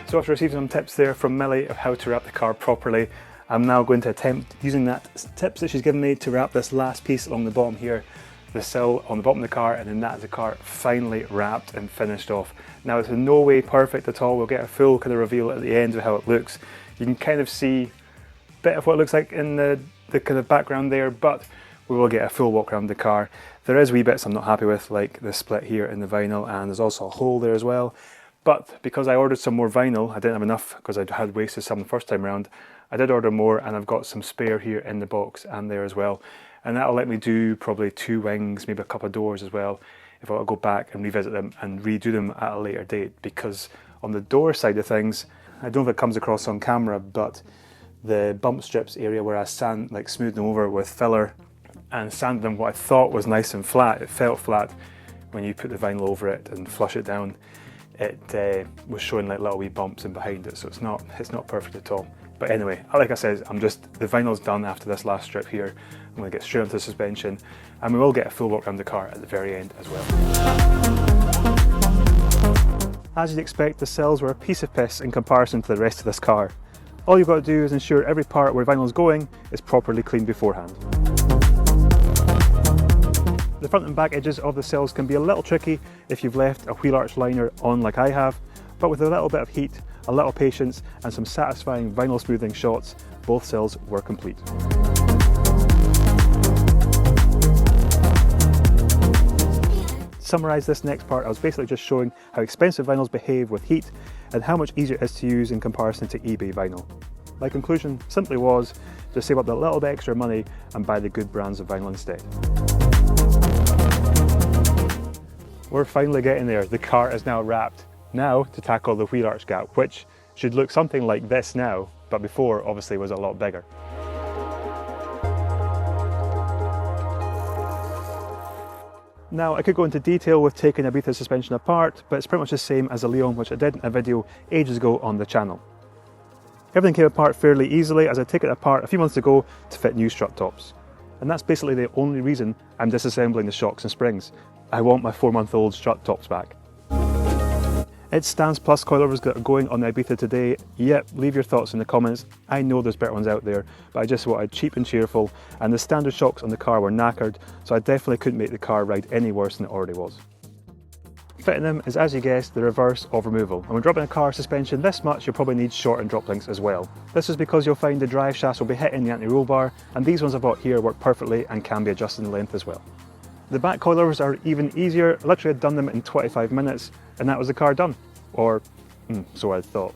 So after receiving some tips there from Millie of how to wrap the car properly, I'm now going to attempt using that tips that she's given me to wrap this last piece along the bottom here, the sill on the bottom of the car, and then that is the car finally wrapped and finished off. Now it's in no way perfect at all. We'll get a full kind of reveal at the end of how it looks. You can kind of see a bit of what it looks like in the kind of background there, but we will get a full walk around the car. There is wee bits I'm not happy with, like the split here in the vinyl, and there's also a hole there as well. But because I ordered some more vinyl, I didn't have enough because I had wasted some the first time around. I did order more, and I've got some spare here in the box and there as well. And that'll let me do probably 2 wings, maybe a couple of doors as well, if I want to go back and revisit them and redo them at a later date. Because on the door side of things, I don't know if it comes across on camera, but the bump strips area where I smoothed them over with filler and sanded them what I thought was nice and flat, it felt flat when you put the vinyl over it and flush it down. It was showing like little wee bumps in behind it, so it's not perfect at all. But anyway, like I said, the vinyl's done after this last strip here. I'm going to get straight onto the suspension, and we will get a full walk around the car at the very end as well. As you'd expect, the sills were a piece of piss in comparison to the rest of this car. All you've got to do is ensure every part where vinyl is going is properly cleaned beforehand. The front and back edges of the sills can be a little tricky if you've left a wheel arch liner on like I have, but with a little bit of heat, a little patience and some satisfying vinyl smoothing shots, both sills were complete. To summarise this next part, I was basically just showing how expensive vinyls behave with heat and how much easier it is to use in comparison to eBay vinyl. My conclusion simply was to save up that little bit extra money and buy the good brands of vinyl instead. We're finally getting there. The car is now wrapped. Now to tackle the wheel arch gap, which should look something like this now, but before obviously was a lot bigger. Now I could go into detail with taking Ibiza suspension apart, but it's pretty much the same as the Leon, which I did in a video ages ago on the channel. Everything came apart fairly easily as I took it apart a few months ago to fit new strut tops. And that's basically the only reason I'm disassembling the shocks and springs. I want my 4-month-old strut tops back. It's Stance Plus coilovers that are going on the Ibiza today. Yep, leave your thoughts in the comments. I know there's better ones out there, but I just wanted cheap and cheerful, and the standard shocks on the car were knackered, so I definitely couldn't make the car ride any worse than it already was. Fitting them is, as you guessed, the reverse of removal, and when dropping a car suspension this much, you'll probably need shortened drop links as well. This is because you'll find the drive shafts will be hitting the anti-roll bar, and these ones I've got here work perfectly and can be adjusted in length as well. The back coilovers are even easier. I literally had done them in 25 minutes, and that was the car done. Or, so I thought.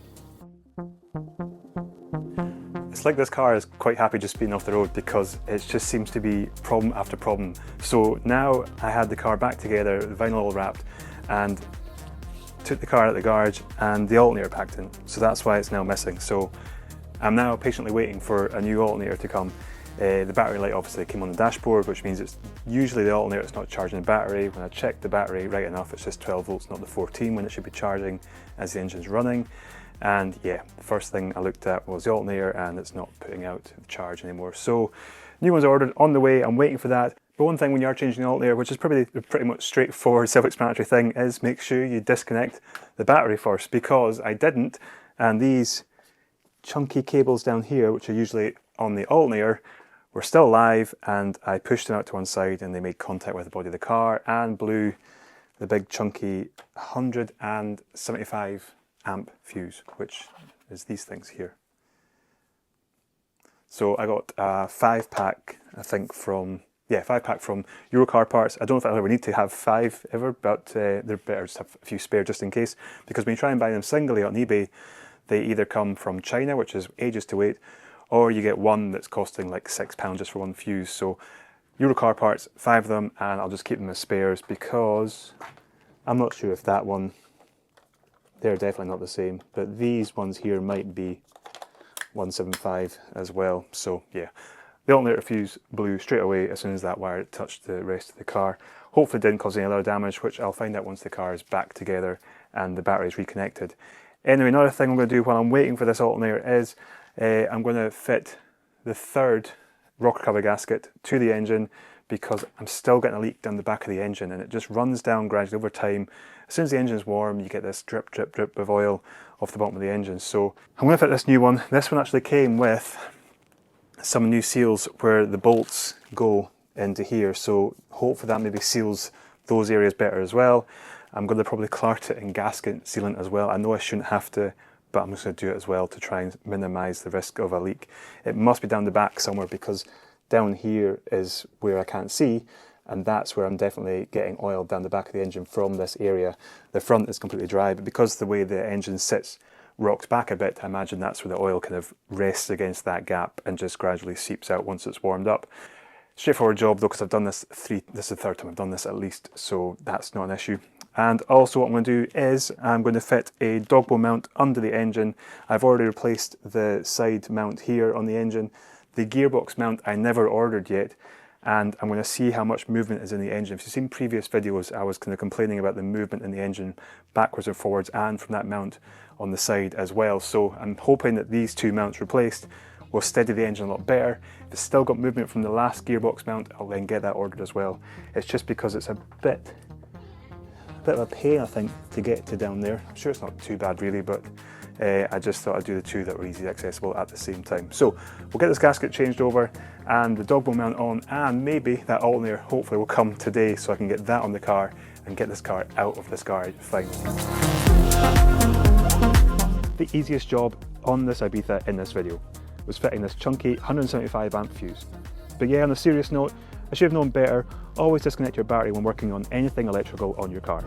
It's like this car is quite happy just being off the road because it just seems to be problem after problem. So now I had the car back together, the vinyl all wrapped, and took the car out of the garage and the alternator packed in. So that's why it's now missing. So I'm now patiently waiting for a new alternator to come. The battery light obviously came on the dashboard, which means it's usually the alternator that's not charging the battery. When I checked the battery right enough, it's just 12 volts, not the 14 when it should be charging as the engine's running. And yeah, the first thing I looked at was the alternator, and it's not putting out the charge anymore. So new ones are ordered on the way, I'm waiting for that. But one thing when you are changing the alternator, which is probably a pretty much straightforward, self-explanatory thing, is make sure you disconnect the battery first, because I didn't, and these chunky cables down here, which are usually on the alternator, were still alive, and I pushed them out to one side and they made contact with the body of the car and blew the big chunky 175 amp fuse, which is these things here. So I got a 5-pack, I think from yeah, 5-pack from Eurocar Parts. I don't know if I'll ever need to have 5 ever, but they're better to have a few spare just in case, because when you try and buy them singly on eBay, they either come from China, which is ages to wait, or you get one that's costing like £6 just for one fuse. So Eurocar Parts, 5 of them, and I'll just keep them as spares because I'm not sure if that one, they're definitely not the same, but these ones here might be 175 as well. So yeah, the alternator fuse blew straight away as soon as that wire touched the rest of the car. Hopefully it didn't cause any other damage, which I'll find out once the car is back together and the battery is reconnected. Anyway, another thing I'm going to do while I'm waiting for this alternator is I'm going to fit the 3rd rocker cover gasket to the engine, because I'm still getting a leak down the back of the engine, and it just runs down gradually over time. As soon as the engine's warm, you get this drip, drip, drip of oil off the bottom of the engine. So I'm going to fit this new one. This one actually came with some new seals where the bolts go into here, so hopefully that maybe seals those areas better as well. I'm going to probably clark it in gasket sealant as well. I know I shouldn't have to, but I'm just going to do it as well to try and minimise the risk of a leak. It must be down the back somewhere, because down here is where I can't see, and that's where I'm definitely getting oil down the back of the engine from this area. The front is completely dry, but because the way the engine sits rocks back a bit, I imagine that's where the oil kind of rests against that gap and just gradually seeps out once it's warmed up. Straightforward job though, because I've done this this is the 3rd time I've done this at least, so that's not an issue. And also what I'm going to do is I'm going to fit a dogbow mount under the engine. I've already replaced the side mount here on the engine. The gearbox mount I never ordered yet, and I'm going to see how much movement is in the engine. If you've seen previous videos, I was kind of complaining about the movement in the engine backwards and forwards, and from that mount on the side as well. So I'm hoping that these 2 mounts replaced will steady the engine a lot better. If it's still got movement from the last gearbox mount, I'll then get that ordered as well. It's just because it's a bit of a pain, I think, to get to down there. I'm sure it's not too bad really, but I just thought I'd do the 2 that were easily accessible at the same time. So we'll get this gasket changed over and the dogbow mount on, and maybe that alternator hopefully will come today so I can get that on the car and get this car out of this garage finally. The easiest job on this Ibiza in this video was fitting this chunky 175 amp fuse. But yeah, on a serious note, I should have known better. Always disconnect your battery when working on anything electrical on your car.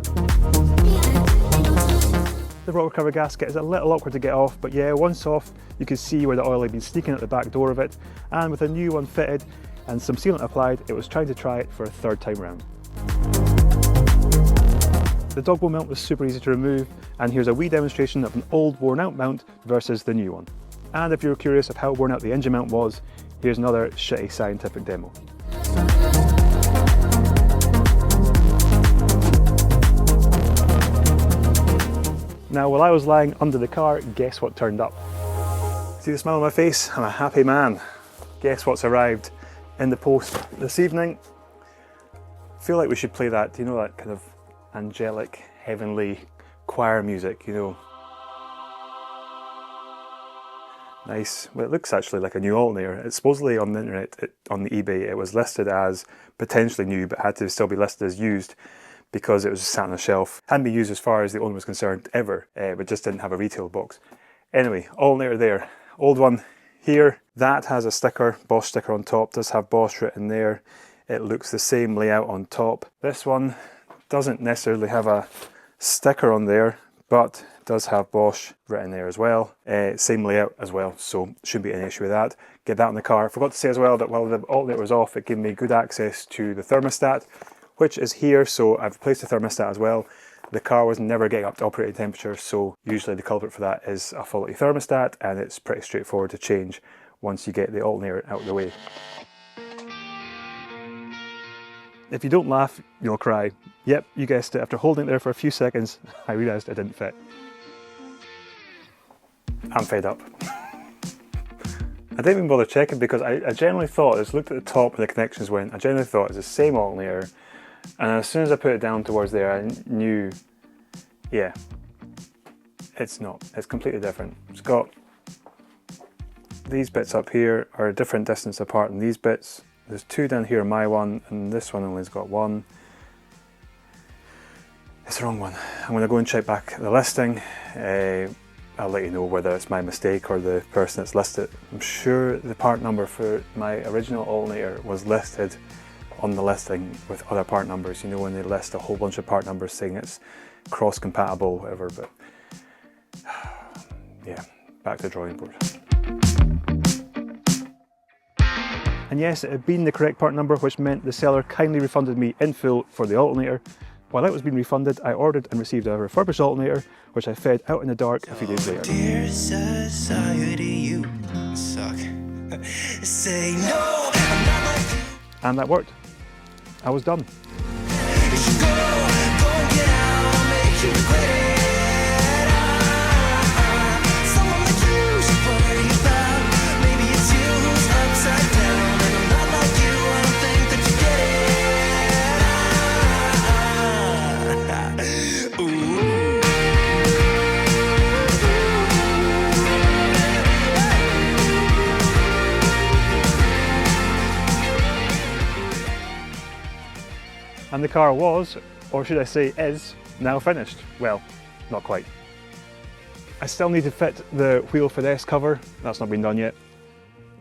The rocker cover gasket is a little awkward to get off, but yeah, once off, you can see where the oil had been sneaking out the back door of it, and with a new one fitted and some sealant applied, it was trying to try it for a 3rd time round. The dogbow mount was super easy to remove, and here's a wee demonstration of an old worn out mount versus the new one. And if you're curious of how worn out the engine mount was, here's another shitty scientific demo. Now, while I was lying under the car, guess what turned up? See the smile on my face? I'm a happy man. Guess what's arrived in the post this evening? I feel like we should play that, you know, that kind of angelic, heavenly choir music, you know. Nice. Well, it looks actually like a new alternator. It's supposedly on the internet, on the eBay, it was listed as potentially new, but had to still be listed as used, because it was sat on a shelf. Hadn't been used as far as the owner was concerned ever, but just didn't have a retail box. Anyway, alternator there. Old one here. That has a sticker, Bosch sticker on top, does have Bosch written there. It looks the same layout on top. This one doesn't necessarily have a sticker on there, but does have Bosch written there as well. Same layout as well, so shouldn't be an issue with that. Get that on the car. Forgot to say as well that while the alternator was off, it gave me good access to the thermostat, which is here, so I've replaced the thermostat as well. The car was never getting up to operating temperature, so usually the culprit for that is a faulty thermostat, and it's pretty straightforward to change once you get the alternator out of the way. If you don't laugh, you'll cry. Yep, you guessed it. After holding it there for a few seconds, I realised it didn't fit. I'm fed up. I didn't even bother checking, because I generally thought, I just looked at the top where the connections went, I generally thought it was the same alternator. And as soon as I put it down towards there, I knew, yeah, it's not. It's completely different. It's got these bits up here are a different distance apart than these bits. There's 2 down here, my one, and this one only's got 1. It's the wrong one. I'm going to go and check back the listing. I'll let you know whether it's my mistake or the person that's listed. I'm sure the part number for my original alternator was listed on the listing with other part numbers, you know, when they list a whole bunch of part numbers saying it's cross-compatible, whatever, but yeah, back to the drawing board. And yes, it had been the correct part number, which meant the seller kindly refunded me in full for the alternator. While it was being refunded, I ordered and received a refurbished alternator, which I fed out in the dark a few days later. Dear society, you suck. Say no, I'm not like you. And that worked. I was done. You should go and get out, I'll make you regret it. Someone like you should worry about. Maybe it's you who's upside down, and I'm not like you, I don't think that you get it. Ooh. And the car was, or should I say is, now finished. Well, not quite. I still need to fit the wheel fidesz cover, that's not been done yet.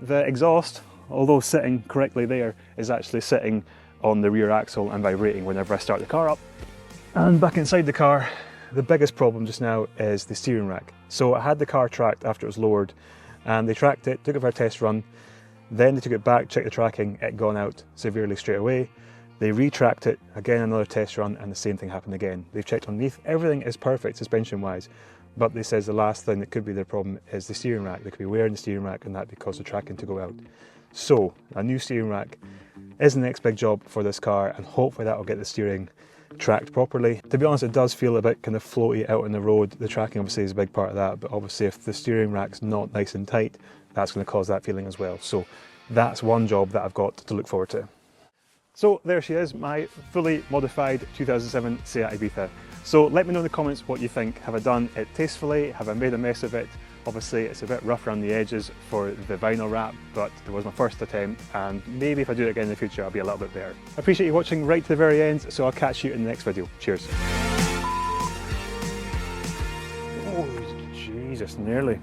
The exhaust, although sitting correctly there, is actually sitting on the rear axle and vibrating whenever I start the car up. And back inside the car, the biggest problem just now is the steering rack. So I had the car tracked after it was lowered, and they tracked it, took it for a test run, then they took it back, checked the tracking, it had gone out severely straight away. They retracked it, again another test run, and the same thing happened again. They've checked underneath, everything is perfect suspension wise, but they says the last thing that could be their problem is the steering rack. There could be wear in the steering rack and that would cause the tracking to go out. So a new steering rack is the next big job for this car, and hopefully that will get the steering tracked properly. To be honest, it does feel a bit kind of floaty out on the road. The tracking obviously is a big part of that, but obviously if the steering rack's not nice and tight, that's going to cause that feeling as well. So that's one job that I've got to look forward to. So there she is, my fully modified 2007 SEAT Ibiza. So let me know in the comments what you think. Have I done it tastefully? Have I made a mess of it? Obviously it's a bit rough around the edges for the vinyl wrap, but it was my first attempt, and maybe if I do it again in the future I'll be a little bit better. I appreciate you watching right to the very end, so I'll catch you in the next video. Cheers. Oh Jesus, nearly.